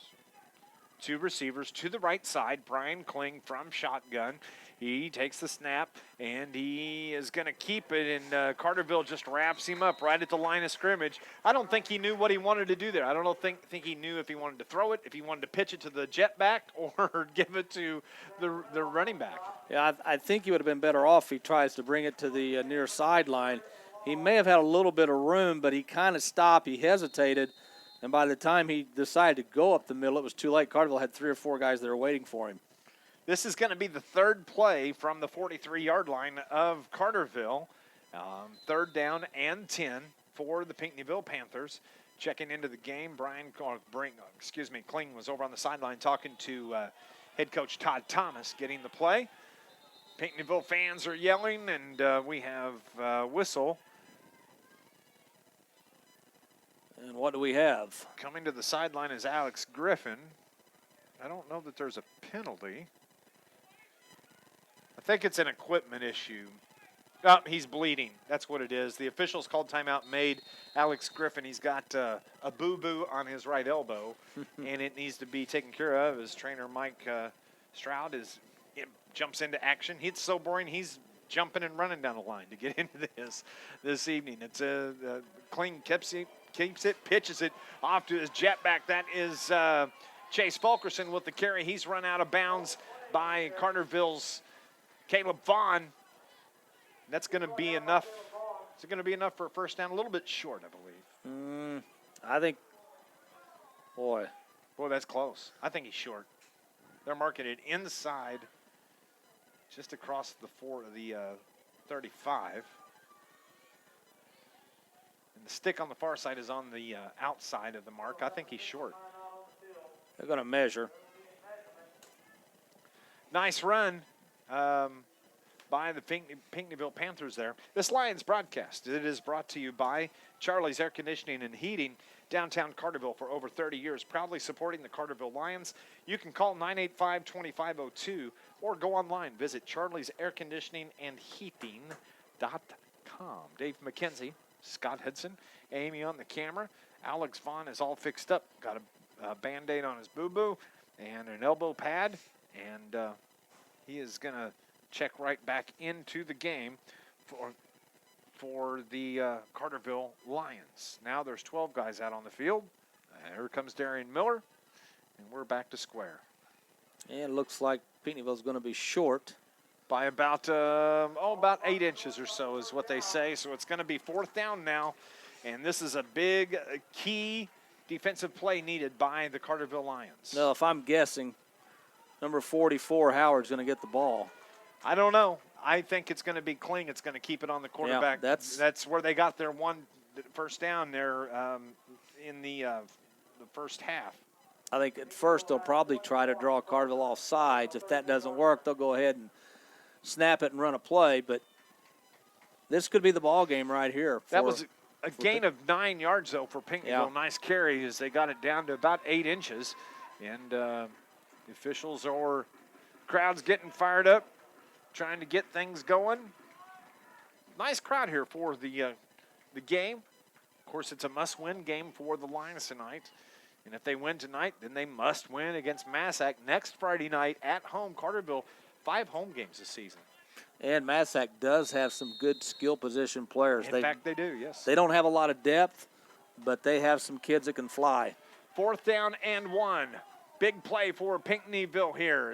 2 receivers to the right side. Brian Kling from shotgun. He takes the snap, and he is going to keep it, and Carterville just wraps him up right at the line of scrimmage. I don't think he knew what he wanted to do there. I don't think he knew if he wanted to throw it, if he wanted to pitch it to the jet back, or give it to the running back. Yeah, I think he would have been better off if he tries to bring it to the near sideline. He may have had a little bit of room, but he kind of stopped. He hesitated, and by the time he decided to go up the middle, it was too late. Carterville had 3 or 4 guys there waiting for him. This is going to be the 3rd play from the 43-yard line of Carterville. 3rd down and 10 for the Pinckneyville Panthers. Checking into the game, Kling was over on the sideline talking to head coach Todd Thomas, getting the play. Pinckneyville fans are yelling, and we have whistle. And what do we have? Coming to the sideline is Alex Griffin. I don't know that there's a penalty. I think it's an equipment issue. Oh, he's bleeding. That's what it is. The officials called timeout, made Alex Griffin. He's got a boo-boo on his right elbow, and it needs to be taken care of. His trainer, Mike Stroud, jumps into action. It's so boring, he's jumping and running down the line to get into this evening. It's Kling keeps it, pitches it off to his jet back. That is Chase Fulkerson with the carry. He's run out of bounds by Carterville's Caleb Vaughn. That's going to be enough Is it going to be enough for a first down? A little bit short, I believe. I think, boy, That's close. I think he's short. They're marking it inside, just across the 35. And the stick on the far side is on the outside of the mark. I think he's short. they're going to measure. Nice run by the Pinckneyville Panthers there. This Lions broadcast, it is brought to you by Charlie's Air Conditioning and Heating, downtown Carterville for over 30 years, proudly supporting the Carterville Lions. You can call 985-2502 or go online. Visit charliesairconditioningandheating.com. Dave McKenzie, Scott Hudson, Amy on the camera. Alex Vaughn is all fixed up. Got a Band-Aid on his boo-boo and an elbow pad. And he is going to check right back into the game for the Carterville Lions. Now there's 12 guys out on the field. Here comes Darian Miller, and we're back to square. And it looks like Pinckneyville's going to be short. By about 8 inches or so is what they say. So it's going to be 4th down now. And this is a big, key defensive play needed by the Carterville Lions. No, if I'm guessing, number 44, Howard's going to get the ball. I don't know. I think it's going to be Kling. It's going to keep it on the quarterback. Yeah, that's where they got their first down there in the first half. I think at first they'll probably try to draw Carterville off sides. If that doesn't work, they'll go ahead and snap it and run a play. But this could be the ball game right here. That was a gain of 9 yards, though, for Pinckneyville. Yeah. Nice carry as they got it down to about 8 inches. And the officials or crowd's getting fired up, trying to get things going. Nice crowd here for the game. Of course, it's a must-win game for the Lions tonight. And if they win tonight, then they must win against Massac next Friday night at home. Carterville, 5 home games this season. And Massac does have some good skill position players. In fact, they do, yes. They don't have a lot of depth, but they have some kids that can fly. 4th down and 1. Big play for Pinckneyville here.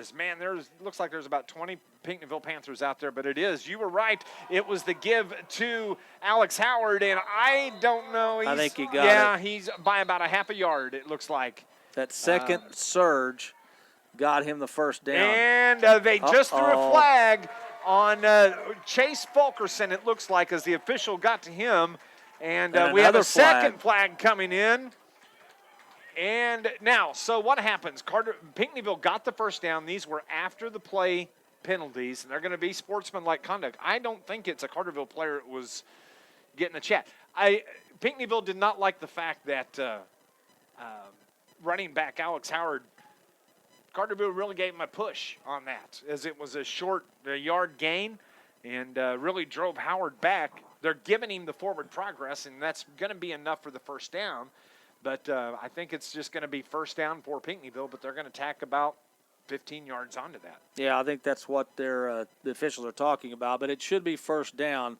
Looks like there's about 20 Pinckneyville Panthers out there, but you were right. It was the give to Alex Howard, and I don't know. I think he got it. Yeah, he's by about a half a yard, it looks like. That second surge got him the first down. And they just threw a flag on Chase Fulkerson, it looks like, as the official got to him. And we have a second flag coming in. And now, so what happens? Pinckneyville got the first down. These were after the play penalties, and they're going to be sportsmanlike conduct. I don't think it's a Carterville player that was getting a chat. Pinckneyville did not like the fact that running back Alex Howard, Carterville really gave him a push on that, as it was a short yard gain, and really drove Howard back. They're giving him the forward progress, and that's going to be enough for the first down. But I think it's just going to be first down for Pinckneyville, but they're going to tack about 15 yards onto that. Yeah, I think that's what the officials are talking about. But it should be first down,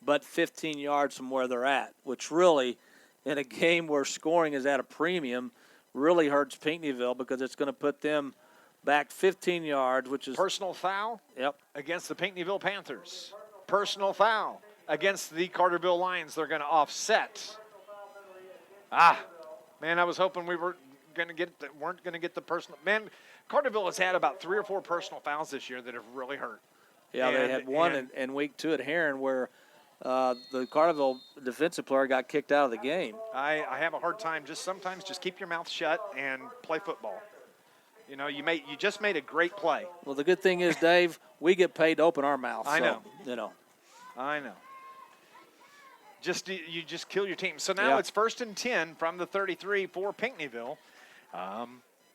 but 15 yards from where they're at, which really, in a game where scoring is at a premium, really hurts Pinckneyville because it's going to put them back 15 yards, which is personal foul. Yep. Against the Pinckneyville Panthers. Personal foul against the Carterville Lions. They're going to offset. Man, I was hoping we weren't going to get the personal. Man, Carterville has had about 3 or 4 personal fouls this year that have really hurt. Yeah, they had one in week 2 at Heron where the Carterville defensive player got kicked out of the game. I have a hard time sometimes just keep your mouth shut and play football. You know, you just made a great play. Well, the good thing is, Dave, we get paid to open our mouth. I know. I know. You just kill your team. So now it's 1st and 10 from the 33 for Pinckneyville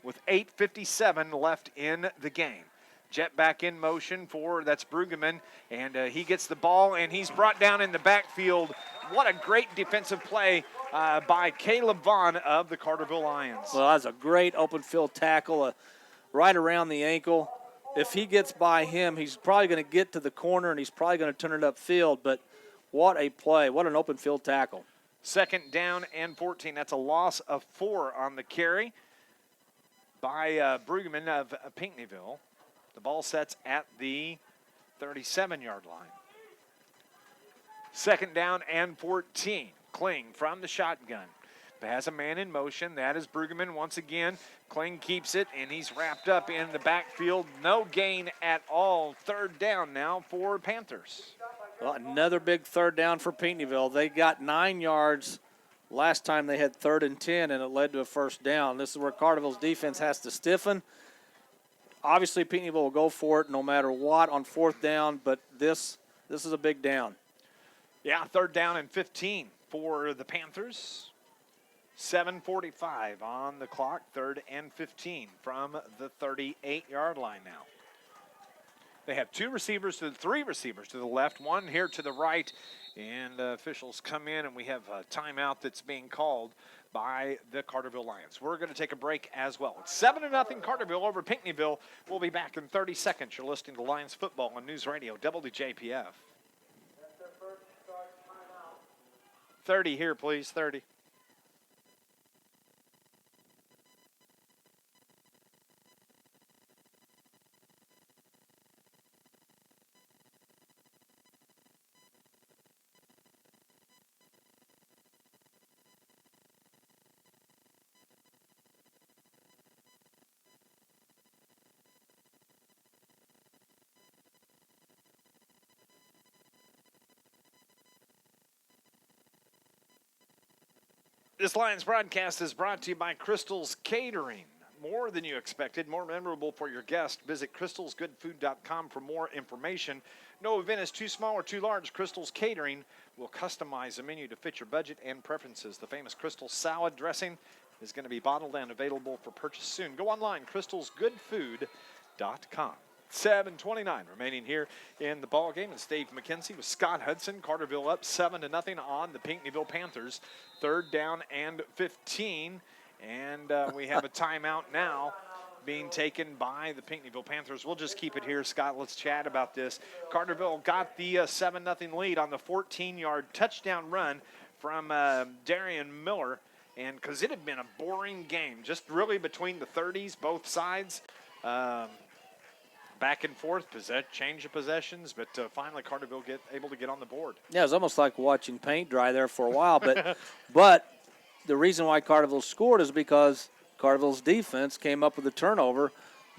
with 8:57 left in the game. Jet back in motion that's Brueggemann, and he gets the ball, and he's brought down in the backfield. What a great defensive play by Caleb Vaughn of the Carterville Lions. Well, that's a great open field tackle right around the ankle. If he gets by him, he's probably going to get to the corner, and he's probably going to turn it upfield, but what a play. What an open field tackle. 2nd down and 14. That's a loss of 4 on the carry by Brueggemann of Pinckneyville. The ball sets at the 37-yard line. 2nd down and 14. Kling from the shotgun. Has a man in motion. That is Brueggemann once again. Kling keeps it, and he's wrapped up in the backfield. No gain at all. 3rd down now for Panthers. Well, another big 3rd down for Pinckneyville. They got 9 yards last time they had 3rd and 10, and it led to a 1st down. This is where Carterville's defense has to stiffen. Obviously, Pinckneyville will go for it no matter what on 4th down, but this is a big down. Yeah, 3rd down and 15 for the Panthers. 7:45 on the clock, 3rd and 15 from the 38-yard line now. They have 3 receivers to the left, 1 here to the right, and officials come in, and we have a timeout that's being called by the Carterville Lions. We're going to take a break as well. It's 7-0 Carterville over Pinckneyville. We'll be back in 30 seconds. You're listening to Lions Football on News Radio WJPF. 30 here, please, 30. This Lions broadcast is brought to you by Crystal's Catering. More than you expected, more memorable for your guest. Visit crystalsgoodfood.com for more information. No event is too small or too large. Crystal's Catering will customize a menu to fit your budget and preferences. The famous Crystal salad dressing is going to be bottled and available for purchase soon. Go online, crystalsgoodfood.com. 7:29 remaining here in the ball game. It's Dave McKenzie with Scott Hudson. Carterville up 7-0 on the Pinckneyville Panthers. 3rd down and 15. And we have a timeout now being taken by the Pinckneyville Panthers. We'll just keep it here, Scott. Let's chat about this. Carterville got the 7-0 lead on the 14-yard touchdown run from Darian Miller. And because it had been a boring game, just really between the 30s, both sides. Back and forth, change of possessions, but finally Carterville able to get on the board. Yeah, it was almost like watching paint dry there for a while, but the reason why Carterville scored is because Carterville's defense came up with a turnover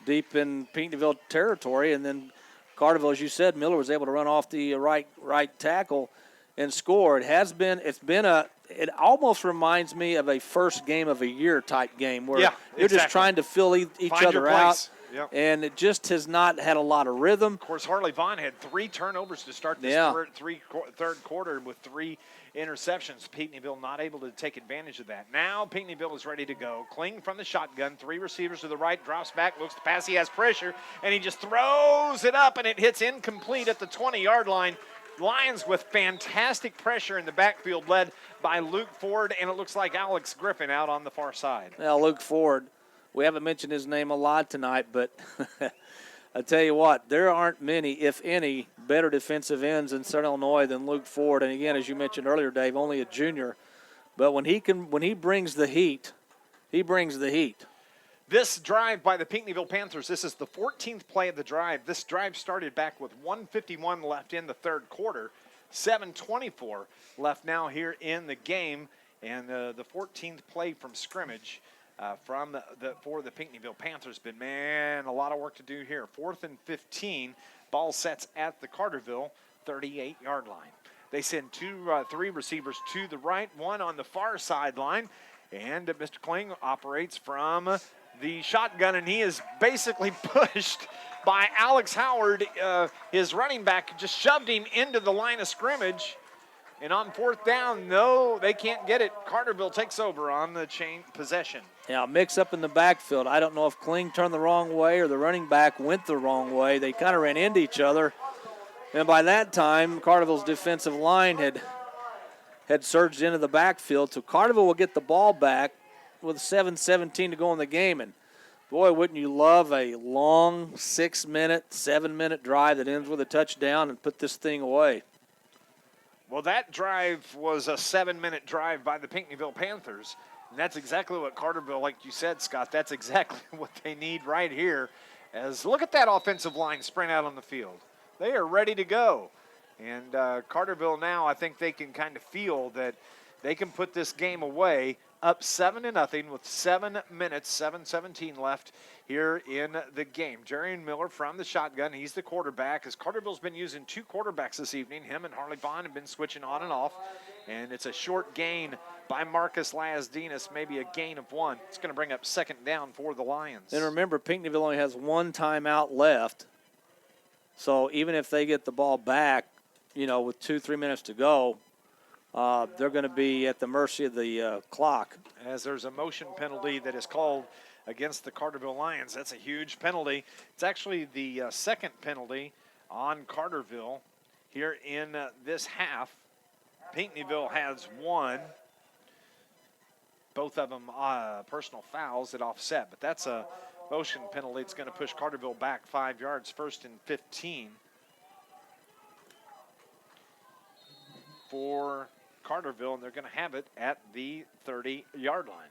deep in Pinckneyville territory, and then Carterville, as you said, Miller was able to run off the right tackle and score. It almost reminds me of a first game of a year type game where you're just trying to fill each other out. Yep. And it just has not had a lot of rhythm. Of course, Harley Vaughn had 3 turnovers to start this third quarter with 3 interceptions. Pinckneyville not able to take advantage of that. Now Pinckneyville is ready to go. Kling from the shotgun, 3 receivers to the right, drops back, looks to pass. He has pressure, and he just throws it up, and it hits incomplete at the 20-yard line. Lions with fantastic pressure in the backfield led by Luke Ford, and it looks like Alex Griffin out on the far side. Now, Luke Ford. We haven't mentioned his name a lot tonight, but I tell you what, there aren't many, if any, better defensive ends in Southern Illinois than Luke Ford. And again, as you mentioned earlier, Dave, only a junior. But when he brings the heat, he brings the heat. This drive by the Pinckneyville Panthers, this is the 14th play of the drive. This drive started back with 1:51 left in the 3rd quarter. 7:24 left now here in the game. And the 14th play from scrimmage. For the Pinckneyville Panthers, but man, a lot of work to do here. 4th and 15, ball sets at the Carterville 38-yard line. They send 3 receivers to the right, 1 on the far sideline, and Mr. Kling operates from the shotgun, and he is basically pushed by Alex Howard. His running back just shoved him into the line of scrimmage. And on 4th down, no, they can't get it. Carterville takes over on the chain possession. Yeah, mix up in the backfield. I don't know if Kling turned the wrong way or the running back went the wrong way. They kind of ran into each other. And by that time, Carterville's defensive line had surged into the backfield. So Carterville will get the ball back with 7:17 to go in the game. And, boy, wouldn't you love a long 6-minute, 7-minute drive that ends with a touchdown and put this thing away. Well, that drive was a 7-minute drive by the Pinckneyville Panthers, and that's exactly what Carterville, like you said, Scott, that's exactly what they need right here. As look at that offensive line sprint out on the field. They are ready to go. And Carterville now, I think they can kind of feel that they can put this game away up 7-0 with 7 minutes, 7:17 left here in the game. Jerry Miller from the shotgun. He's the quarterback. As Carterville's been using 2 quarterbacks this evening. Him and Harley Vaughn have been switching on and off. And it's a short gain by Marcus Lasdinas, maybe a gain of 1. It's going to bring up 2nd down for the Lions. And remember, Pinckneyville only has 1 timeout left. So even if they get the ball back, with 2-3 minutes to go, they're going to be at the mercy of the clock. As there's a motion penalty that is called against the Carterville Lions. That's a huge penalty. It's actually the 2nd penalty on Carterville here in this half. Pinckneyville has 1. Both of them personal fouls that offset, but that's a motion penalty. It's going to push Carterville back 5 yards, 1st and 15 for Carterville, and they're going to have it at the 30-yard line.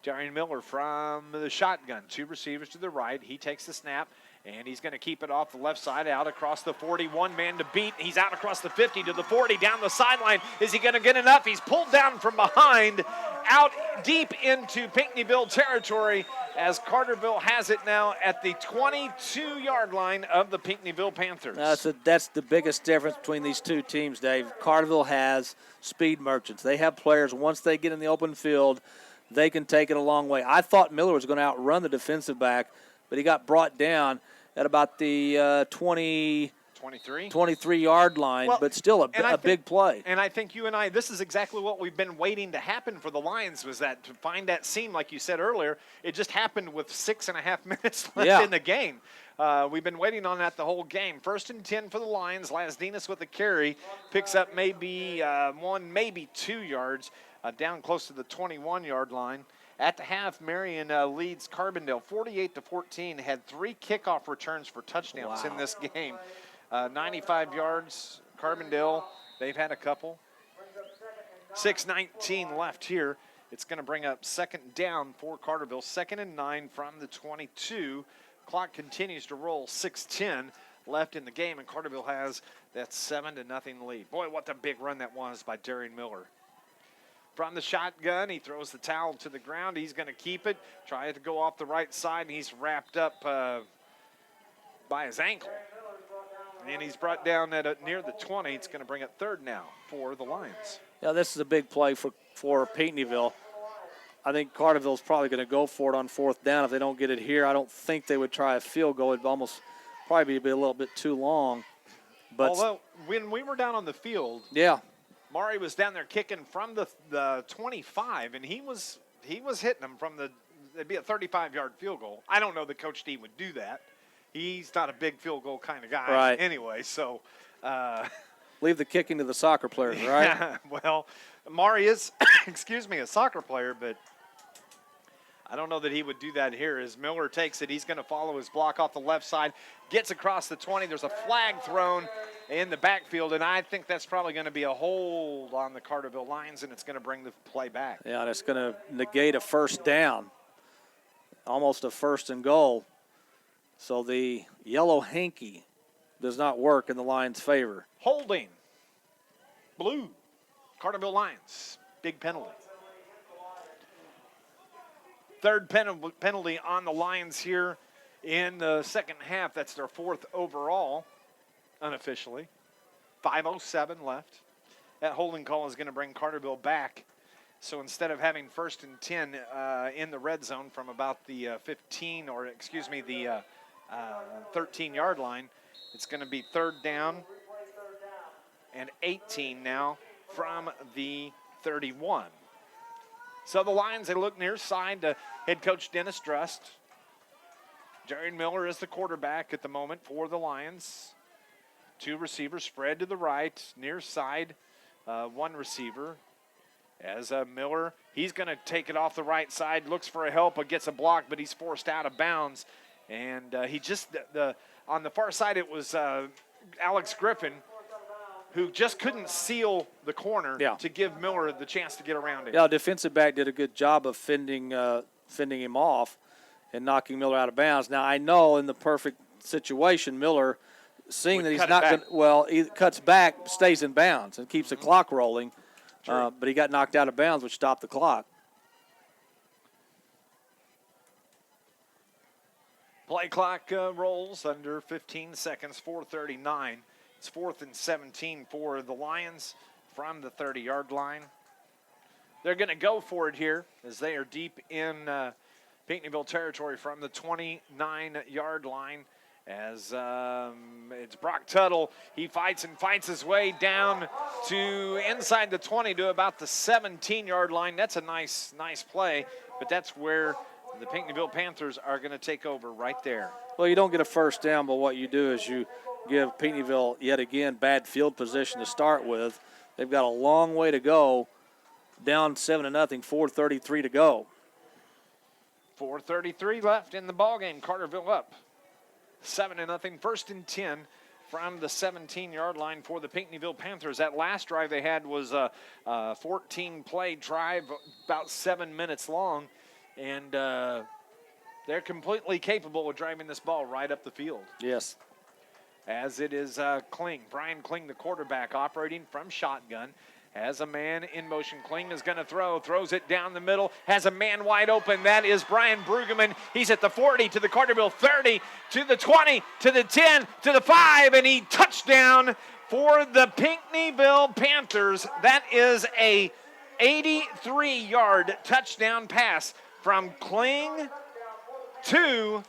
Darian Miller from the shotgun. 2 receivers to the right. He takes the snap, and he's going to keep it off the left side out across the 41. Man to beat. He's out across the 50 to the 40, down the sideline. Is he going to get enough? He's pulled down from behind, out deep into Pinckneyville territory, as Carterville has it now at the 22-yard line of the Pinckneyville Panthers. That's the biggest difference between these 2 teams, Dave. Carterville has speed merchants. They have players, once they get in the open field, they can take it a long way. I thought Miller was going to outrun the defensive back, but he got brought down at about the 23-yard line, but still a big play. And I think you and I, this is exactly what we've been waiting to happen for the Lions, was that to find that seam, like you said earlier, it just happened with 6.5 minutes left in the game. We've been waiting on that the whole game. 1st and 10 for the Lions. Lasdinas with the carry, picks up maybe 1, maybe 2 yards, down close to the 21-yard line. At the half, Marion leads Carbondale 48-14, had 3 kickoff returns for touchdowns in this game. 95 yards, Carbondale, they've had a couple. 6:19 left here. It's going to bring up 2nd down for Carterville. 2nd and 9 from the 22. Clock continues to roll. 6:10 left in the game, and Carterville has that 7-0 lead. Boy, what a big run that was by Darian Miller. From the shotgun, he throws the towel to the ground. He's going to keep it, try to go off the right side, and he's wrapped up by his ankle. And he's brought down at near the 20. It's going to bring it 3rd now for the Lions. Yeah, this is a big play for Pinckneyville. I think Carterville's probably going to go for it on 4th down. If they don't get it here, I don't think they would try a field goal. It'd almost probably be a little bit too long. But although, when we were down on the field, Maury was down there kicking from the 25, and he was hitting them from it'd be a 35-yard field goal. I don't know that Coach D would do that. He's not a big field goal kind of guy anyway, so. Leave the kicking to the soccer players, right? Yeah, well, Maury is, a soccer player, but I don't know that he would do that here. As Miller takes it, he's going to follow his block off the left side, gets across the 20. There's a flag thrown in the backfield, and I think that's probably going to be a hold on the Carterville Lions, and it's going to bring the play back. Yeah, that's going to negate a 1st down, almost a 1st and goal. So the yellow hanky does not work in the Lions' favor. Holding. Blue. Carterville Lions. Big penalty. 3rd penalty on the Lions here in the 2nd half. That's their 4th overall, unofficially. 5:07 left. That holding call is going to bring Carterville back. So instead of having 1st and 10 in the red zone from about the 13-yard line, it's going to be 3rd down and 18 now from the 31. So the Lions, they look near side to head coach Dennis Drust. Darian Miller is the quarterback at the moment for the Lions. 2 receivers spread to the right, near side, 1 receiver. As Miller, he's going to take it off the right side, looks for a help, but gets a block, but he's forced out of bounds. And he just, on the far side, it was Alex Griffin, who just couldn't seal the corner to give Miller the chance to get around it. Yeah, defensive back did a good job of fending him off and knocking Miller out of bounds. Now, I know in the perfect situation, Miller seeing Would that he's cut it not back. going to, well, he cuts back, stays in bounds, and keeps the clock rolling. But he got knocked out of bounds, which stopped the clock. Play clock rolls under 15 seconds, 4:39. It's 4th and 17 for the Lions from the 30-yard line. They're going to go for it here as they are deep in Pinckneyville territory from the 29-yard line. As it's Brock Tuttle. He fights and fights his way down to inside the 20 to about the 17-yard line. That's a nice play, but that's where the Pinckneyville Panthers are going to take over right there. Well, you don't get a first down, but what you do is you give Pinckneyville, yet again, bad field position to start with. They've got a long way to go, down 7-0, 4:33 to go. 4:33 left in the ballgame. Carterville up 7-0, 1st and 10 from the 17-yard line for the Pinckneyville Panthers. That last drive they had was a 14-play drive, about 7 minutes long, and they're completely capable of driving this ball right up the field. Yes. As it is Brian Kling, the quarterback, operating from shotgun. Has a man in motion. Kling is going to throws it down the middle, has a man wide open. That is Brian Brueggemann. He's at the 40, to the Carterville 30, to the 20, to the 10, to the 5, and he touchdown for the Pinckneyville Panthers. That is a 83-yard touchdown pass from Kling to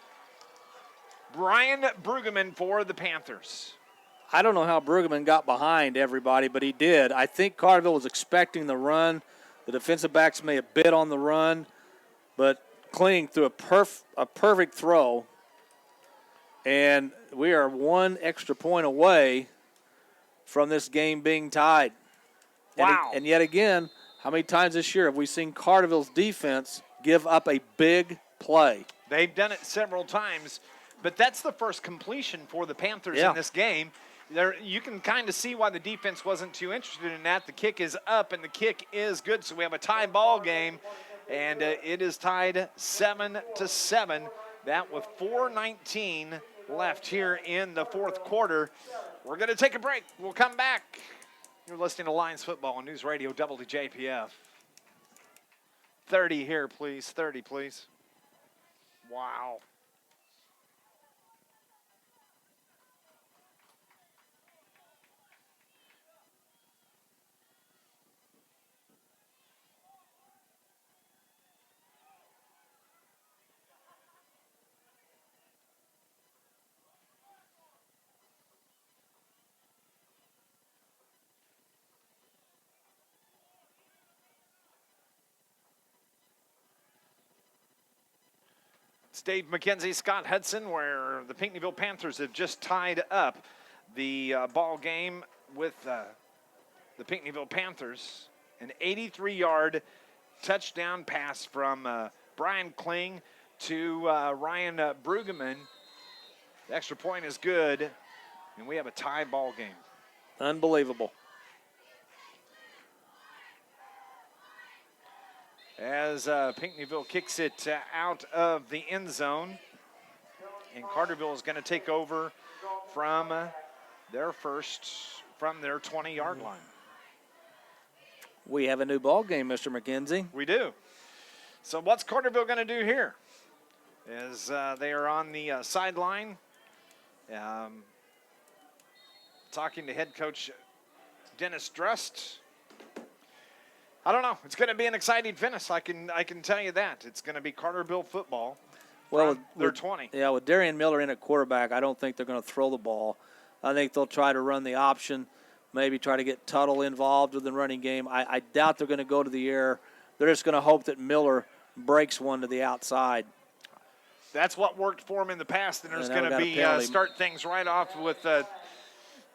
Brian Brueggemann for the Panthers. I don't know how Brueggemann got behind everybody, but he did. I think Carterville was expecting the run. The defensive backs may have bid on the run, but Kling threw a perfect throw, and we are one extra point away from this game being tied. Wow. And yet again, how many times this year have we seen Carterville's defense give up a big play? They've done it several times, but that's the first completion for the Panthers Yeah. in this game. There, you can kind of see why the defense wasn't too interested in that. The kick is up, and the kick is good, so we have a tie ball game, and it is tied 7-7. That with 4:19 left here in the fourth quarter. We're going to take a break. We'll come back. You're listening to Lions Football on News Radio WJPF. 30 here, please. 30, please. Wow. It's Dave McKenzie, Scott Hudson, where the Pinckneyville Panthers have just tied up the ball game with the Pinckneyville Panthers. An 83-yard touchdown pass from Brian Kling to Ryan Brueggemann. The extra point is good, and we have a tie ball game. Unbelievable. As Pinckneyville kicks it out of the end zone. And Carterville is going to take over from their 20-yard line. We have a new ball game, Mr. McKenzie. We do. So what's Carterville going to do here? As they are on the sideline, talking to head coach Dennis Drust. I don't know. It's going to be an exciting finish. I can tell you that. It's going to be Carterville football. Well, they're 20. Yeah, with Darian Miller in at quarterback, I don't think they're going to throw the ball. I think they'll try to run the option, maybe try to get Tuttle involved with the running game. I doubt they're going to go to the air. They're just going to hope that Miller breaks one to the outside. That's what worked for him in the past, and there's And now going to we be got a penalty. start things right off with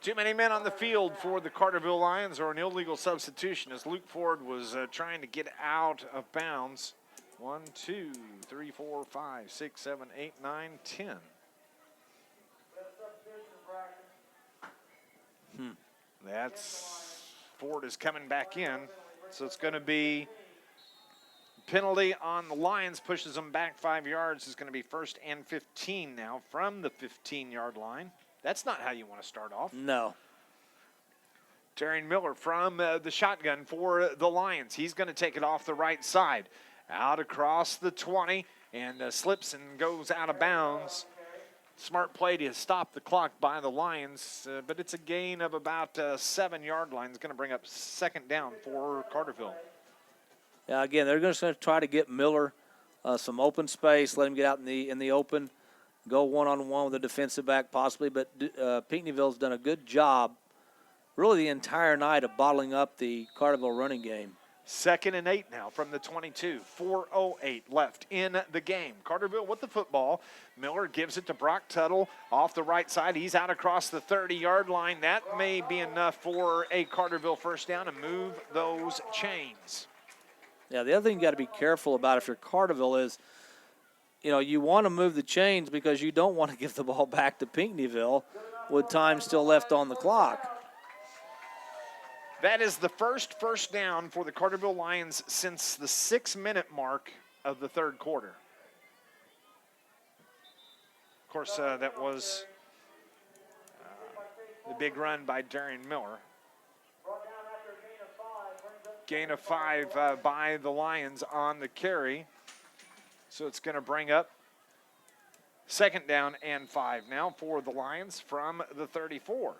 too many men on the field for the Carterville Lions, or an illegal substitution as Luke Ford was trying to get out of bounds. 1, 2, 3, 4, 5, 6, 7, 8, 9, 10. That's Ford is coming back in, so it's going to be penalty on the Lions, pushes them back 5 yards. It's going to be 1st and 15 now from the 15-yard line. That's not how you want to start off. No. Darian Miller from the shotgun for the Lions. He's going to take it off the right side. Out across the 20 and slips and goes out of bounds. Smart play to stop the clock by the Lions, but it's a gain of about 7-yard line. It's going to bring up second down for Carterville. Yeah, again, they're going to try to get Miller some open space, let him get out in the open, go one-on-one with a defensive back possibly. But Pinckneyville's done a good job really the entire night of bottling up the Carterville running game. 2nd and 8 now from the 22. 4:08 left in the game. Carterville with the football. Miller gives it to Brock Tuttle off the right side. He's out across the 30-yard line. That may be enough for a Carterville first down and move those chains. Yeah, the other thing you got to be careful about if you're Carterville is, you want to move the chains because you don't want to give the ball back to Pinckneyville with time still left on the clock. That is the first down for the Carterville Lions since the 6-minute mark of the third quarter. Of course, that was the big run by Darian Miller. Gain of 5 by the Lions on the carry. So it's going to bring up 2nd down and 5 now for the Lions from the 34.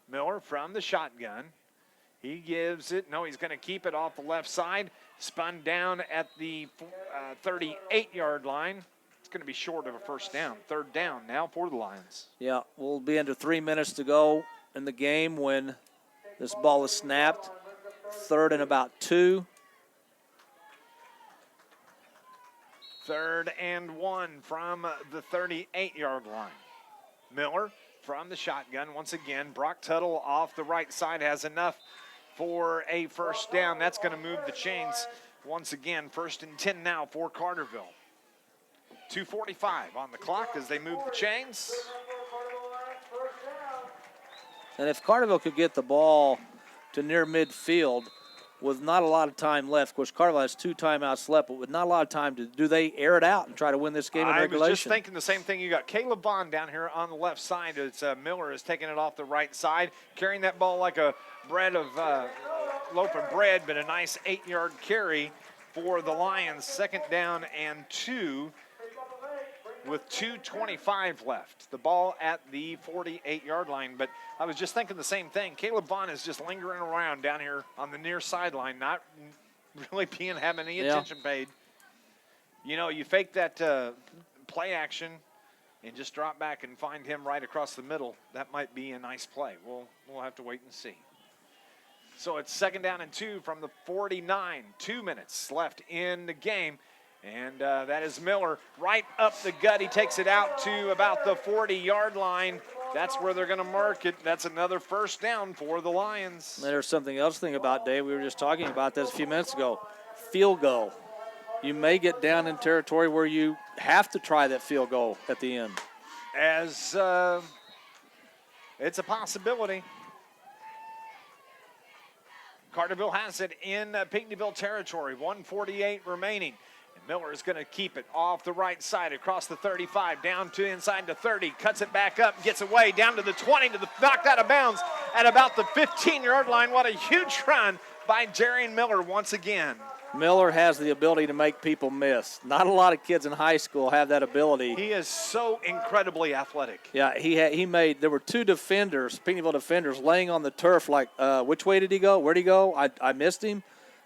Miller from the shotgun. He gives it. No, he's going to keep it off the left side. Spun down at the 38-yard line. It's going to be short of a first down. 3rd down now for the Lions. Yeah, we'll be under 3 minutes to go in the game when this ball is snapped. 3rd and about 2. 3rd and 1 from the 38-yard line. Miller from the shotgun. Once again, Brock Tuttle off the right side has enough for a first down. That's going to move the chains once again. 1st and 10 now for Carterville. 2:45 on the clock as they move the chains. And if Carterville could get the ball to near midfield with not a lot of time left, of course, Carterville has 2 timeouts left, but with not a lot of time, do they air it out and try to win this game in regulation? I was just thinking the same thing. You got Caleb Vaughn down here on the left side. It's Miller is taking it off the right side, carrying that ball like a loaf of bread, but a nice 8-yard carry for the Lions. 2nd down and 2 with 2:25 left. The ball at the 48-yard line, but I was just thinking the same thing. Caleb Vaughn is just lingering around down here on the near sideline, not really having any attention paid. You fake that play action and just drop back and find him right across the middle. That might be a nice play. We'll have to wait and see. So it's 2nd down and 2 from the 49. 2 minutes left in the game. And that is Miller right up the gut. He takes it out to about the 40-yard line. That's where they're going to mark it. That's another first down for the Lions. And there's something else to think about, Dave. We were just talking about this a few minutes ago. Field goal. You may get down in territory where you have to try that field goal at the end. As it's a possibility. Carterville has it in Pinckneyville territory. 1:48 remaining. Miller is going to keep it off the right side across the 35, down to inside the 30, cuts it back up, gets away, down to the 20, knocked out of bounds at about the 15-yard line. What a huge run by Darian Miller once again. Miller has the ability to make people miss. Not a lot of kids in high school have that ability. He is so incredibly athletic. Yeah, there were 2 defenders, Pinckneyville defenders, laying on the turf like, which way did he go? Where'd he go? I missed him.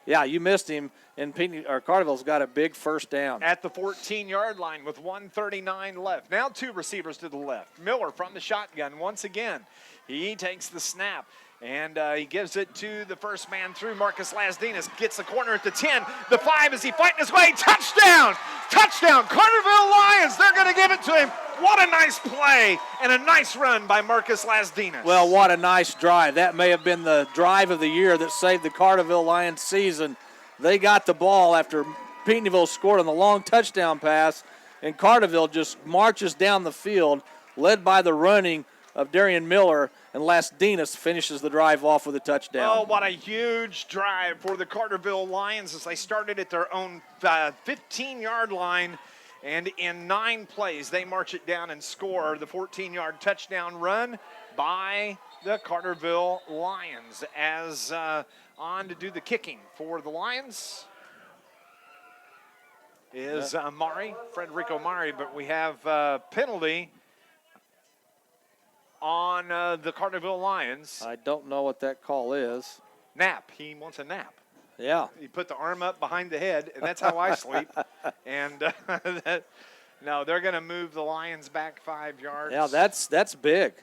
Yeah, you missed him, and Carterville's got a big first down. At the 14-yard line with 1:39 left. Now 2 receivers to the left. Miller from the shotgun once again. He takes the snap, and he gives it to the first man through. Marcus Lasdinas gets the corner at the 10. The 5 is he fighting his way. Touchdown! Touchdown! Carterville Lions, they're going to give it to him. What a nice play and a nice run by Marcus Lasdinas. Well, what a nice drive. That may have been the drive of the year that saved the Carterville Lions season. They got the ball after Pinckneyville scored on the long touchdown pass, and Carterville just marches down the field, led by the running of Darian Miller, and Lasdinas finishes the drive off with a touchdown. Oh, what a huge drive for the Carterville Lions as they started at their own 15-yard line And in 9 plays, they march it down and score the 14-yard touchdown run by the Carterville Lions. As on to do the kicking for the Lions is Frederico Mari, but we have penalty on the Carterville Lions. I don't know what that call is. Nap. He wants a nap. Yeah. He put the arm up behind the head, and that's how I sleep. And no, they're going to move the Lions back 5 yards. Yeah, that's big.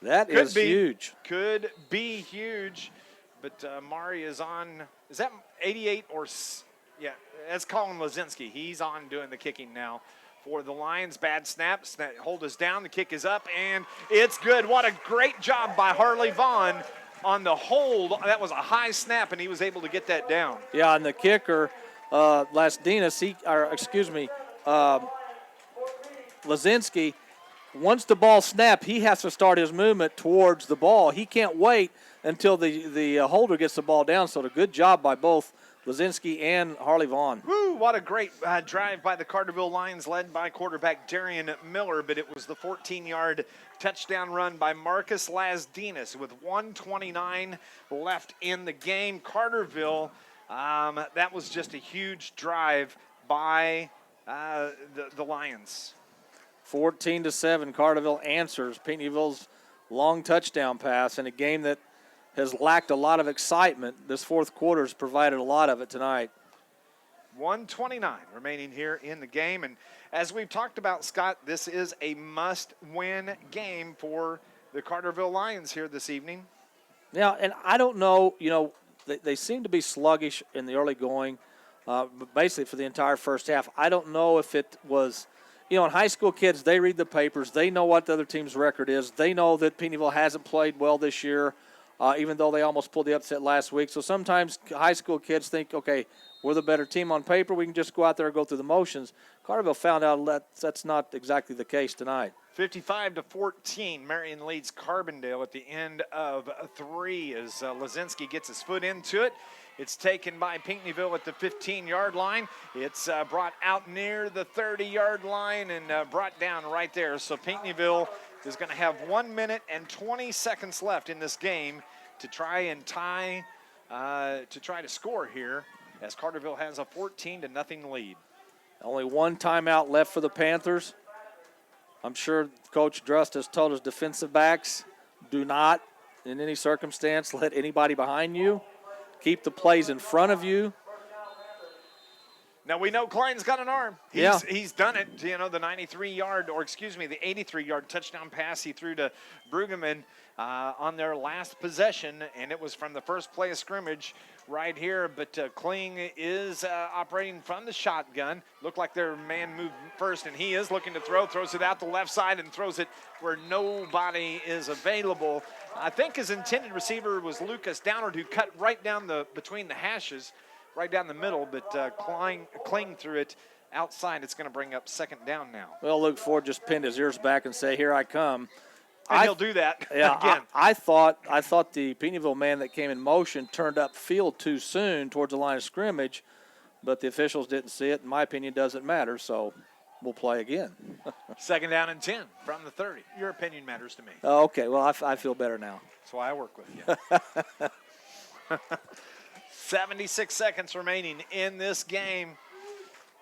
That is huge. Could be huge. But Mari is on. Is that 88 or? Yeah, that's Colin Lazinski. He's on doing the kicking now for the Lions. Bad snap. Hold us down. The kick is up, and it's good. What a great job by Harley Vaughn on the hold. That was a high snap, and he was able to get that down. Yeah, and the kicker, Lazinski, once the ball snapped, he has to start his movement towards the ball. He can't wait until the holder gets the ball down. So, a good job by both Lazinski and Harley Vaughn. Woo, what a great drive by the Carterville Lions, led by quarterback Darian Miller, but it was the 14-yard touchdown run by Marcus Lasdinas with 1:29 left in the game. Carterville, that was just a huge drive by the Lions. 14-7, Carterville answers Pinckneyville's long touchdown pass in a game that has lacked a lot of excitement. This fourth quarter has provided a lot of it tonight. 1:29 remaining here in the game. And as we've talked about, Scott, this is a must-win game for the Carterville Lions here this evening. Yeah, and I don't know, they seem to be sluggish in the early going, but basically for the entire first half. I don't know if it was, in high school kids, they read the papers. They know what the other team's record is. They know that Pinckneyville hasn't played well this year, even though they almost pulled the upset last week. So sometimes high school kids think, okay, we're the better team on paper. We can just go out there and go through the motions. Carterville found out that's not exactly the case tonight. 55-14, Marion leads Carbondale at the end of 3 as Lazinski gets his foot into it. It's taken by Pinckneyville at the 15-yard line. It's brought out near the 30-yard line and brought down right there. So Pinckneyville is going to have 1 minute and 20 seconds left in this game to try and tie, to try to score here, as Carterville has a 14-0 lead. Only one timeout left for the Panthers. I'm sure Coach Drust has told his defensive backs, do not, in any circumstance, let anybody behind you. Keep the plays in front of you. Now, we know Klein's got an arm. He's done it. The 83-yard touchdown pass he threw to Brueggemann on their last possession, and it was from the first play of scrimmage right here. But Kling is operating from the shotgun. Looked like their man moved first, and he is looking to throw. Throws it out the left side and throws it where nobody is available. I think his intended receiver was Lucas Downward, who cut right down between the hashes, right down the middle, but Kling threw it outside. It's going to bring up second down now. Well, Luke Ford just pinned his ears back and say, here I come. And he'll do that again. I thought the Pinckneyville man that came in motion turned up field too soon towards the line of scrimmage, but the officials didn't see it. In my opinion, doesn't matter, so we'll play again. Second down and 10 from the 30. Your opinion matters to me. Oh, okay, well, I feel better now. That's why I work with you. 76 seconds remaining in this game.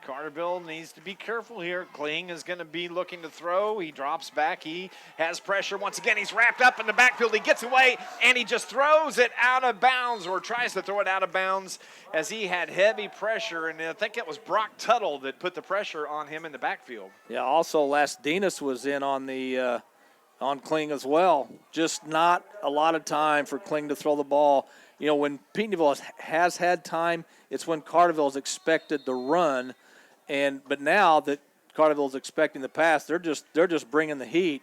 Carterville needs to be careful here. Kling is going to be looking to throw. He drops back. He has pressure. Once again, he's wrapped up in the backfield. He gets away, and he just throws it out of bounds, or tries to throw it out of bounds, as he had heavy pressure. And I think it was Brock Tuttle that put the pressure on him in the backfield. Yeah, also Lasdinas was in on the on Kling as well. Just not a lot of time for Kling to throw the ball. When Pinckneyville has had time, it's when Carterville is expected to run. But now that Carterville is expecting the pass, they're just bringing the heat,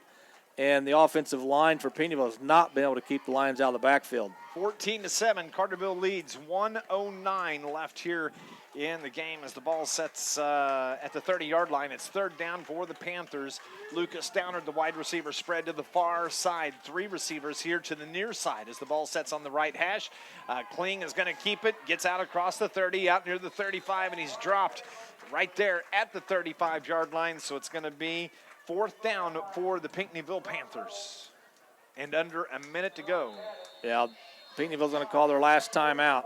and the offensive line for Pinckneyville has not been able to keep the Lions out of the backfield. 14-7, Carterville leads. 1:09 left here in the game as the ball sets at the 30-yard line. It's third down for the Panthers. Lucas Downard, the wide receiver, spread to the far side. 3 receivers here to the near side as the ball sets on the right hash. Kling is going to keep it, gets out across the 30, out near the 35, and he's dropped right there at the 35-yard line. So it's going to be fourth down for the Pinckneyville Panthers. And under a minute to go. Yeah, Pinckneyville's going to call their last timeout.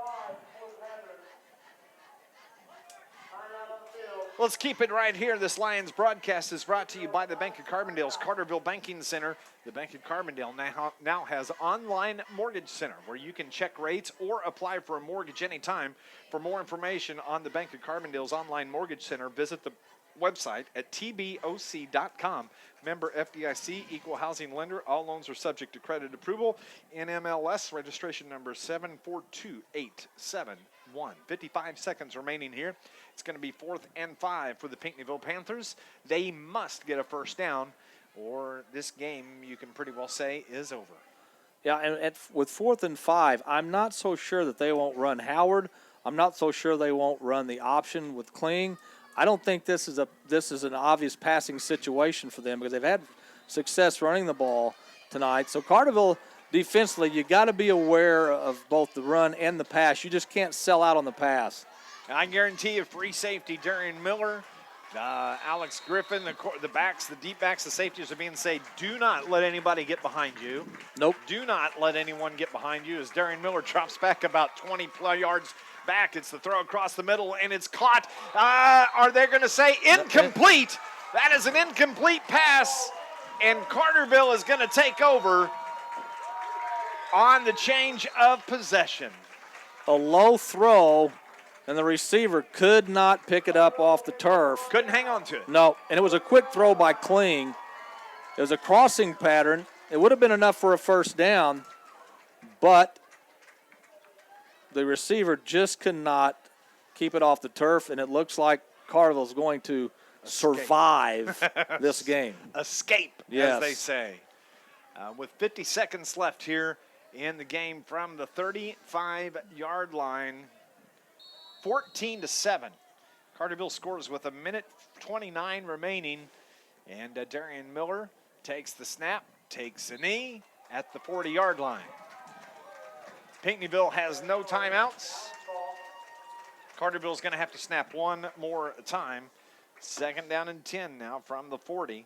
Let's keep it right here. This Lions broadcast is brought to you by the Bank of Carbondale's Carterville Banking Center. The Bank of Carbondale now has online mortgage center where you can check rates or apply for a mortgage anytime. For more information on the Bank of Carbondale's online mortgage center, visit the website at tboc.com. Member FDIC, equal housing lender. All loans are subject to credit approval. NMLS registration number 742871. 55 seconds remaining here. It's going to be 4th and 5 for the Pinckneyville Panthers. They must get a first down, or this game, you can pretty well say, is over. Yeah, and with 4th and 5, I'm not so sure that they won't run Howard. I'm not so sure they won't run the option with Kling. I don't think this is an obvious passing situation for them because they've had success running the ball tonight. So Carterville, defensively, you got to be aware of both the run and the pass. You just can't sell out on the pass. I guarantee you, free safety, Darian Miller, Alex Griffin, the backs, the deep backs, the safeties are being said, do not let anybody get behind you. Nope. Do not let anyone get behind you as Darian Miller drops back about 20 yards back. It's the throw across the middle, and it's caught. Are they going to say incomplete? That is an incomplete pass, and Carterville is going to take over on the change of possession. A low throw, and the receiver could not pick it up off the turf. Couldn't hang on to it. No, and it was a quick throw by Kling. It was a crossing pattern. It would have been enough for a first down, but the receiver just could not keep it off the turf, and it looks like Carterville's going to survive this game. Escape, yes, as they say. With 50 seconds left here in the game from the 35-yard line, 14-7. Carterville scores with 1:29 remaining, and Darian Miller takes the snap, takes a knee at the 40-yard line. Pinckneyville has no timeouts. Carterville's going to have to snap one more time. 2nd down and 10 now from the 40.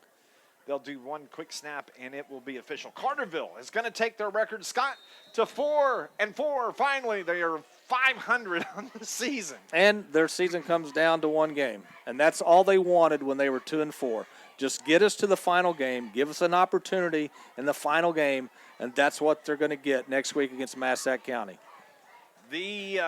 They'll do one quick snap, and it will be official. Carterville is going to take their record, Scott, to 4-4. Finally, they are 500 on the season. And their season comes down to one game, and that's all they wanted when they were 2-4. Just get us to the final game, give us an opportunity in the final game, and that's what they're going to get next week against Massac County. The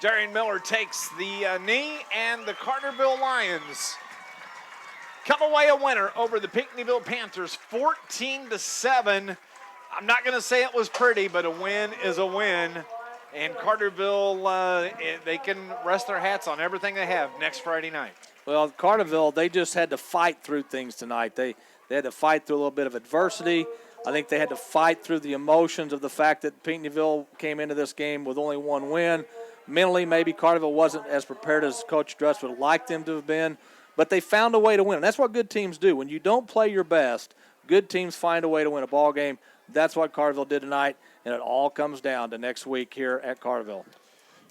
Darian Miller takes the knee, and the Carterville Lions come away a winner over the Pinckneyville Panthers, 14-7. I'm not going to say it was pretty, but a win is a win. And Carterville, they can rest their hats on everything they have next Friday night. Well, Carterville, they just had to fight through things tonight. They had to fight through a little bit of adversity. I think they had to fight through the emotions of the fact that Pinckneyville came into this game with only one win. Mentally, maybe Carterville wasn't as prepared as Coach Dress would have liked them to have been, but they found a way to win. And that's what good teams do. When you don't play your best, good teams find a way to win a ball game. That's what Carterville did tonight, and it all comes down to next week here at Carterville.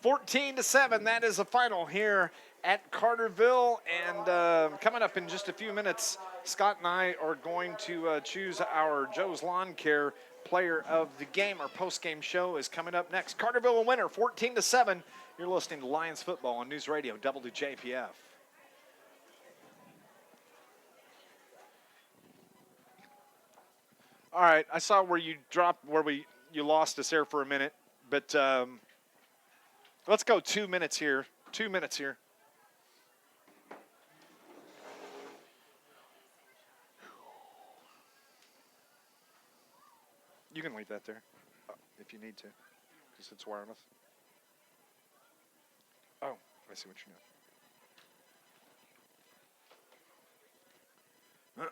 14-7, that is the final here at Carterville. And coming up in just a few minutes, Scott and I are going to choose our Joe's Lawn Care player of the game. Our post-game show is coming up next. Carterville a winner, 14-7. You're listening to Lions football on News Radio WJPF. All right, I saw where you dropped, you lost us there for a minute, but let's go 2 minutes here. 2 minutes here. You can leave that there if you need to, because it's wireless. Oh, I see what you're doing.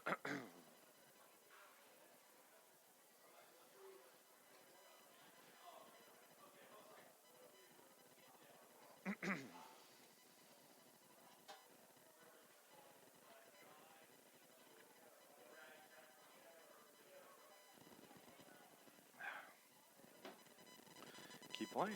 playing.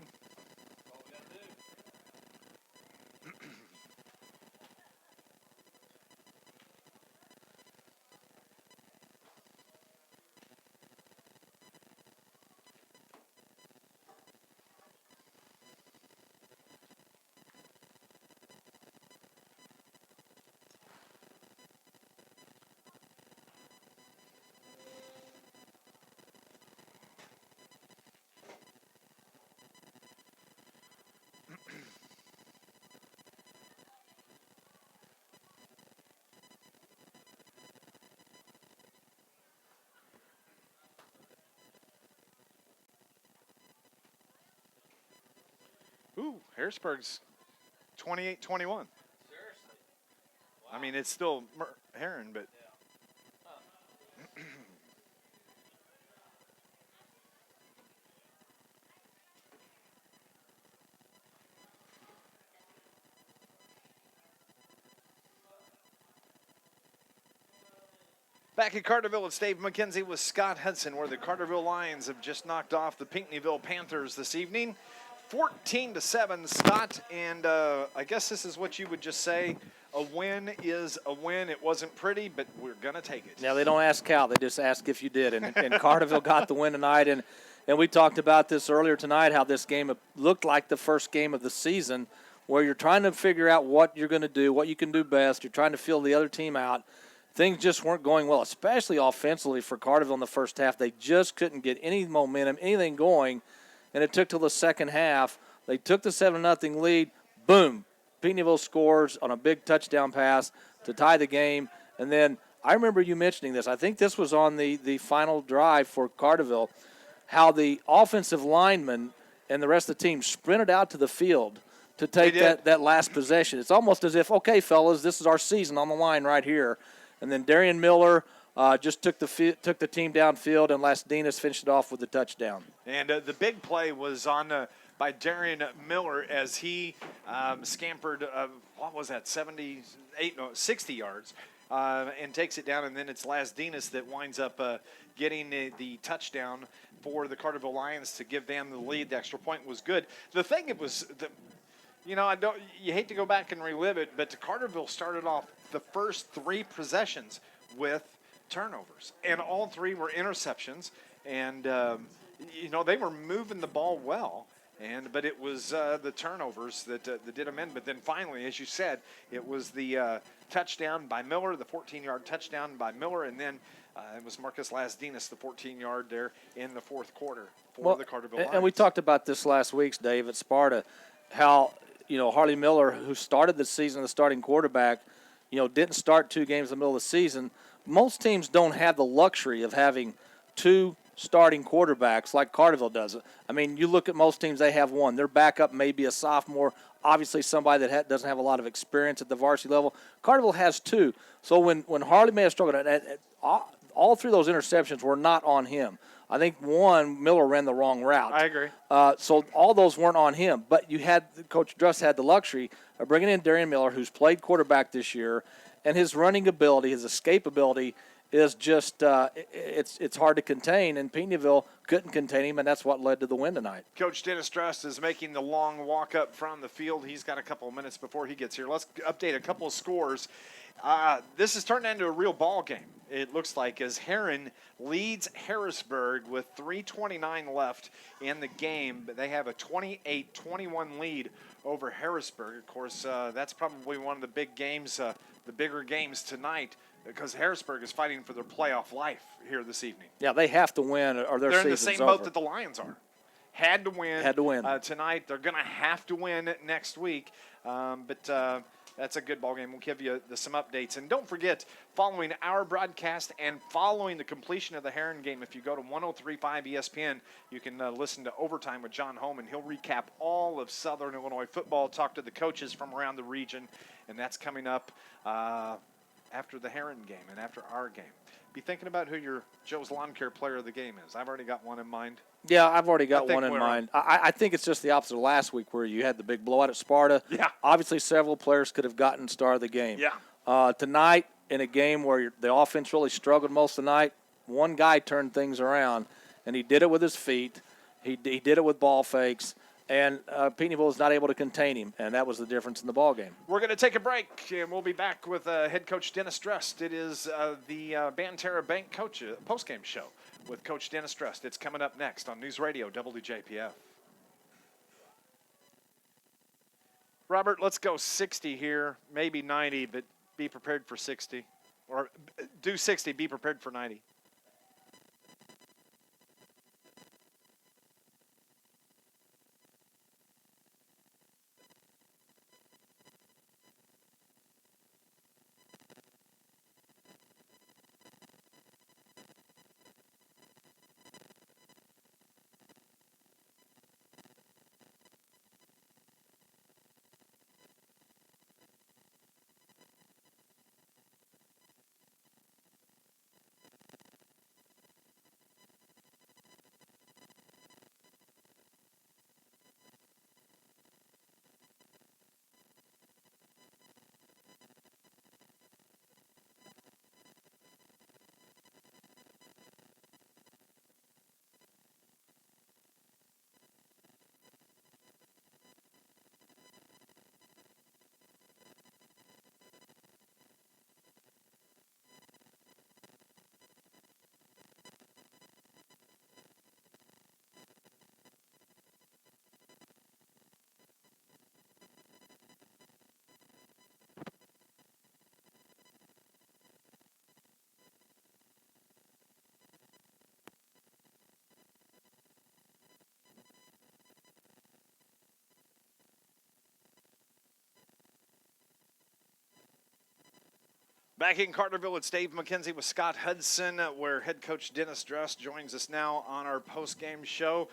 Ooh, Harrisburg's 28-21. Seriously. I mean, it's still Heron, but back at Carterville, it's Dave McKenzie with Scott Hudson, where the Carterville Lions have just knocked off the Pinckneyville Panthers this evening. 14-7, Scott, and I guess this is what you would just say. A win is a win. It wasn't pretty, but we're going to take it. Now, they don't ask how. They just ask if you did. And Carterville got the win tonight. And we talked about this earlier tonight, how this game looked like the first game of the season, where you're trying to figure out what you're going to do, what you can do best. You're trying to feel the other team out. Things just weren't going well, especially offensively for Carterville in the first half. They just couldn't get any momentum, anything going. And it took till the second half. They took the 7-0 lead. Boom. Pinckneyville scores on a big touchdown pass to tie the game. And then I remember you mentioning this. I think this was on the final drive for Carterville, how the offensive linemen and the rest of the team sprinted out to the field to take that last possession. It's almost as if, okay, fellas, this is our season on the line right here. And then Darian Miller just took the team downfield, and Lasdinas finished it off with a touchdown. And the big play was on by Darian Miller as he scampered, 60 yards, and takes it down. And then it's Lasdinas that winds up getting the touchdown for the Carterville Lions to give them the lead. The extra point was good. The thing you hate to go back and relive it, but Carterville started off the first 3 possessions with turnovers, and all 3 were interceptions. And they were moving the ball well, but it was the turnovers that did them in. But then finally, as you said, it was the touchdown by Miller, the 14-yard touchdown by Miller, and then it was Marcus Lasdinas, the 14-yard there in the fourth quarter for the Carterville Lions. And we talked about this last week, Dave, at Sparta, how Harley Miller, who started the season as the starting quarterback, didn't start 2 games in the middle of the season. Most teams don't have the luxury of having 2 starting quarterbacks like Carterville does. I mean, you look at most teams, they have 1. Their backup may be a sophomore, obviously somebody that doesn't have a lot of experience at the varsity level. Carterville has 2. So when Harley may have struggled, all 3 of those interceptions were not on him. I think one, Miller ran the wrong route. I agree. So all those weren't on him. But Coach Druss had the luxury of bringing in Darian Miller, who's played quarterback this year, and his running ability, his escape ability is just it's hard to contain, and Pinckneyville couldn't contain him, and that's what led to the win tonight. Coach Dennis Druss is making the long walk up from the field. He's got a couple of minutes before he gets here. Let's update a couple of scores. This is turning into a real ball game, it looks like, as Heron leads Harrisburg with 3:29 left in the game. But they have a 28-21 lead over Harrisburg. Of course, that's probably one of the big games, the bigger games tonight, because Harrisburg is fighting for their playoff life here this evening. Yeah, they have to win or their They're in the season's same over. boat that the Lions are. Had to win tonight. They're going to have to win next week. But that's a good ball game. We'll give you some updates. And don't forget, following our broadcast and following the completion of the Heron game, if you go to 103.5 ESPN, you can listen to Overtime with John Holman. He'll recap all of Southern Illinois football, talk to the coaches from around the region, and that's coming up after the Heron game and after our game. Be thinking about who your Joe's Lawn Care player of the game is. I've already got one in mind. Yeah, I've already got one in mind. I think it's just the opposite of last week where you had the big blowout at Sparta. Yeah. Obviously, several players could have gotten star of the game. Yeah. Tonight, in a game where the offense really struggled most of the night, one guy turned things around, and he did it with his feet. He did it with ball fakes. and Pinckneyville was not able to contain him, and that was the difference in the ball game. We're going to take a break, and we'll be back with head coach Dennis Drust. It is the Banterra Bank coach postgame show with Coach Dennis Drust. It's coming up next on News Radio WJPF. Robert, let's go 60 here, maybe 90, but be prepared for 60. Or do 60, be prepared for 90. Back in Carterville, it's Dave McKenzie with Scott Hudson, where head coach Dennis Drust joins us now on our post-game show.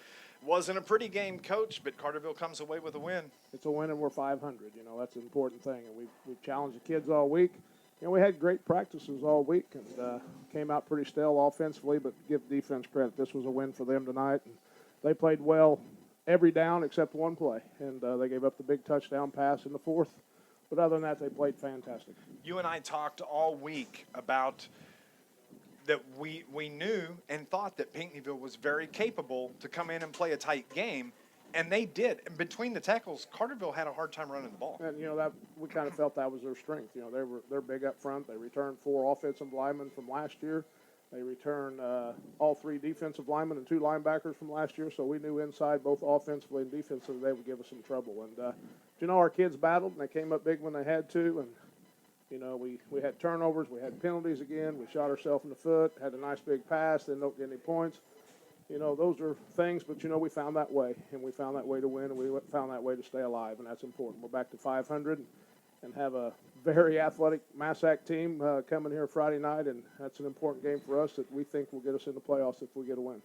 Wasn't a pretty game, Coach, but Carterville comes away with a win. It's a win, and we're 500. You know, that's an important thing. And we've challenged the kids all week. You know, we had great practices all week and came out pretty stale offensively, but give defense credit. This was a win for them tonight. And they played well every down except one play, and they gave up the big touchdown pass in the fourth. But other than that, they played fantastic. You and I talked all week about that we knew and thought that Pinckneyville was very capable to come in and play a tight game, and they did. And between the tackles, Carterville had a hard time running the ball. And, you know, that we kind of felt that was their strength. You know, they're big up front. They returned 4 offensive linemen from last year. They returned all 3 defensive linemen and 2 linebackers from last year. So we knew inside, both offensively and defensively, they would give us some trouble. And, you know, our kids battled, and they came up big when they had to. And, you know, we had turnovers. We had penalties again. We shot ourselves in the foot, had a nice big pass, then don't get any points. You know, those are things, but, you know, we found that way. And we found that way to win, and we found that way to stay alive, and that's important. We're back to 500 and have a very athletic Massac team coming here Friday night, and that's an important game for us that we think will get us in the playoffs if we get a win.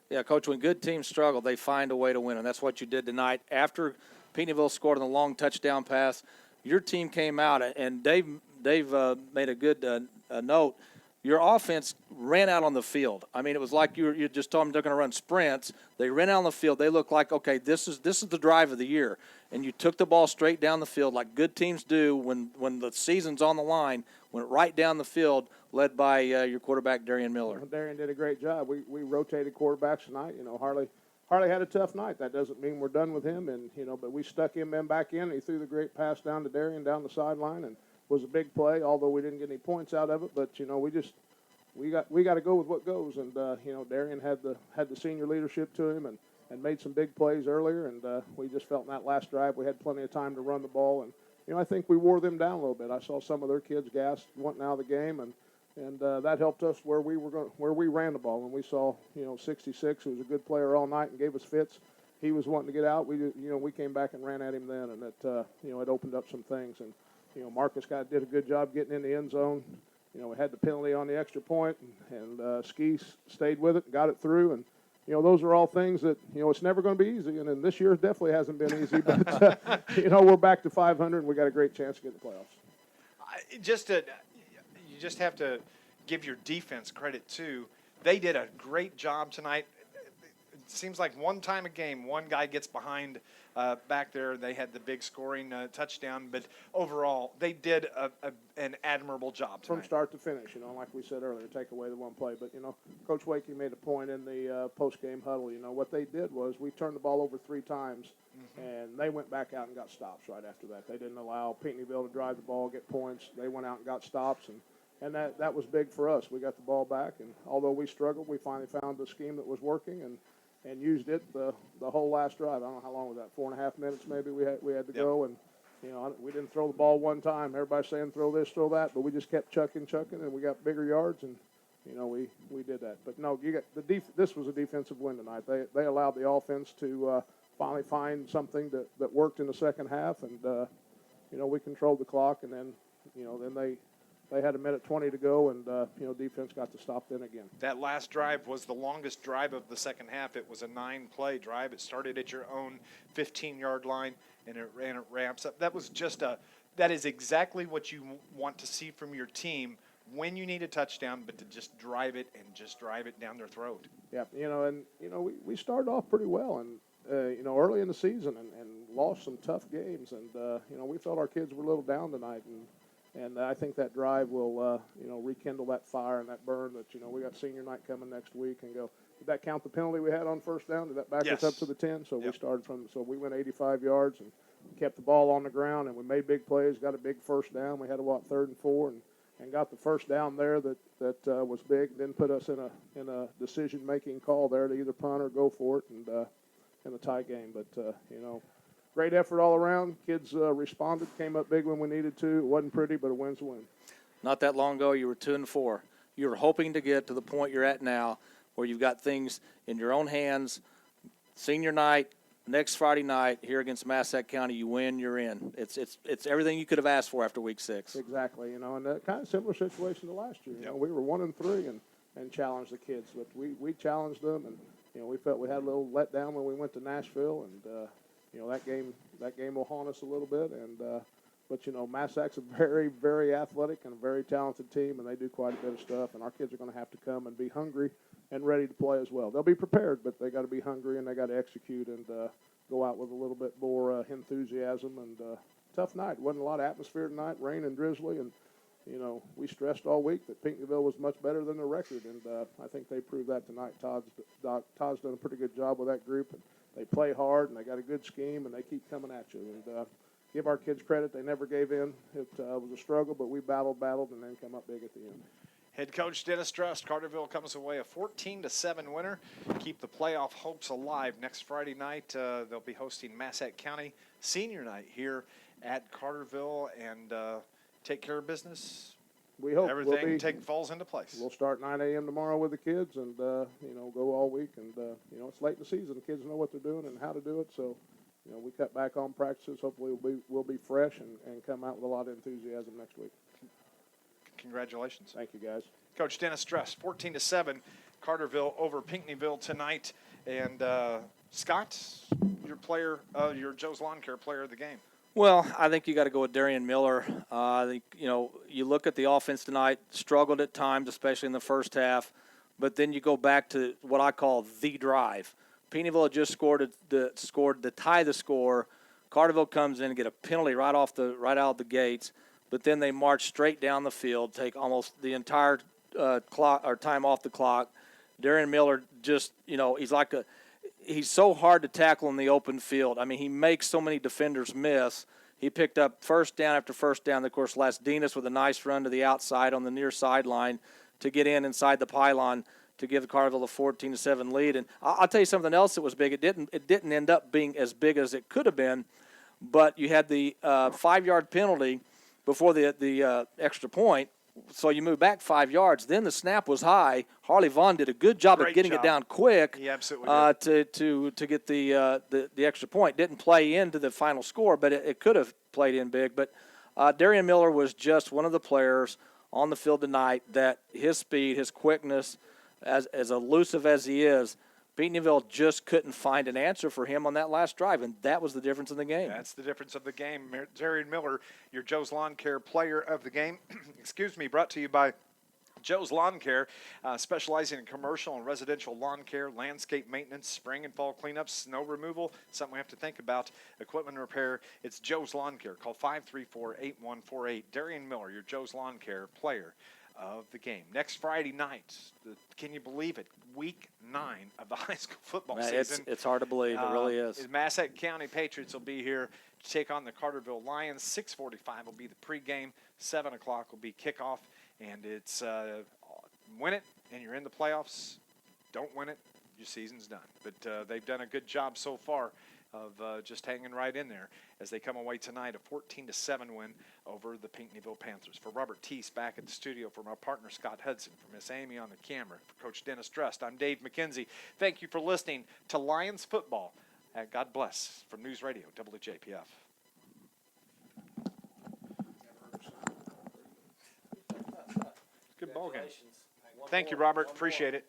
Yeah, Coach, when good teams struggle, they find a way to win, and that's what you did tonight. After Pinckneyville scored on the long touchdown pass, your team came out, and Dave made a good note. Your offense ran out on the field. I mean, it was like you just told them they're going to run sprints. They ran out on the field. They looked like, okay, this is the drive of the year. And you took the ball straight down the field like good teams do when the season's on the line, went right down the field, led by your quarterback, Darian Miller. Well, Darian did a great job. We rotated quarterbacks tonight. You know, Harley had a tough night. That doesn't mean we're done with him, and you know, but we stuck him back in. And he threw the great pass down to Darian down the sideline, and was a big play. Although we didn't get any points out of it, but you know, we got to go with what goes. And you know, Darian had the senior leadership to him, and made some big plays earlier. And we just felt in that last drive we had plenty of time to run the ball. And you know, I think we wore them down a little bit. I saw some of their kids gassed, wanting out of the game, and that helped us where we ran the ball. When we saw, you know, 66, who was a good player all night and gave us fits, he was wanting to get out. We came back and ran at him then, and it you know, it opened up some things. And you know, Marcus did a good job getting in the end zone. You know, we had the penalty on the extra point, and Ski stayed with it and got it through. And you know, those are all things that, you know, it's never going to be easy. And this year definitely hasn't been easy. But you know, we're back to 500, and we got a great chance to get in the playoffs. You just have to give your defense credit too. They did a great job tonight. seems like one time a game, one guy gets behind back there. They had the big scoring touchdown, but overall, they did an admirable job tonight. From start to finish, like we said earlier, take away the one play. But, Coach Wakey made a point in the post-game huddle. What they did was we turned the ball over 3 times, and they went back out and got stops right after that. They didn't allow Pinckneyville to drive the ball, get points. They went out and got stops, and that was big for us. We got the ball back, and although we struggled, we finally found a scheme that was working and used it the whole last drive. I don't know how long was that, 4.5 minutes maybe we had to go, and we didn't throw the ball one time. Everybody's saying throw this, throw that, but we just kept chucking, and we got bigger yards, and we did that. But no, this was a defensive win tonight. They allowed the offense to finally find something that worked in the second half, and we controlled the clock, and then they had 1:20 to go, and defense got to stop then again. That last drive was the longest drive of the second half. It was a 9-play drive. It started at your own 15-yard line, and it ramps up. That is exactly what you want to see from your team when you need a touchdown, but to just drive it down their throat. Yeah, we started off pretty well, and early in the season, and lost some tough games, and we felt our kids were a little down tonight, and I think that drive will, rekindle that fire and that burn that, we got senior night coming next week and go, did that count the penalty we had on first down? Did that back us up to the 10? So we started so we went 85 yards and kept the ball on the ground, and we made big plays, got a big first down. We had 3rd and 4 and got the first down there that was big, then put us in a decision-making call there to either punt or go for it and in the tie game. But, great effort all around. Kids responded, came up big when we needed to. It wasn't pretty, but a win's a win. Not that long ago, you were 2-4. You were hoping to get to the point you're at now where you've got things in your own hands. Senior night, next Friday night, here against Massac County, you win, you're in. It's everything you could have asked for after week 6. Exactly, and a kind of similar situation to last year. We were 1-3 and challenged the kids, but we challenged them, and we felt we had a little letdown when we went to Nashville, and that game will haunt us a little bit, but Massac's a very, very athletic and a very talented team, and they do quite a bit of stuff, and our kids are going to have to come and be hungry and ready to play as well. They'll be prepared, but they got to be hungry and they got to execute and go out with a little bit more enthusiasm. And tough night. Wasn't a lot of atmosphere tonight, rain and drizzly, and we stressed all week that Pinckneyville was much better than their record, and I think they proved that tonight. Todd's done a pretty good job with that group, and they play hard, and they got a good scheme, and they keep coming at you. And give our kids credit. They never gave in. It was a struggle, but we battled, and then come up big at the end. Head coach Dennis Trust, Carterville comes away a 14-7 winner. Keep the playoff hopes alive. Next Friday night, they'll be hosting Massac County Senior Night here at Carterville, and take care of business. We hope everything falls into place. We'll start 9 a.m. tomorrow with the kids, and go all week. And it's late in the season. The kids know what they're doing and how to do it. So, we cut back on practices. Hopefully, we'll be fresh and come out with a lot of enthusiasm next week. Congratulations. Thank you, guys. Coach Dennis Trust, 14-7, Carterville over Pinckneyville tonight. And Scott, your Joe's Lawn Care player of the game. Well, I think you got to go with Darian Miller. I think, you look at the offense tonight, struggled at times, especially in the first half, but then you go back to what I call the drive. Pinckneyville had just scored to tie the score. Carterville comes in and get a penalty right out of the gates, but then they march straight down the field, take almost the entire clock or time off the clock. Darian Miller just, he's so hard to tackle in the open field. I mean, he makes so many defenders miss. He picked up first down after first down. Of course, last Dinas with a nice run to the outside on the near sideline to get inside the pylon to give Carterville a 14-7 lead. And I'll tell you something else that was big. It didn't end up being as big as it could have been, but you had the 5-yard penalty before the extra point. So you move back 5 yards. Then the snap was high. Harley Vaughn did a good job of getting it down quick. He absolutely did. To get the extra point. Didn't play into the final score, but it could have played in big. But Darian Miller was just one of the players on the field tonight that his speed, his quickness, as elusive as he is, Pinckneyville just couldn't find an answer for him on that last drive, and that was the difference in the game. That's the difference of the game. Darian Miller, your Joe's Lawn Care player of the game. Excuse me, brought to you by Joe's Lawn Care, specializing in commercial and residential lawn care, landscape maintenance, spring and fall cleanups, snow removal, something we have to think about, equipment repair. It's Joe's Lawn Care. Call 534-8148. Darian Miller, your Joe's Lawn Care player of the game. Next Friday night, can you believe it? Week 9 of the high school football season. It's hard to believe. It really is. Massac County Patriots will be here to take on the Carterville Lions. 6:45 will be the pregame. 7 o'clock will be kickoff. And it's win it, and you're in the playoffs. Don't win it, your season's done. But they've done a good job so far of just hanging right in there as they come away tonight, a 14-7 win over the Pinckneyville Panthers. For Robert Teese back at the studio, for my partner Scott Hudson, for Miss Amy on the camera, for Coach Dennis Drust, I'm Dave McKenzie. Thank you for listening to Lions Football. God bless from News Radio WJPF. Good ball game. Thank you, Robert. Appreciate it.